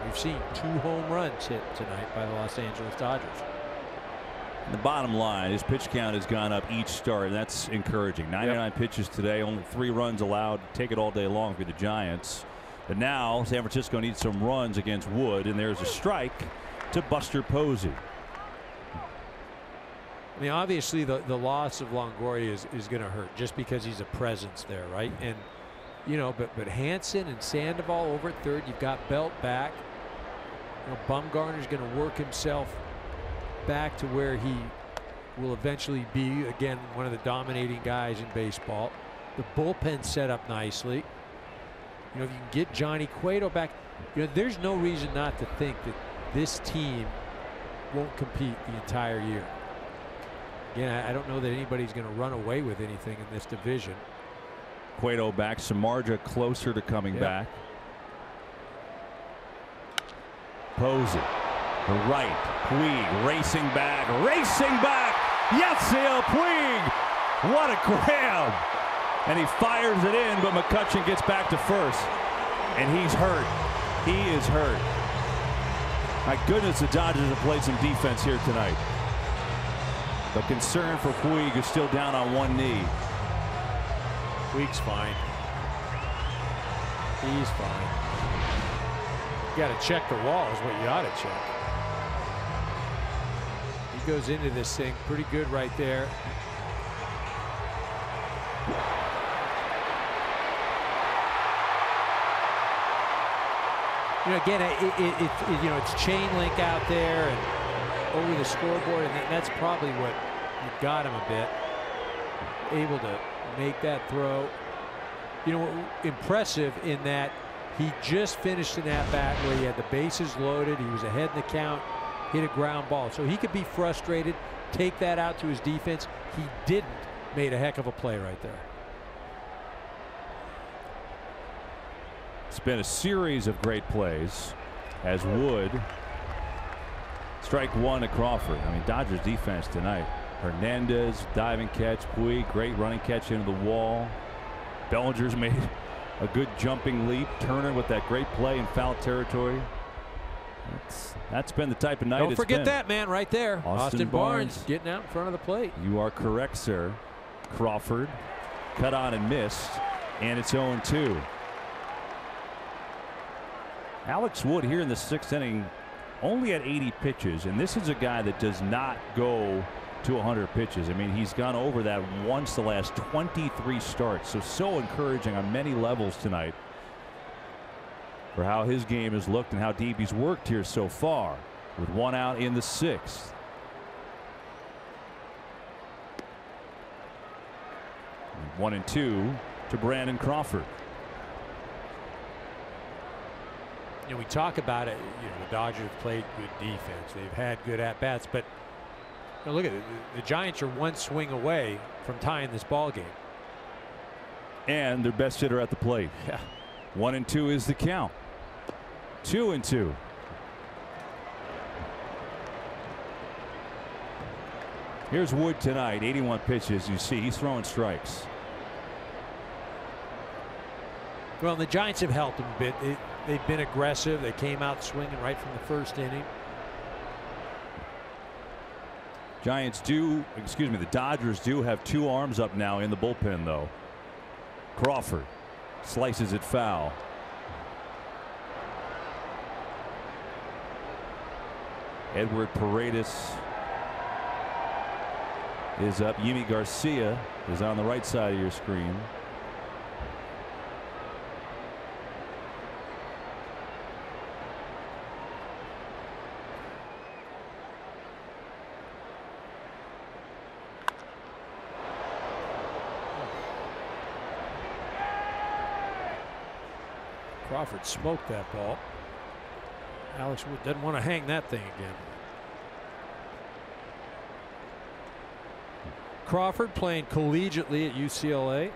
We've seen 2 home runs hit tonight by the Los Angeles Dodgers. And the bottom line, his pitch count has gone up each start, and that's encouraging. 99 pitches today, only 3 runs allowed. Take it all day long for the Giants. But now San Francisco needs some runs against Wood, and there's a strike to Buster Posey. I mean, obviously the loss of Longoria is going to hurt just because he's a presence there, right? And you know, but Hansen and Sandoval over at third. You've got Belt back. You know, Bumgarner's going to work himself back to where he will eventually be again one of the dominating guys in baseball. The bullpen set up nicely. You know, if you can get Johnny Cueto back, you know, there's no reason not to think that this team won't compete the entire year. Again, I don't know that anybody's going to run away with anything in this division. Cueto back, Samardzija closer to coming back. Posey, the right, Puig racing back, Yasiel Puig, what a grab! And he fires it in, but McCutchen gets back to first, and he's hurt. He is hurt. My goodness, the Dodgers have played some defense here tonight. The concern for Puig is still down on one knee. Puig's fine. He's fine. You got to check the wall is what you ought to check. He goes into this thing pretty good right there. You know, again, you know, it's chain link out there and over the scoreboard, and that's probably what got him a bit. Able to make that throw. You know, impressive in that he just finished an at-bat where he had the bases loaded. He was ahead in the count, hit a ground ball. So he could be frustrated, take that out to his defense. He didn't. Made a heck of a play right there. It's been a series of great plays as Wood strike one to Crawford. I mean, Dodgers defense tonight. Hernandez diving catch, Puig great running catch into the wall. Bellinger's made a good jumping leap. Turner with that great play in foul territory. That's been the type of night. Don't forget that man right there. Austin Barnes getting out in front of the plate. You are correct, sir. Crawford cut on and missed, and it's 0-2. Alex Wood here in the 6th inning only at 80 pitches, and this is a guy that does not go to 100 pitches. I mean, he's gone over that once the last 23 starts, so encouraging on many levels tonight for how his game has looked and how deep he's worked here so far with 1 out in the 6th. And 1-2 to Brandon Crawford. You know, we talk about it. You know, the Dodgers have played good defense. They've had good at-bats, but you know, look at it. The Giants are one swing away from tying this ball game. And their best hitter at the plate. Yeah. 1-2 is the count. 2-2. Here's Wood tonight, 81 pitches. You see, he's throwing strikes. Well, the Giants have helped him a bit. They've been aggressive. They came out swinging right from the first inning. The Dodgers do have 2 arms up now in the bullpen, though. Crawford slices it foul. Edward Paredes is up. Yimi Garcia is on the right side of your screen. Crawford smoked that ball. Alex Wood doesn't want to hang that thing again. Crawford playing collegiately at UCLA.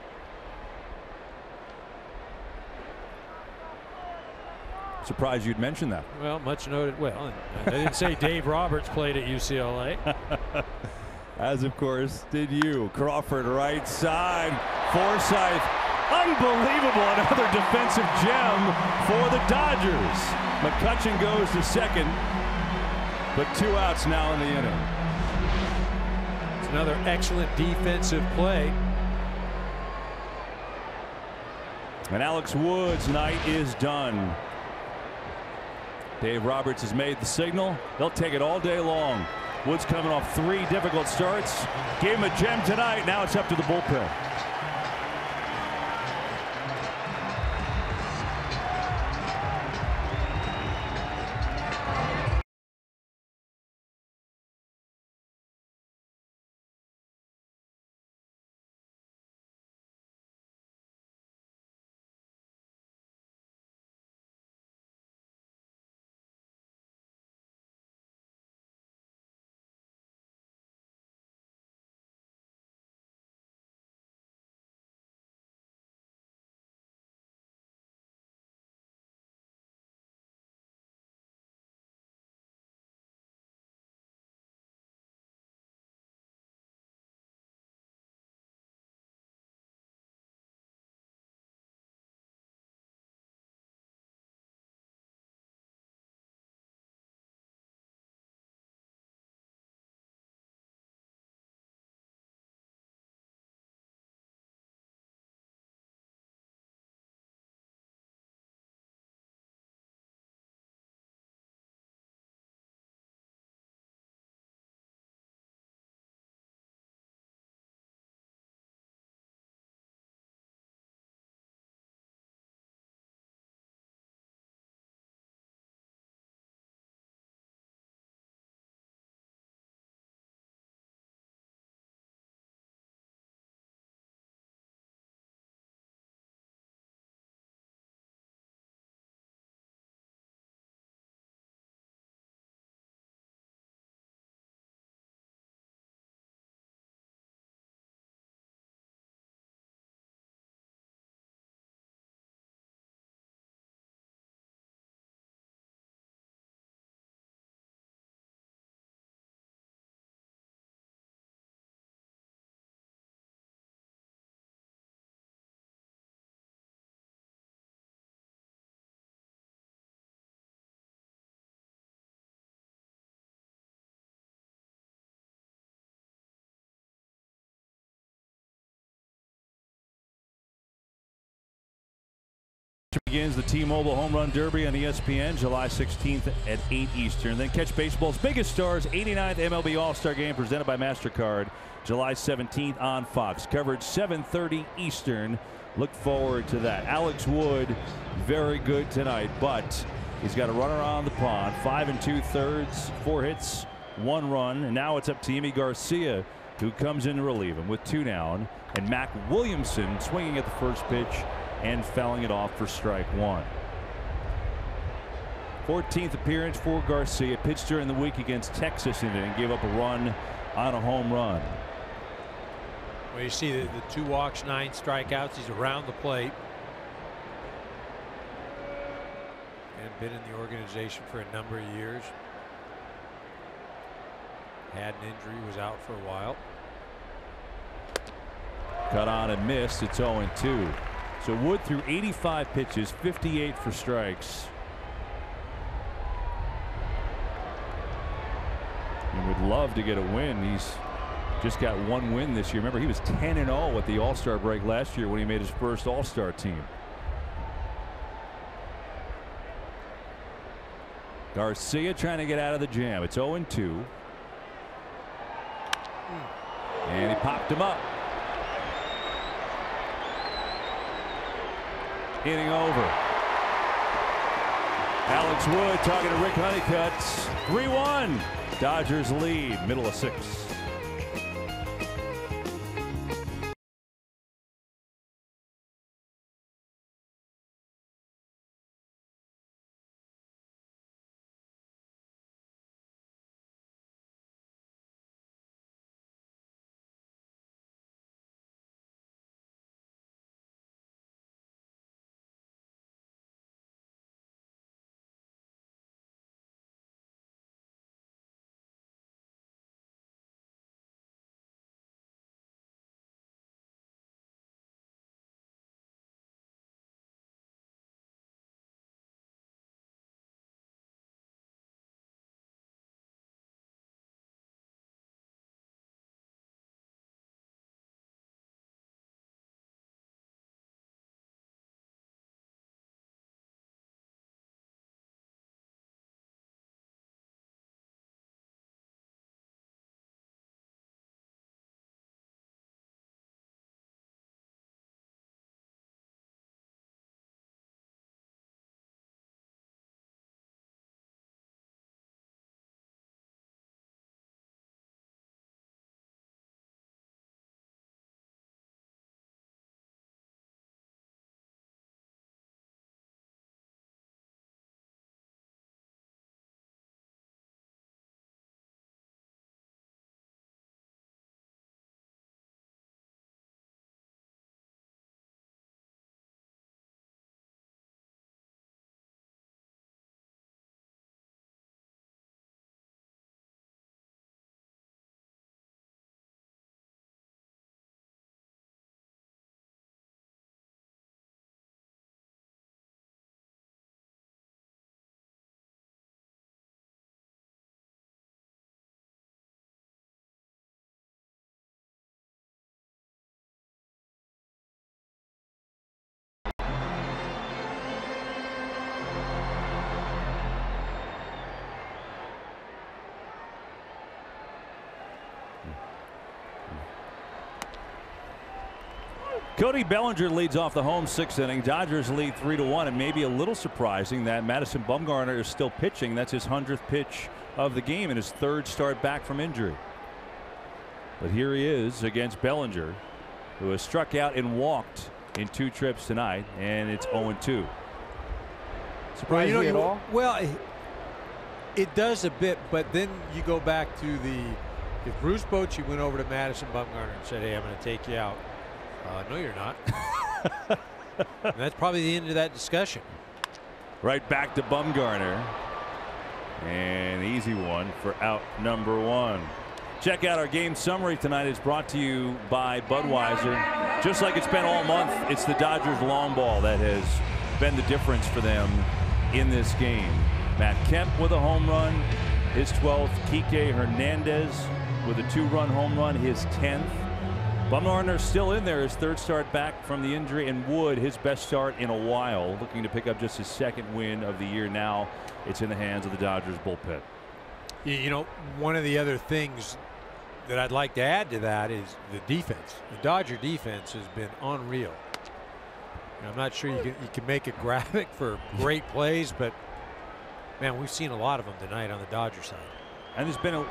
Surprised you'd mention that. Well, much noted. Well, I didn't say Dave Roberts played at UCLA. As of course did you. Crawford right side. Forsythe. Unbelievable. Another defensive gem for the Dodgers. McCutchen goes to second, but 2 outs now in the inning. It's another excellent defensive play. And Alex Wood's night is done. Dave Roberts has made the signal. They'll take it all day long. Wood's coming off 3 difficult starts. Gave him a gem tonight. Now it's up to the bullpen. Begins the T-Mobile Home Run Derby on ESPN July 16th at 8 Eastern. Then catch baseball's biggest stars, 89th MLB All-Star Game presented by MasterCard, July 17th on Fox. Coverage 7:30 Eastern. Look forward to that. Alex Wood, very good tonight, but he's got a runner on the pond. 5 2/3, 4 hits, 1 run, and now it's up to Yimi Garcia, who comes in to relieve him with 2 down, and Mac Williamson swinging at the first pitch and fouling it off for strike 1. 14th appearance for Garcia. Pitched during the week against Texas and gave up a run on a home run. Well, you see the 2 walks, 9 strikeouts. He's around the plate. And been in the organization for a number of years. Had an injury, was out for a while. Cut on and missed. It's 0-2. So Wood threw 85 pitches, 58 for strikes. He would love to get a win. He's just got one win this year. Remember, he was 10-0 at the All-Star break last year when he made his first All-Star team. Garcia trying to get out of the jam. It's 0-2. And he popped him up. Inning over. Alex Wood talking to Rick Honeycutt. 3-1. Dodgers lead, middle of 6. Cody Bellinger leads off the home 6th inning. Dodgers lead 3-1, and maybe a little surprising that Madison Bumgarner is still pitching. That's his 100th pitch of the game and his 3rd start back from injury. But here he is against Bellinger, who has struck out and walked in 2 trips tonight, and it's 0-2. Surprising at all? Well, it does a bit, but then you go back to if Bruce Bochy went over to Madison Bumgarner and said, "Hey, I'm going to take you out." No, you're not. And that's probably the end of that discussion. Right back to Bumgarner. An easy one for out number 1. Check out our game summary tonight. It's brought to you by Budweiser. Just like it's been all month, it's the Dodgers long ball that has been the difference for them in this game. Matt Kemp with a home run, his 12th. Kike Hernandez with a 2-run home run, his 10th. Bumgarner still in there, his 3rd start back from the injury, and Wood, his best start in a while, looking to pick up just his 2nd win of the year. Now it's in the hands of the Dodgers bullpen. You know, one of the other things that I'd like to add to that is the defense. The Dodger defense has been unreal. I'm not sure you can make a graphic for great plays, but man, we've seen a lot of them tonight on the Dodger side. And there's been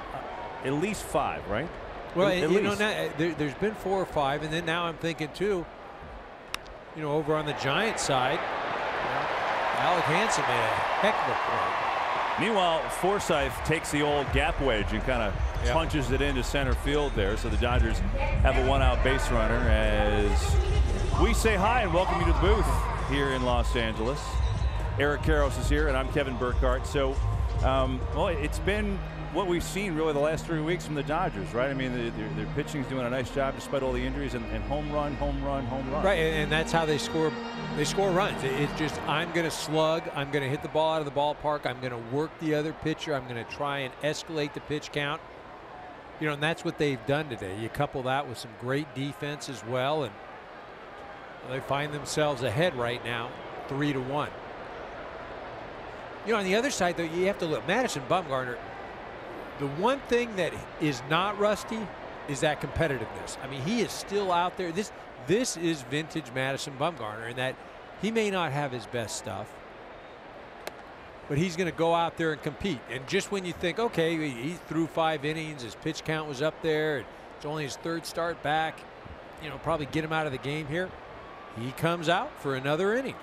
at least 5, right? Well, you know, there's been 4 or 5, and then now I'm thinking too, you know, over on the Giants side, Alec Hansen made a heck of a play. Meanwhile, Forsythe takes the old gap wedge and kind of punches it into center field there. So the Dodgers have a 1-out base runner as we say hi and welcome you to the booth here in Los Angeles. Eric Karros is here, and I'm Kevin Burkhardt. So, well, it's been what we've seen really the last 3 weeks from the Dodgers, right? I mean, their pitching's doing a nice job despite all the injuries, and home run, home run, home run. Right, and that's how they score. They score runs. It's just, I'm going to slug. I'm going to hit the ball out of the ballpark. I'm going to work the other pitcher. I'm going to try and escalate the pitch count. You know, and that's what they've done today. You couple that with some great defense as well, and they find themselves ahead right now, 3-1. You know, on the other side, though, you have to look. Madison Bumgarner, the one thing that is not rusty is that competitiveness. I mean, he is still out there. This is vintage Madison Bumgarner, in that he may not have his best stuff, but he's going to go out there and compete. And just when you think, okay, he threw 5 innings, his pitch count was up there, it's only his 3rd start back, you know, probably get him out of the game here, he comes out for another inning.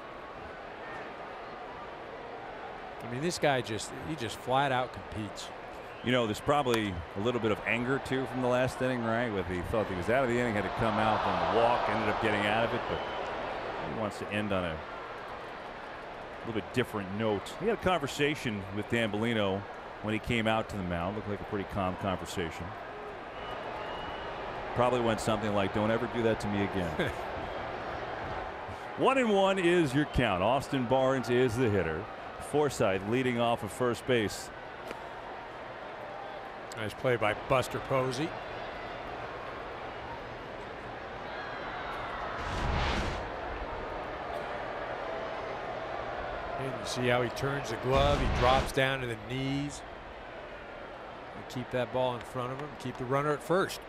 I mean, this guy he just flat out competes. You know, there's probably a little bit of anger too from the last inning, right? With he thought he was out of the inning, had to come out on the walk, ended up getting out of it, but he wants to end on a little bit different note. He had a conversation with Dan Bellino when he came out to the mound. Looked like a pretty calm conversation. Probably went something like, "Don't ever do that to me again." 1-1 is your count. Austin Barnes is the hitter. Forsythe leading off of first base. Nice play by Buster Posey. And you see how he turns the glove. He drops down to the knees. And keep that ball in front of him. Keep the runner at first.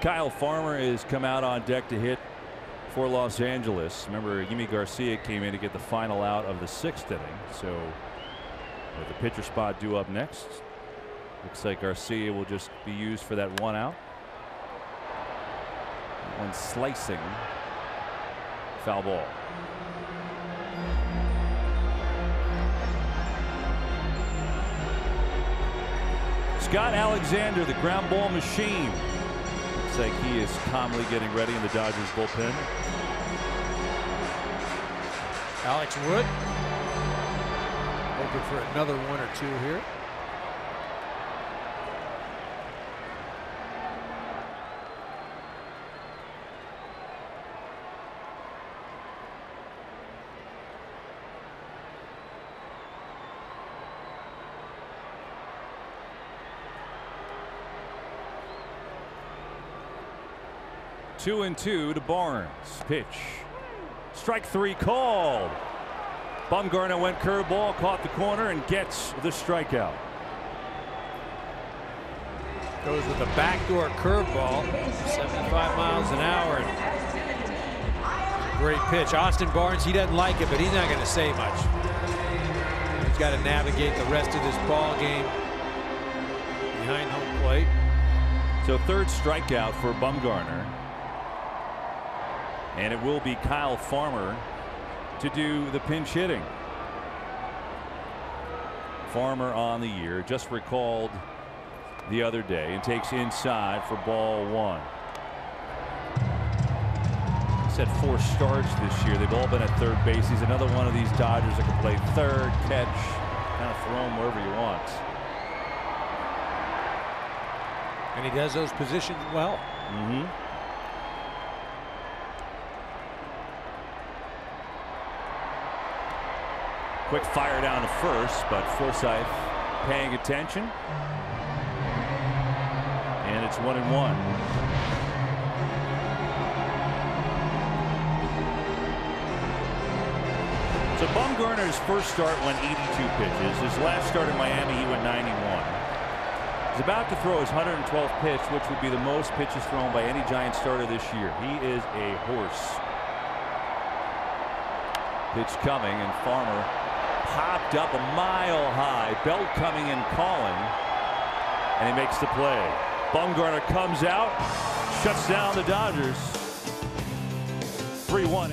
Kyle Farmer has come out on deck to hit for Los Angeles. Remember, Yimi Garcia came in to get the final out of the 6th inning. So with the pitcher spot due up next, looks like Garcia will just be used for that 1 out. One slicing foul ball. Scott Alexander, the ground ball machine. Looks like he is calmly getting ready in the Dodgers bullpen. Alex Wood hoping for another 1 or 2 here. Two and 2 to Barnes. Pitch. Strike 3 called. Bumgarner went curveball, caught the corner, and gets the strikeout. Goes with a backdoor curveball, 75 miles an hour. Great pitch. Austin Barnes, he doesn't like it, but he's not going to say much. He's got to navigate the rest of this ball game behind home plate. So 3rd strikeout for Bumgarner. And it will be Kyle Farmer to do the pinch hitting. Farmer on the year, just recalled the other day, and takes inside for ball 1. He's had 4 starts this year. They've all been at 3rd base. He's another one of these Dodgers that can play 3rd, catch, kind of throw him wherever he wants. And he does those positions well. Quick fire down to first, but Forsythe paying attention. And it's 1-1. So Bumgarner's first start went 82 pitches. His last start in Miami, he went 91. He's about to throw his 112th pitch, which would be the most pitches thrown by any Giant starter this year. He is a horse. Pitch coming, and Farmer popped up a mile high. Belt coming and calling, and he makes the play. Bumgarner comes out, shuts down the Dodgers. 3-1.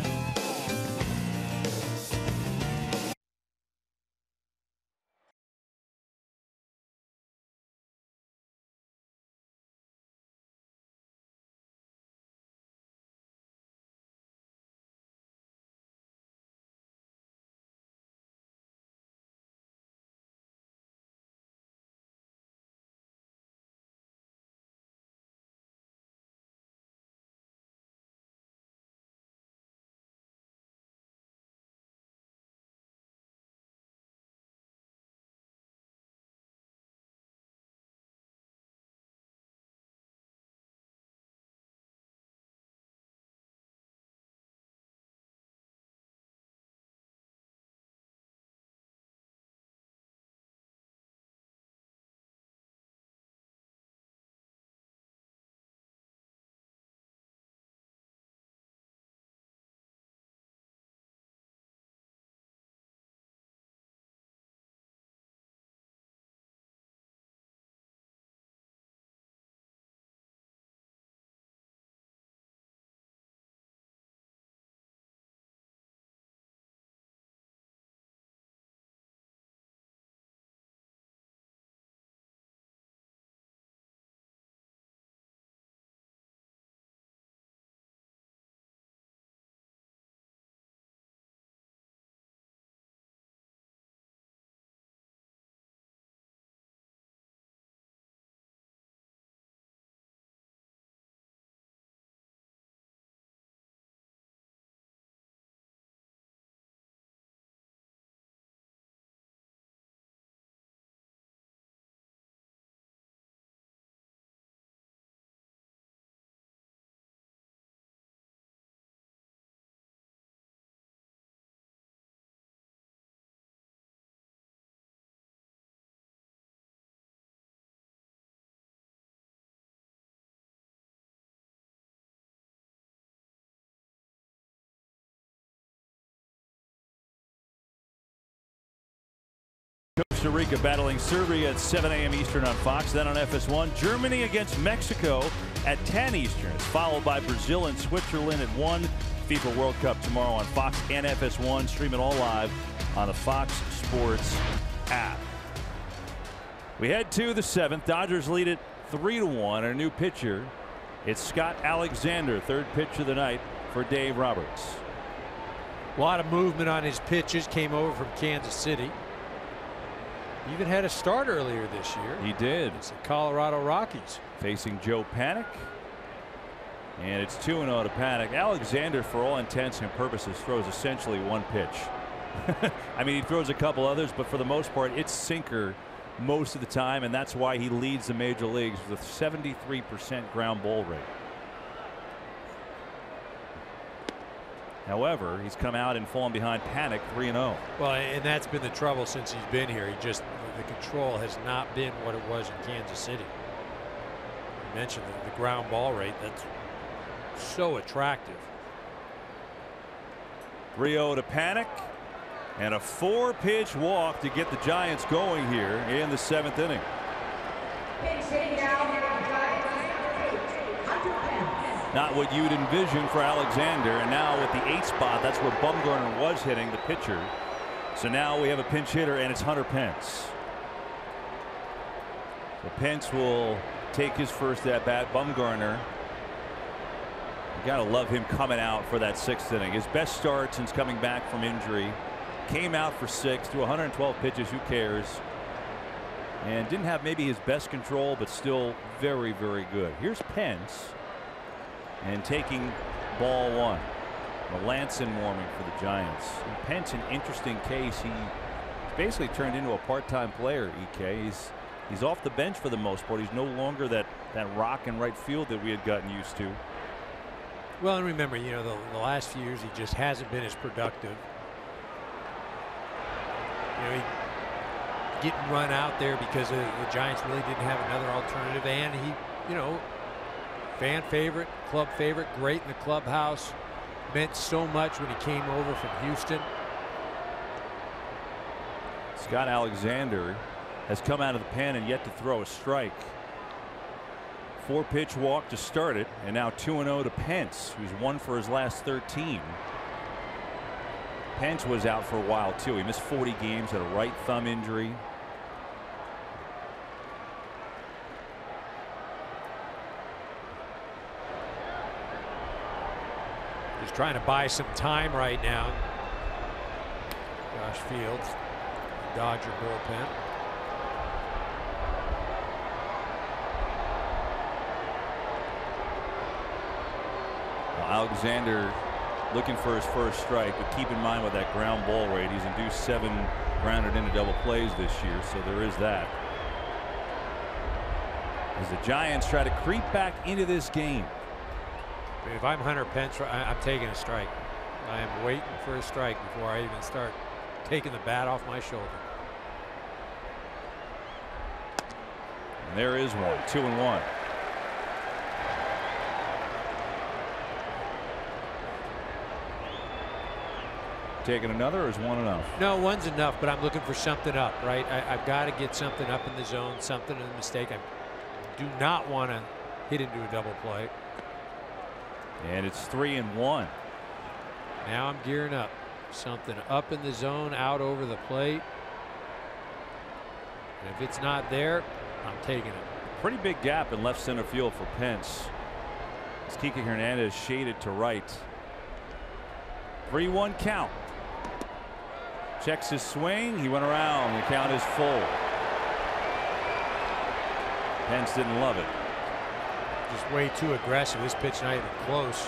Costa Rica battling Serbia at 7 a.m. Eastern on Fox. Then on FS1, Germany against Mexico at 10 Eastern. It's followed by Brazil and Switzerland at 1. FIFA World Cup tomorrow on Fox and FS1. Stream it all live on the Fox Sports app. We head to the 7th. Dodgers lead it 3-1. Our new pitcher, it's Scott Alexander, third pitch of the night for Dave Roberts. A lot of movement on his pitches. Came over from Kansas City. Even had a start earlier this year. He did. It's the Colorado Rockies. Facing Joe Panik. And it's 2-0 to Panik. Alexander, for all intents and purposes, throws essentially one pitch. I mean, he throws a couple others, but for the most part, it's sinker most of the time, and that's why he leads the major leagues with a 73% ground ball rate. However, he's come out and fallen behind Panik 3-0. Well, and that's been the trouble since he's been here. The control has not been what it was in Kansas City. You mentioned the ground ball rate. That's so attractive. 3-0 to Panik, and a 4-pitch walk to get the Giants going here in the 7th inning. Not what you'd envision for Alexander, and now with the 8th spot, that's where Bumgarner was hitting, the pitcher. So now we have a pinch hitter, and it's Hunter Pence. So Pence will take his first at bat. Bumgarner, you gotta love him coming out for that 6th inning. His best start since coming back from injury. Came out for 6, threw 112 pitches. Who cares? And didn't have maybe his best control, but still very, very good. Here's Pence. And taking ball 1. Melanson warming for the Giants. And Pence, an interesting case. He basically turned into a part-time player, EK. He's off the bench for the most part. He's no longer that rock in right field that we had gotten used to. Well, and remember, you know, the last few years he just hasn't been as productive. You know, he getting run out there because the Giants really didn't have another alternative, and he, you know, fan favorite, club favorite, great in the clubhouse, meant so much when he came over from Houston. Scott Alexander has come out of the pen and yet to throw a strike. 4-pitch walk to start it, and now 2-0 to Pence, who's won for his last 13. Pence was out for a while too. He missed 40 games, had a right thumb injury. Just trying to buy some time right now. Josh Fields, Dodger bullpen. Well, Alexander looking for his first strike, but keep in mind with that ground ball rate, he's induced 7 grounded into double plays this year, so there is that. As the Giants try to creep back into this game. If I'm Hunter Pence, I'm taking a strike. I am waiting for a strike before I even start taking the bat off my shoulder. And there is one, 2-1. Taking another, or is one enough? No, one's enough, but I'm looking for something up, right? I've got to get something up in the zone, something in the mistake. I do not want to hit into a double play. And it's 3-1. Now I'm gearing up. Something up in the zone, out over the plate. And if it's not there, I'm taking it. Pretty big gap in left center field for Pence. As Kike Hernandez shaded to right. 3-1 count. Checks his swing. He went around. The count is full. Pence didn't love it. Just way too aggressive. This pitch not even close.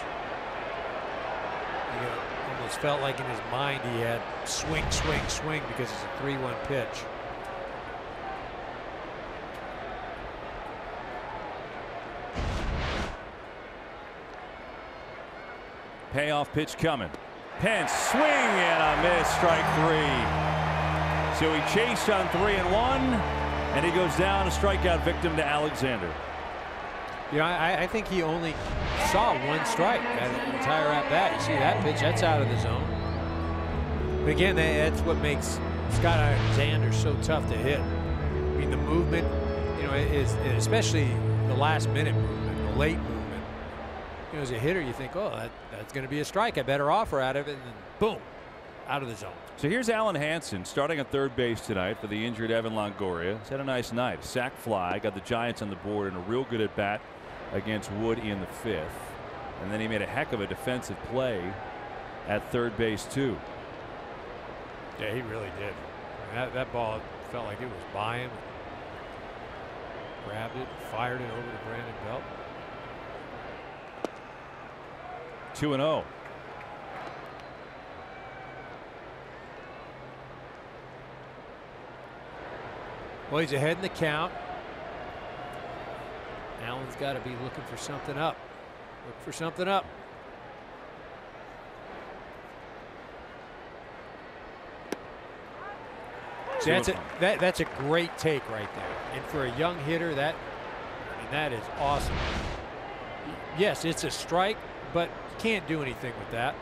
He almost felt like in his mind he had swing, swing, swing because it's a 3-1 pitch. Payoff pitch coming. Pence swing and a miss, strike 3. So he chased on 3-1, and he goes down, a strikeout victim to Alexander. You know, I think he only saw one strike that entire at bat. You see that pitch, that's out of the zone. But again, that's what makes Scott Alexander's so tough to hit. I mean, the movement, you know, is especially the last minute movement, the late movement. You know, as a hitter, you think, oh, that's going to be a strike. I better offer out of it, and then boom, out of the zone. So here's Alan Hansen starting at third base tonight for the injured Evan Longoria. He's had a nice night. Sac fly, got the Giants on the board, and a real good at bat against Wood in the 5th. And then he made a heck of a defensive play at third base too. Yeah, he really did. That ball felt like it was by him. Grabbed it, fired it over to Brandon Belt. 2-0. Well, he's ahead in the count. Allen's got to be looking for something up. Look for something up. That's a great take right there. And for a young hitter, I mean, that is awesome. Yes, it's a strike, but you can't do anything with that.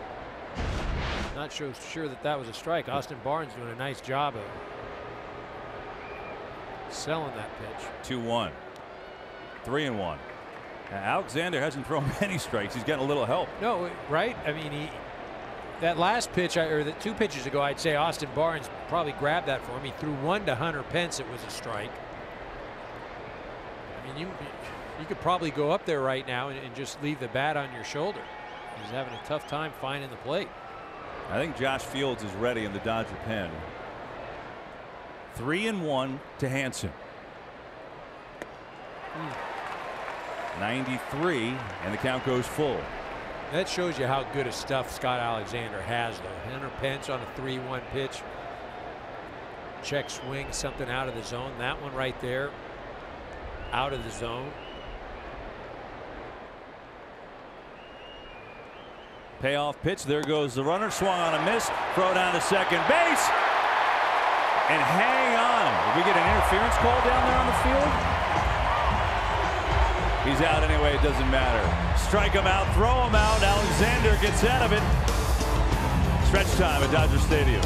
Not sure that was a strike. Austin Barnes doing a nice job of selling that pitch. 2-1. 3-1. Alexander hasn't thrown many strikes. He's getting a little help. No, right? I mean, that last pitch, or the 2 pitches ago, I'd say Austin Barnes probably grabbed that for him. He threw one to Hunter Pence. It was a strike. I mean, you could probably go up there right now and just leave the bat on your shoulder. He's having a tough time finding the plate. I think Josh Fields is ready in the Dodger pen. 3-1 to Hansen. 93, and the count goes full. That shows you how good a stuff Scott Alexander has, though. Hunter Pence on a 3-1 pitch. Check swing, something out of the zone. That one right there, out of the zone. Payoff pitch. There goes the runner. Swung on a miss. Throw down to second base. And hang on. Did we get an interference call down there on the field? He's out anyway. It doesn't matter. Strike him out. Throw him out. Alexander gets out of it. Stretch time at Dodger Stadium.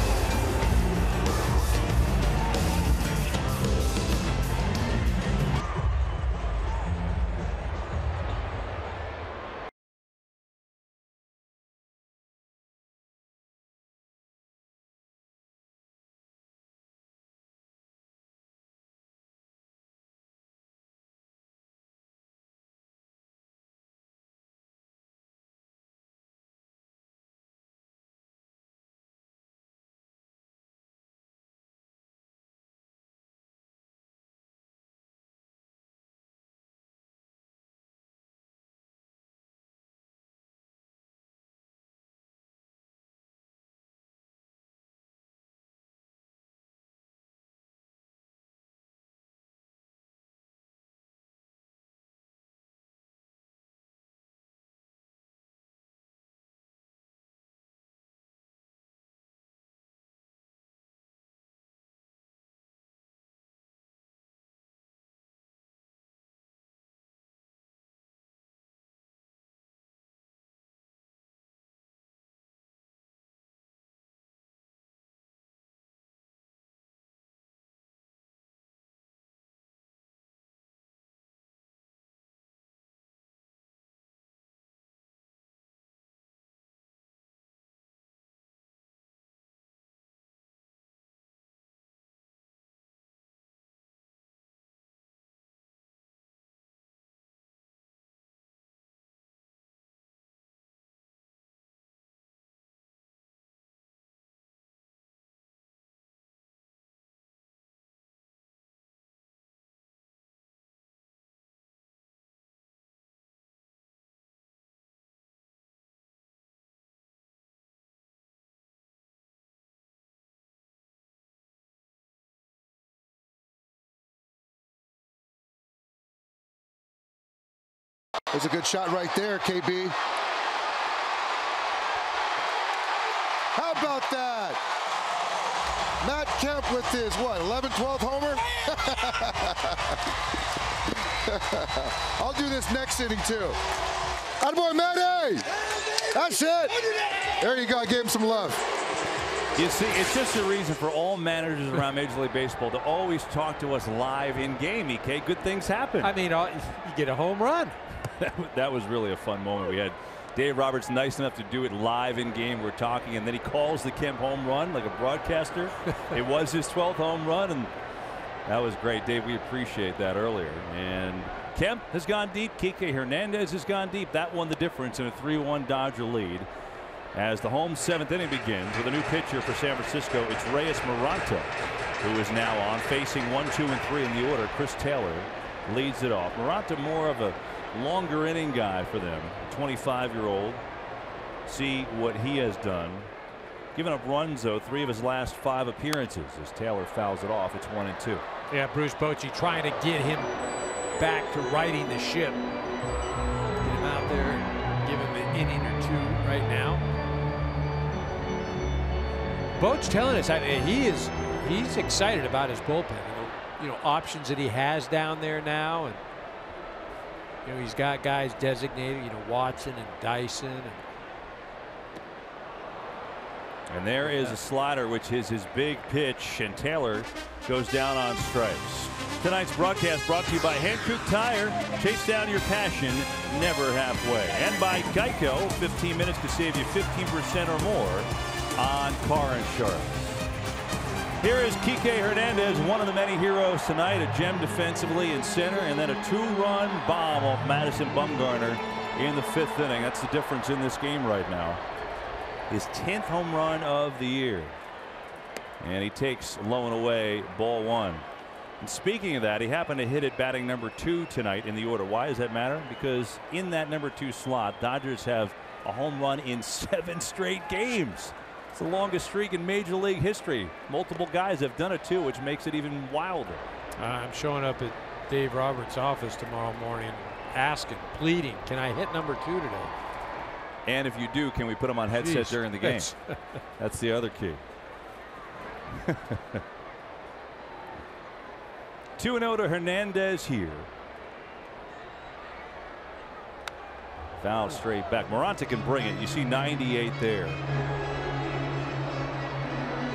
There's a good shot right there, KB. How about that? Matt Kemp with his, what, 11th, 12th homer? I'll do this next inning, too. Attaboy, Matty! That's it! There you go, I gave him some love. You see, it's just a reason for all managers around Major League Baseball to always talk to us live in game, EK. Good things happen. I mean, you get a home run. That was really a fun moment. We had Dave Roberts nice enough to do it live in game. We're talking, and then he calls the Kemp home run like a broadcaster. It was his 12th home run, and that was great. Dave, we appreciate that earlier. And Kemp has gone deep. Kike Hernandez has gone deep. That won the difference in a 3-1 Dodger lead. As the home 7th inning begins with a new pitcher for San Francisco, it's Reyes Moronta, who is now on, facing 1, 2, and 3 in the order. Chris Taylor leads it off. Moronta more of a longer inning guy for them. 25-year-old. See what he has done. Giving up runs, though, 3 of his last 5 appearances as Taylor fouls it off. It's 1-2. Yeah, Bruce Bochy trying to get him back to righting the ship. Get him out there and give him an inning or 2 right now. Boch telling us he's excited about his bullpen. Options that he has down there now, and he's got guys designated. Watson and Dyson. And there is a slider, which is his big pitch, and Taylor goes down on strikes. Tonight's broadcast brought to you by Hankook Tire. Chase down your passion, never halfway. And by Geico, 15 minutes to save you 15% or more on car insurance. Here is Kike Hernandez, one of the many heroes tonight. A gem defensively in center, and then a 2-run bomb off Madison Bumgarner in the 5th inning. That's the difference in this game right now. His 10th home run of the year. And he takes low and away, ball 1. And speaking of that, he happened to hit it batting number 2 tonight in the order. Why does that matter? Because in that number 2 slot, Dodgers have a home run in 7 straight games. It's the longest streak in Major League history. Multiple guys have done it too, which makes it even wilder. I'm showing up at Dave Roberts' office tomorrow morning asking, pleading, can I hit number 2 today? And if you do, can we put him on headset during the game? That's the other key. 2-0 to Hernandez here. Foul straight back. Moronta can bring it. You see 98 there.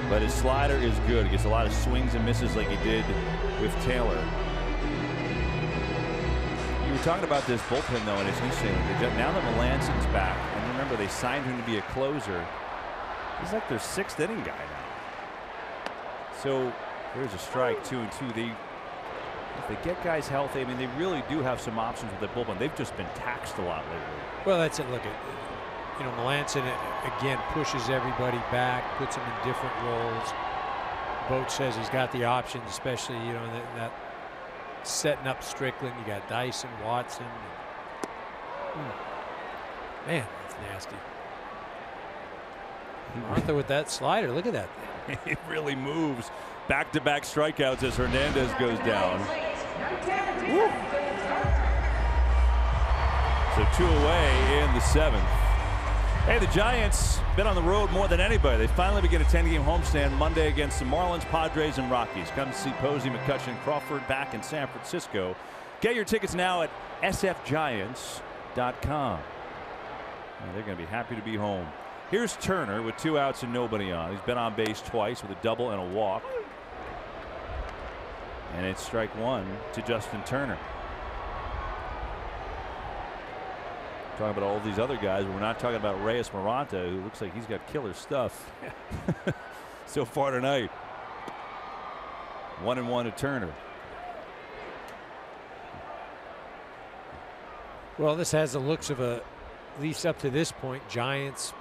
But his slider is good. He gets a lot of swings and misses like he did with Taylor. You were talking about this bullpen, though, and it's interesting. Now that Melanson's back, and remember they signed him to be a closer, he's like their 6th inning guy now. So there's a strike, 2-2. If they get guys healthy, I mean, they really do have some options with the bullpen. They've just been taxed a lot lately. Well, that's it. Look at. Melanson again pushes everybody back, puts them in different roles. Boch says he's got the options, especially that setting up Strickland. You got Dyson, Watson. Man, that's nasty. Martha with that slider. Look at that thing. It really moves. Back-to-back strikeouts as Hernandez goes down. Woo. So 2 away in the 7th. Hey, the Giants been on the road more than anybody. They finally begin a 10-game homestand Monday against the Marlins, Padres, and Rockies. Come to see Posey, McCutchen, Crawford back in San Francisco. Get your tickets now at sfgiants.com. They're going to be happy to be home. Here's Turner with 2 outs and nobody on. He's been on base twice with a double and a walk. And it's strike 1 to Justin Turner. Talking about all these other guys, but we're not talking about Reyes Moronta, who looks like he's got killer stuff so far tonight. 1-1 to Turner. Well, this has the looks of at least up to this point, Giants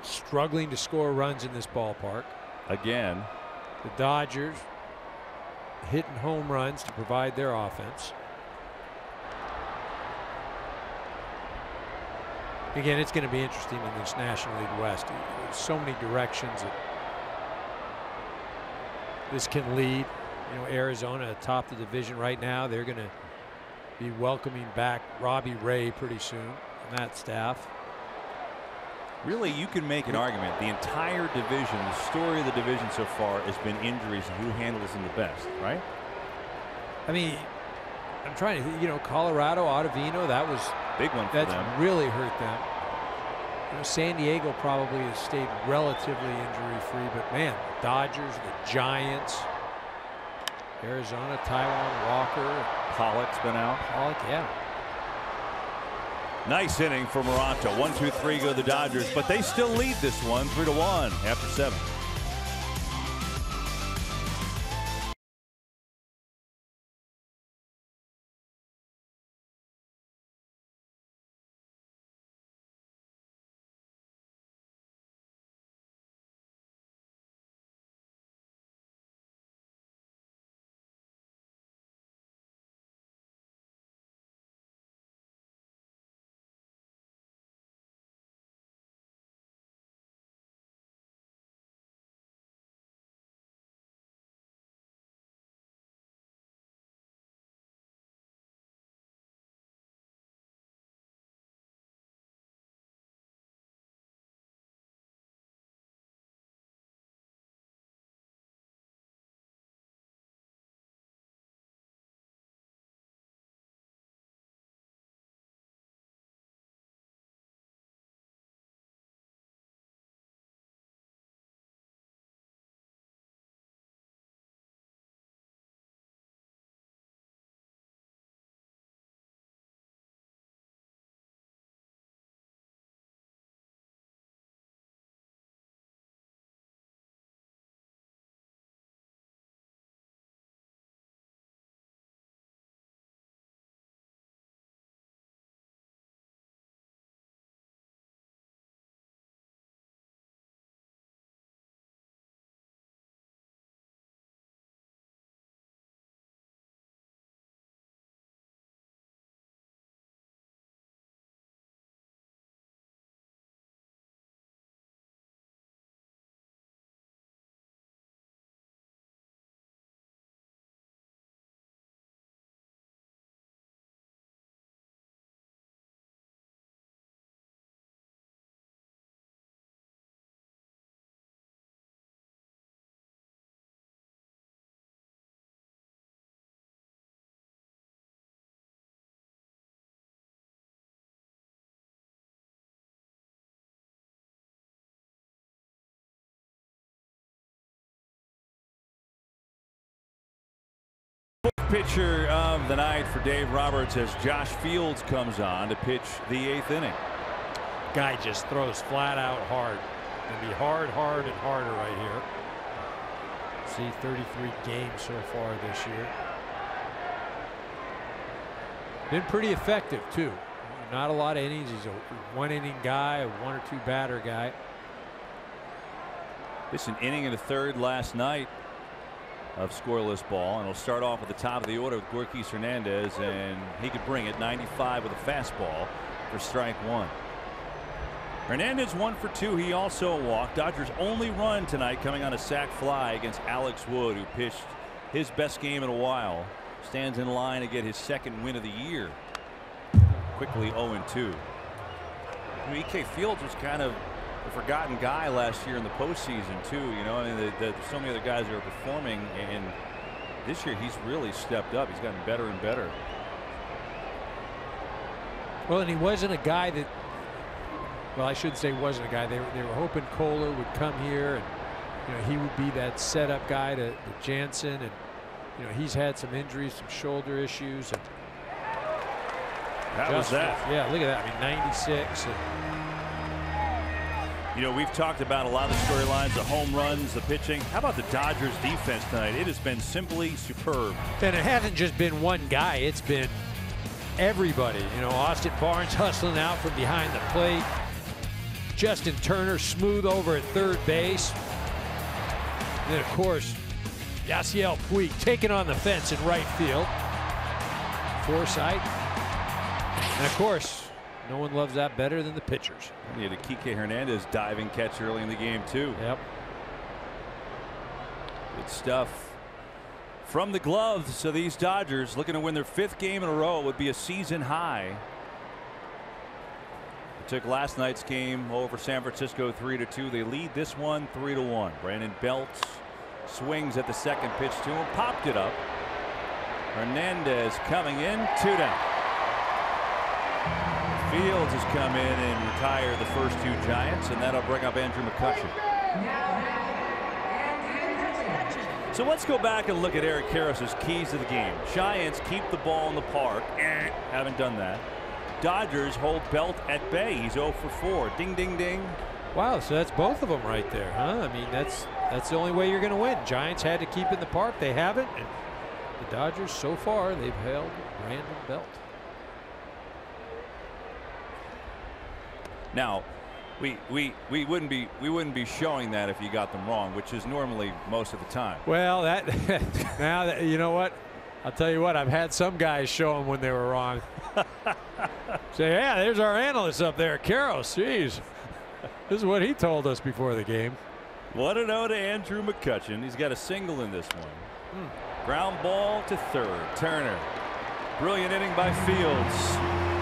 struggling to score runs in this ballpark. Again. The Dodgers hitting home runs to provide their offense. Again, it's going to be interesting in this National League West. There's so many directions that this can lead. Arizona atop the division right now. They're going to be welcoming back Robbie Ray pretty soon and that staff. Really, you can make an argument. The entire division, the story of the division so far has been injuries and who handles them the best, right? I mean, I'm trying to, Colorado, Ottavino, that was big one for them. That's really hurt them. You know, San Diego probably has stayed relatively injury-free, but man, the Dodgers, the Giants, Arizona, Taiwan Walker. Pollock's been out. Pollock, yeah. Nice inning for Moranta. 1-2-3 go the Dodgers, but they still lead this one 3-1 after 7. Pitcher of the night for Dave Roberts as Josh Fields comes on to pitch the 8th inning. Guy just throws flat out hard. Gonna be hard, hard, and harder right here. See 33 games so far this year. Been pretty effective too. Not a lot of innings. He's a 1-inning guy, a 1 or 2 batter guy. This an inning and a third last night of scoreless ball, and it'll start off at the top of the order with Gorkis Hernandez, and he could bring it 95 with a fastball for strike 1. Hernandez 1 for 2. He also walked. Dodgers only run tonight coming on a sac fly against Alex Wood, who pitched his best game in a while. Stands in line to get his 2nd win of the year. Quickly 0-2. EK Fields was kind of a forgotten guy last year in the postseason too. You know, I mean, there's so many other guys that are performing, and this year he's really stepped up. He's gotten better and better. Well, and he wasn't a guy that, well, I shouldn't say wasn't a guy. They were hoping Kohler would come here, and you know, he would be that setup guy to Jansen, and you know, he's had some injuries, some shoulder issues, and that was that. Yeah, look at that. I mean, 96. And you know, we've talked about a lot of the storylines, the home runs, the pitching. How about the Dodgers defense tonight? It has been simply superb. And it hasn't just been one guy. It's been everybody. You know, Austin Barnes hustling out from behind the plate. Justin Turner smooth over at third base. And then, of course, Yasiel Puig taking on the fence in right field. Forsythe. And, of course, no one loves that better than the pitchers. You had a Kike Hernandez diving catch early in the game, too. Yep. Good stuff from the gloves. So these Dodgers looking to win their 5th game in a row. It would be a season high. They took last night's game over San Francisco 3-2. They lead this one 3-1. Brandon Belt swings at the 2nd pitch to him, popped it up. Hernandez coming in, 2 down. Fields has come in and retired the first 2 Giants, and that'll bring up Andrew McCutchen. So let's go back and look at Eric Karros's keys to the game. Giants keep the ball in the park. Haven't done that. Dodgers hold Belt at bay. He's 0 for 4. Ding, ding, ding. Wow, so that's both of them right there, huh? I mean, that's the only way you're going to win. Giants had to keep it in the park. They haven't. And the Dodgers, so far, they've held Brandon Belt. Now, we wouldn't be showing that if you got them wrong, which is normally most of the time. Well, now that you know what, I'll tell you what, I've had some guys show them when they were wrong. Say, yeah, there's our analyst up there, Karros. Jeez, this is what he told us before the game. 1-0 to Andrew McCutchen. He's got a single in this one. Ground ball to third. Turner. Brilliant inning by Fields.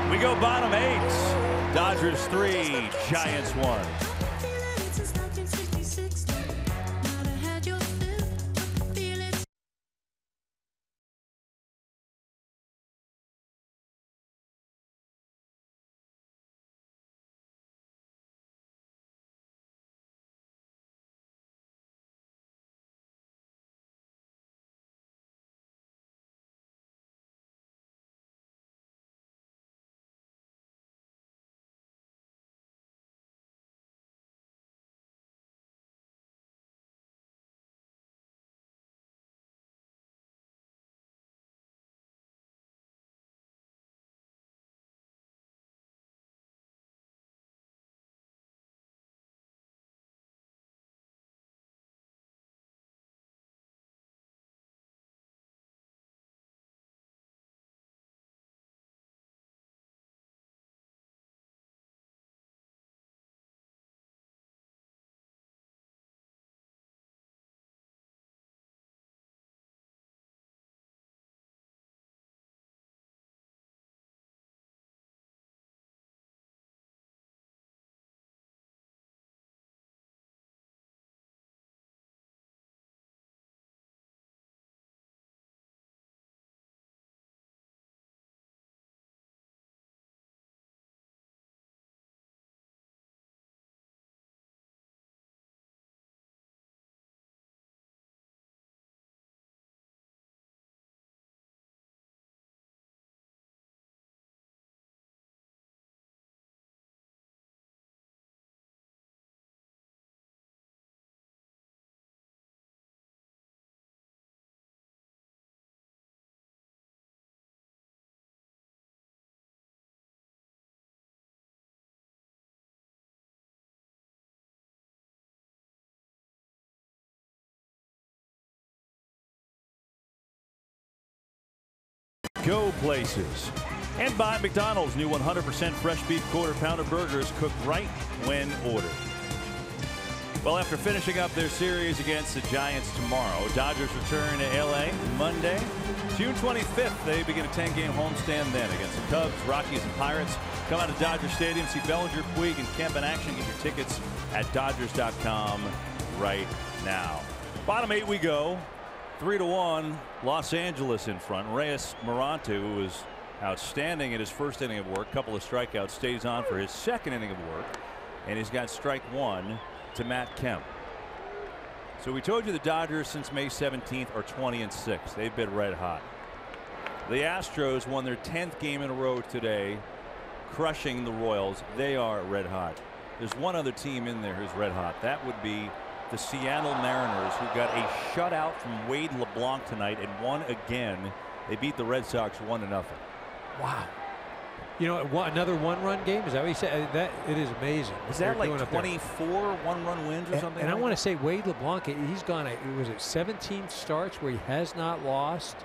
We go bottom 8. Dodgers 3, Giants 1. Go places. And by McDonald's, new 100% fresh beef quarter pounder burgers cooked right when ordered. Well, after finishing up their series against the Giants tomorrow, Dodgers return to LA Monday, June 25th. They begin a 10-game homestand then against the Cubs, Rockies, and Pirates. Come out to Dodger Stadium, see Bellinger, Puig, and Kemp in action. Get your tickets at Dodgers.com right now. Bottom 8 we go. 3-1, Los Angeles in front. Reyes Moranto, who was outstanding in his first inning of work, couple of strikeouts, stays on for his second inning of work, and he's got strike 1 to Matt Kemp. So we told you the Dodgers since May 17th are 20-6. They've been red hot. The Astros won their 10th game in a row today, crushing the Royals. They are red hot. There's one other team in there who's red hot. That would be the Seattle Mariners, who got a shutout from Wade LeBlanc tonight and won again. They beat the Red Sox 1-0. Wow. You know, another one-run game? Is that what you said? That it is amazing. Is that like 24 one-run wins or something? And I want to say Wade LeBlanc, he's gone, was it 17 starts where he has not lost?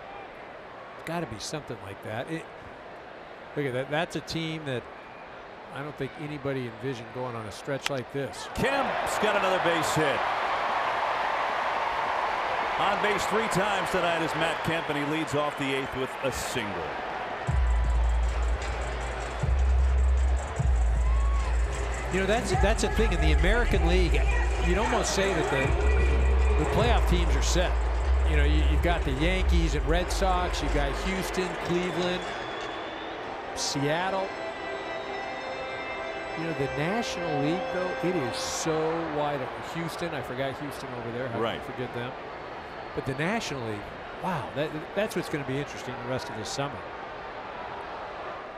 It's got to be something like that. Look at that. That's a team that I don't think anybody envisioned going on a stretch like this. Kemp's got another base hit. On base 3 times tonight is Matt Kemp, and he leads off the 8th with a single. You know, that's a thing in the American League. You'd almost say that the playoff teams are set. You know, you've got the Yankees and Red Sox. You've got Houston, Cleveland, Seattle. You know, the National League, though, it is so wide open. Houston, I forgot Houston over there. How can I forget them? But the National League, wow, that's what's going to be interesting the rest of this summer.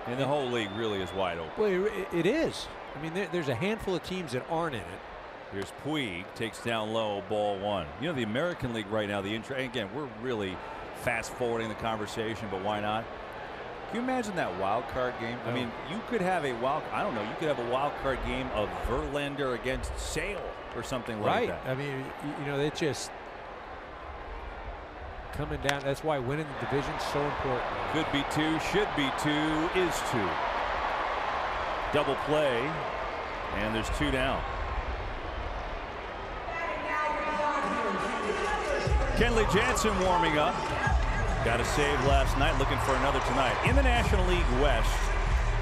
And the whole league really is wide open. Well, it is. I mean, there's a handful of teams that aren't in it. Here's Puig, takes down low, ball 1. You know, the American League right now, again, we're really fast forwarding the conversation, but why not? Can you imagine that wild card game? I mean, you could have a I don't know, you could have a wild card game of Verlander against Sale or something like that. I mean, you know, it's just coming down. That's why winning the division is so important. Could be 2, should be 2, is 2. Double play, and there's 2 down. Kenley Jansen warming up. Got a save last night, looking for another tonight. In the National League West,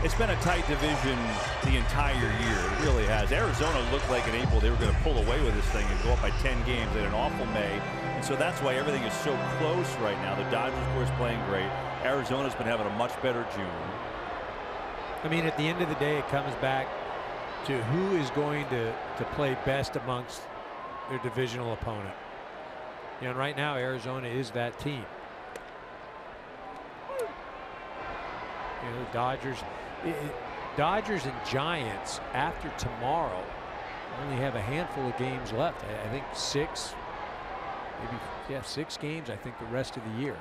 it's been a tight division the entire year. It really has. Arizona looked like in April they were going to pull away with this thing and go up by 10 games. They had an awful May, and so that's why everything is so close right now. The Dodgers, of course, playing great. Arizona's been having a much better June. I mean, at the end of the day, it comes back to who is going to play best amongst their divisional opponent. You know, and right now, Arizona is that team. You know, Dodgers and Giants after tomorrow only have a handful of games left. I think 6, maybe 6 games. I think the rest of the year,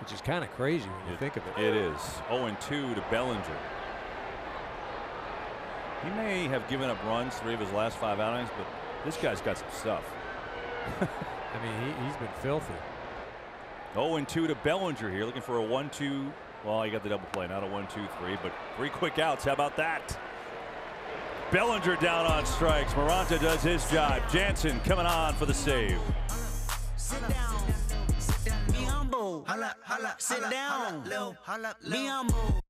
which is kind of crazy when you think of it. It is. 0-2 to Bellinger. He may have given up runs 3 of his last 5 outings, but this guy's got some stuff. I mean, he's been filthy. 0-2 to Bellinger here, looking for a 1-2. Well, he got the double play, not a 1-2-3, but 3 quick outs. How about that? Bellinger down on strikes. Miranda does his job. Jansen coming on for the save. Sit down. Be humble. Sit down. Be humble.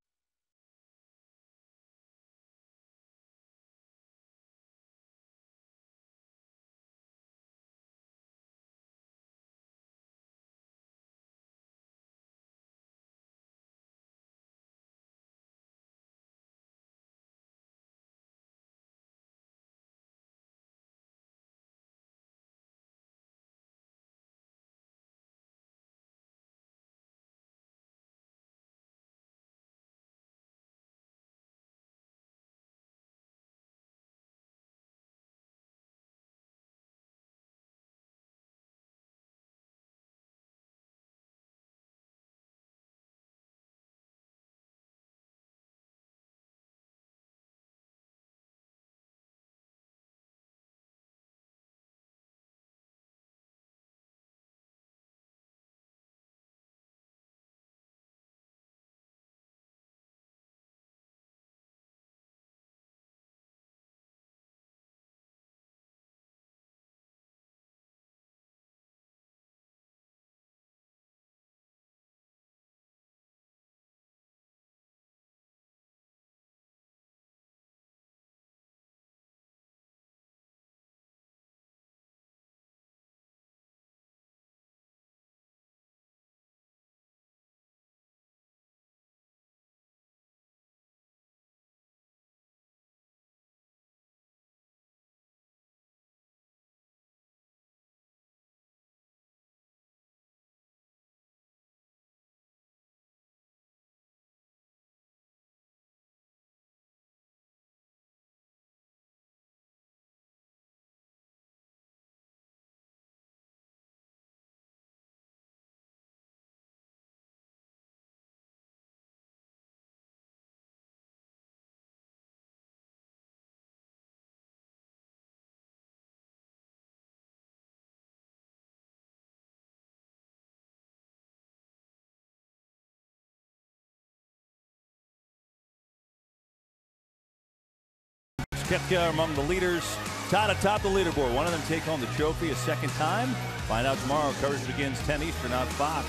Koepka among the leaders, tied atop the leaderboard. One of them take home the trophy a second time. Find out tomorrow. Coverage begins 10 Eastern on Fox.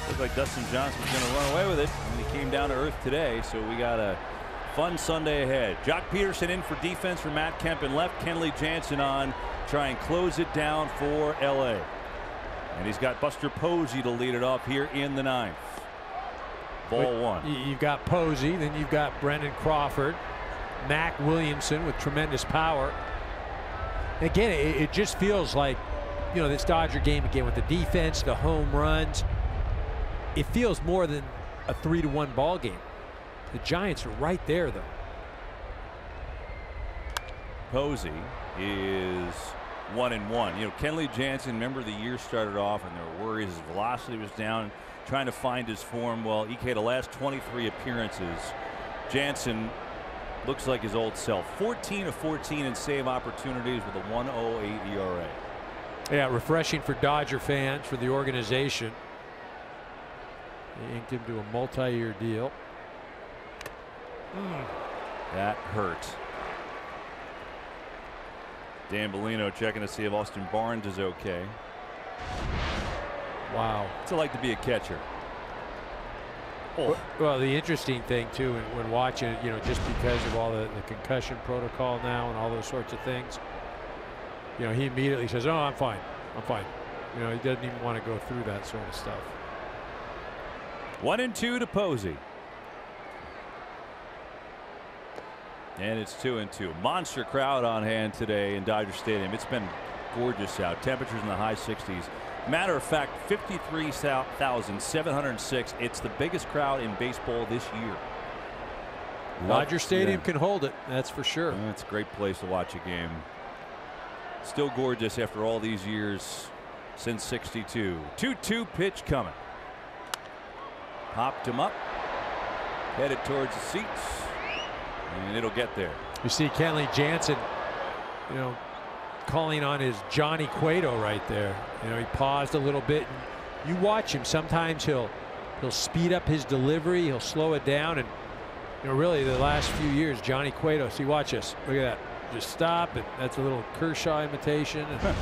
Looks like Dustin Johnson was going to run away with it, and he came down to earth today. So we got a fun Sunday ahead. Jock Peterson in for defense for Matt Kemp and left. Kenley Jansen on, try and close it down for LA. And he's got Buster Posey to lead it off here in the 9th. Ball 1. You've got Posey, then you've got Brendan Crawford. Mac Williamson with tremendous power. Again, it just feels like, you know, this Dodger game again with the defense, the home runs. It feels more than a 3-1 ball game. The Giants are right there, though. Posey is 1-1. You know, Kenley Jansen, remember the year started off and there were worries his velocity was down, trying to find his form. Well, EK, the last 23 appearances, Jansen looks like his old self. 14 of 14 in save opportunities with a 1.08 ERA. Yeah, refreshing for Dodger fans, for the organization. They inked him to a multi-year deal. That hurt. Dan Bellino checking to see if Austin Barnes is okay. Wow. What's it like to be a catcher? Well, the interesting thing too, when watching it, you know, just because of all the concussion protocol now and all those sorts of things, you know, he immediately says, "Oh, I'm fine. I'm fine." You know, he doesn't even want to go through that sort of stuff. 1-2 to Posey. And it's 2-2. Monster crowd on hand today in Dodger Stadium. It's been gorgeous out. Temperatures in the high 60s. Matter of fact, 53,706. It's the biggest crowd in baseball this year. Dodger Stadium can hold it, that's for sure. It's a great place to watch a game. Still gorgeous after all these years since '62. 2-2 pitch coming. Popped him up. Headed towards the seats. And it'll get there. You see Kenley Jansen, you know, calling on his Johnny Cueto right there. You know, he paused a little bit. And you watch him. Sometimes he'll speed up his delivery. He'll slow it down. And you know, really, the last few years, Johnny Cueto. See, watch this. Look at that. Just stop. And that's a little Kershaw imitation. And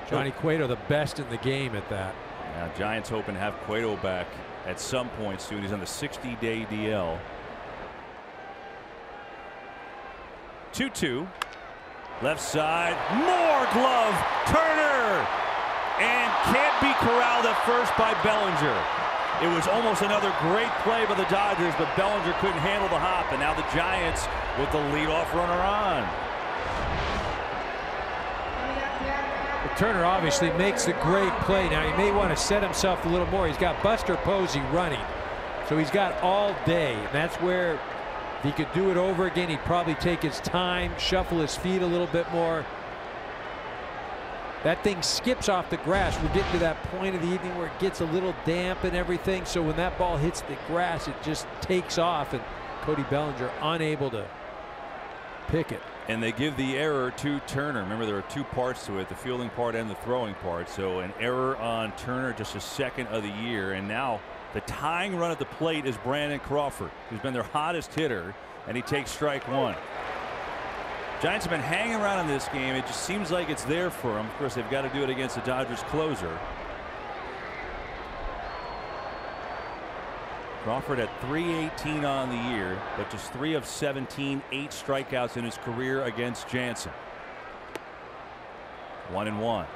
Johnny Cueto, the best in the game at that. Now, Giants hoping to have Cueto back at some point soon. He's on the 60-day DL. 2-2. Left side. More glove. Turner. And can't be corralled at first by Bellinger. It was almost another great play by the Dodgers, but Bellinger couldn't handle the hop. And now the Giants with the leadoff runner on. Well, Turner obviously makes the great play. Now, he may want to set himself a little more. He's got Buster Posey running. So he's got all day. And that's where, if he could do it over again, he'd probably take his time, shuffle his feet a little bit more. That thing skips off the grass. We're getting to that point of the evening where it gets a little damp and everything. So when that ball hits the grass, it just takes off. And Cody Bellinger unable to pick it. And they give the error to Turner. Remember, there are two parts to it, the fielding part and the throwing part. So an error on Turner, just a second of the year. And now the tying run at the plate is Brandon Crawford, who's been their hottest hitter, and he takes strike one. Giants have been hanging around in this game. It just seems like it's there for them. Of course, they've got to do it against the Dodgers closer. Crawford at .318 on the year, but just 3 of 17, 8 strikeouts in his career against Jansen. 1-1.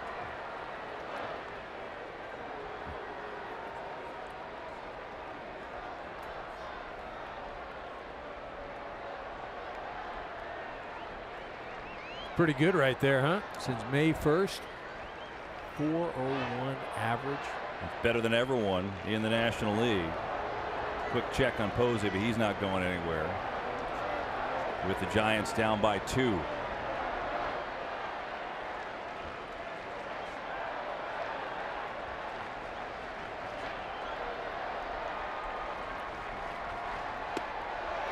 Pretty good right there, huh? Since May 1st, 4.01 average. Better than everyone in the National League. Quick check on Posey, but he's not going anywhere. With the Giants down by 2.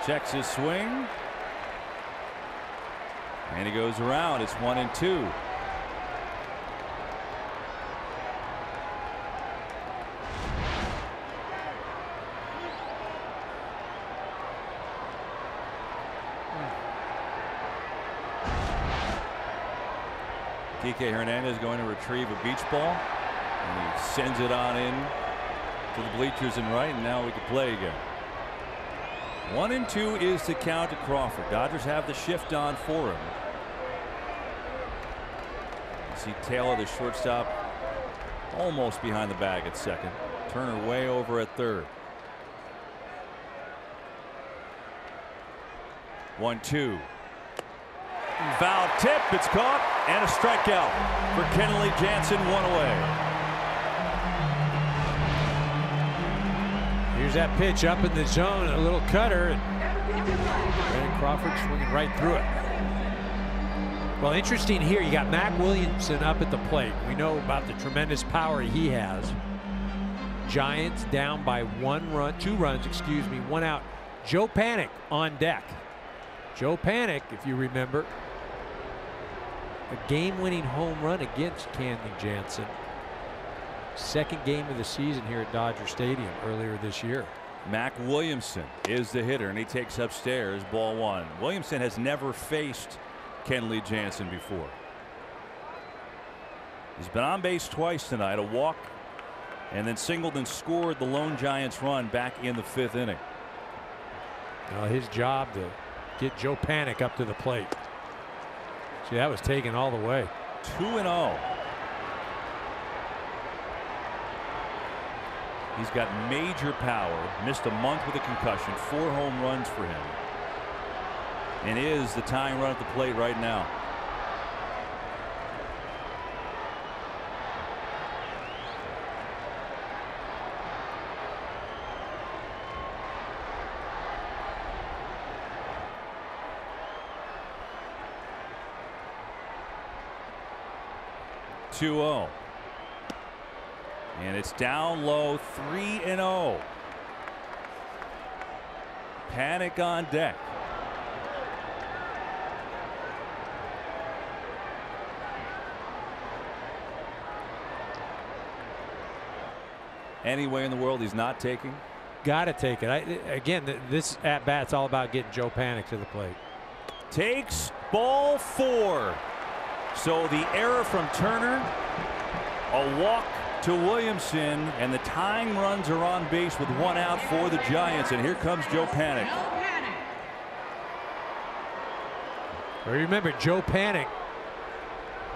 Checks his swing. And he goes around. It's 1-2. Kike Hernandez going to retrieve a beach ball, and he sends it on in to the bleachers and right, and now we can play again. 1-2 is the count to Crawford. Dodgers have the shift on for him. You see Taylor, the shortstop, almost behind the bag at second. Turner way over at third. 1-2. Foul tip. It's caught. And a strikeout for Kenley Jansen. One away. Here's that pitch up in the zone. A little cutter. And Crawford swinging right through it. Well, interesting here. You got Mac Williamson up at the plate. We know about the tremendous power he has. Giants down by 2 runs, excuse me, 1 out. Joe Panik on deck. Joe Panik, if you remember, a game-winning home run against Kenley Jansen. Second game of the season here at Dodger Stadium earlier this year. Mac Williamson is the hitter, and he takes upstairs, ball 1. Williamson has never faced Kenley Jansen before. He's been on base twice tonight, a walk, and then singled and scored the lone Giants run back in the 5th inning. Well, his job to get Joe Panik up to the plate. See, that was taken all the way. 2-0. He's got major power. Missed a month with a concussion. 4 home runs for him. And is the tying run at the plate right now. (2-0). And it's down low. 3-0. Panik on deck. Any way in the world he's not taking? Got to take it. Again, this at-bat's all about getting Joe Panik to the plate. Takes ball 4. So the error from Turner, a walk to Williamson, and the tying runs are on base with 1 out for the Giants. And here comes Joe Panik. Remember, Joe Panik,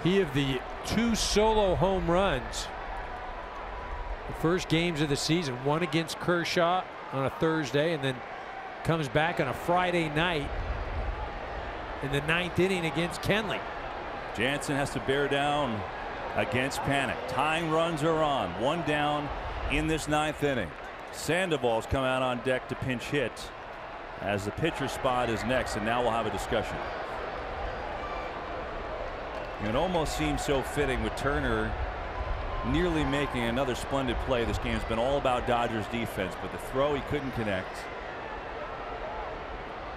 he of the 2 solo home runs. The first games of the season, 1 against Kershaw on a Thursday, and then comes back on a Friday night in the 9th inning against Kenley. Jansen has to bear down against Panik. Tying runs are on. 1 down in this 9th inning. Sandoval's come out on deck to pinch hit as the pitcher spot is next, and now we'll have a discussion. It almost seems so fitting with Turner nearly making another splendid play. This game's been all about Dodgers defense, but the throw he couldn't connect.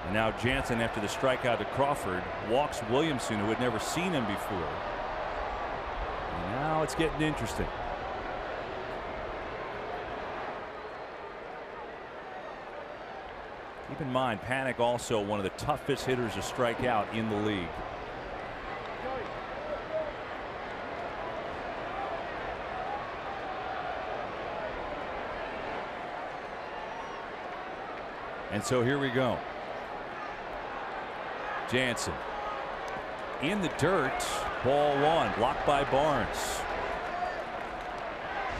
And now Jansen, after the strikeout to Crawford, walks Williamson, who had never seen him before. And now it's getting interesting. Keep in mind, Panik also one of the toughest hitters to strike out in the league. And so here we go. Jansen in the dirt, ball 1, blocked by Barnes.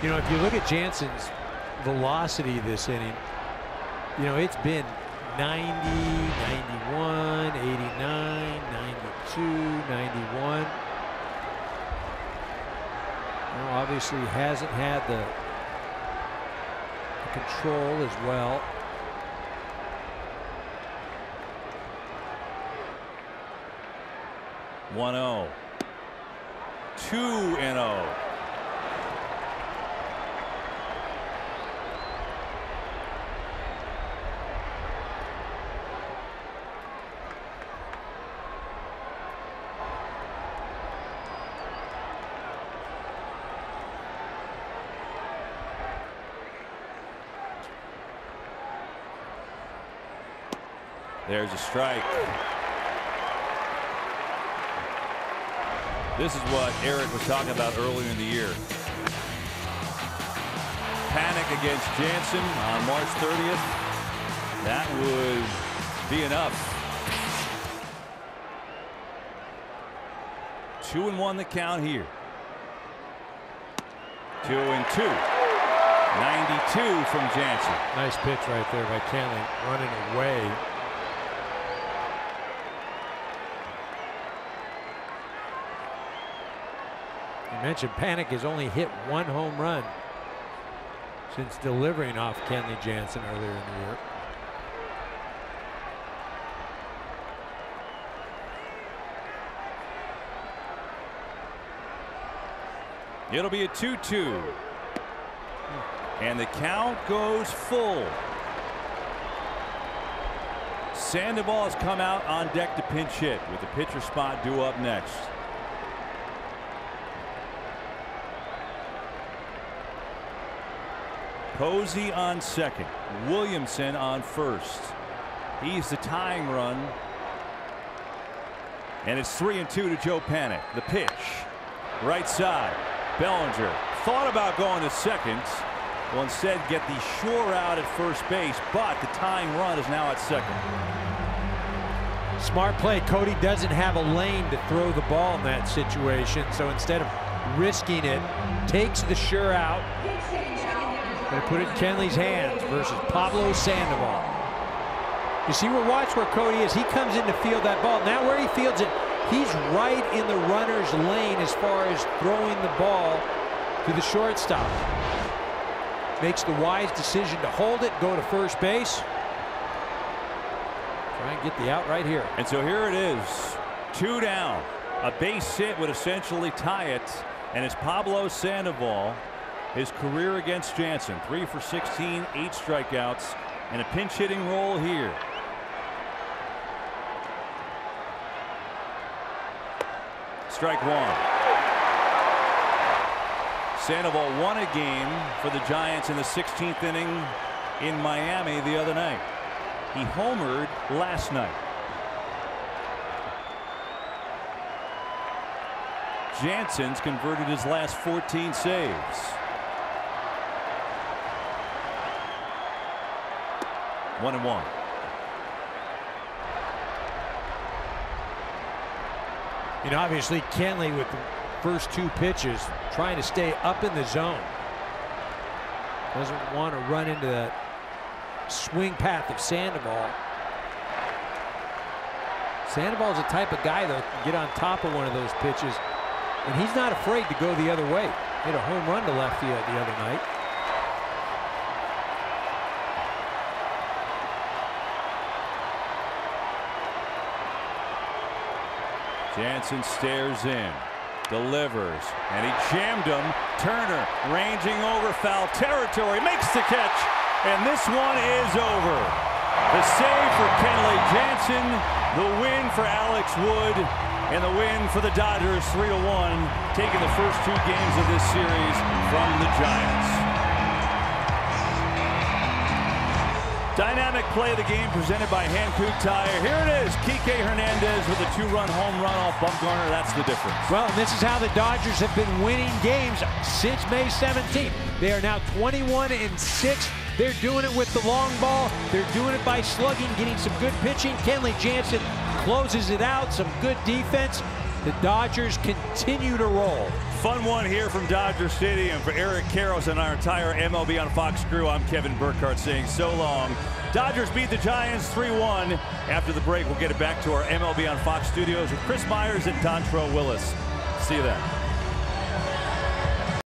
You know, if you look at Jansen's velocity this inning, you know, it's been 90, 91, 89, 92, 91. Now, obviously hasn't had the control as well. (1-0), 2-0. There's a strike. This is what Eric was talking about earlier in the year. Panik against Jansen on March 30th. That would be enough. 2-1 the count here. 2-2. 92 from Jansen. Nice pitch right there by Kenley, running away. mentioned Panik has only hit 1 home run since delivering off Kenley Jansen earlier in the year. It'll be a 2-2. And the count goes full. Sandoval has come out on deck to pinch hit with the pitcher spot due up next. Posey on second. Williamson on first. He's the tying run. And it's 3-2 to Joe Panik. The pitch. Right side. Bellinger thought about going to second. Will instead get the sure out at first base, but the tying run is now at second. Smart play. Cody doesn't have a lane to throw the ball in that situation, so instead of risking it, takes the sure out. Going to put it in Kenley's hands versus Pablo Sandoval. You see, watch where Cody is. He comes in to field that ball. Now where he fields it, he's right in the runner's lane as far as throwing the ball to the shortstop. Makes the wise decision to hold it, go to first base. Try and get the out right here. And so here it is. 2 down. A base hit would essentially tie it. And it's Pablo Sandoval. His career against Jansen. 3 for 16, 8 strikeouts, and a pinch hitting role here. Strike 1. Sandoval won a game for the Giants in the 16th inning in Miami the other night. He homered last night. Jansen's converted his last 14 saves. 1-1. And obviously Kenley with the first 2 pitches trying to stay up in the zone. Doesn't want to run into that swing path of Sandoval. Sandoval's the type of guy that can get on top of one of those pitches, and he's not afraid to go the other way. Hit a home run to left field the other night. Jansen stares in, delivers, and he jammed him. Turner ranging over foul territory, makes the catch, and this one is over. The save for Kenley Jansen, the win for Alex Wood, and the win for the Dodgers 3-1, taking the first 2 games of this series from the Giants. Dynamic play of the game presented by Hankook Tire. Here it is, Kike Hernandez with a 2-run home run off Bumgarner. That's the difference. Well, and this is how the Dodgers have been winning games since May 17th. They are now 21-6. They're doing it with the long ball. They're doing it by slugging, getting some good pitching. Kenley Jansen closes it out, some good defense. The Dodgers continue to roll. Fun one here from Dodger Stadium for Eric Karros and our entire MLB on Fox crew. I'm Kevin Burkhardt saying so long. Dodgers beat the Giants 3-1. After the break, we'll get it back to our MLB on Fox studios with Chris Myers and Dontrell Willis. See you then.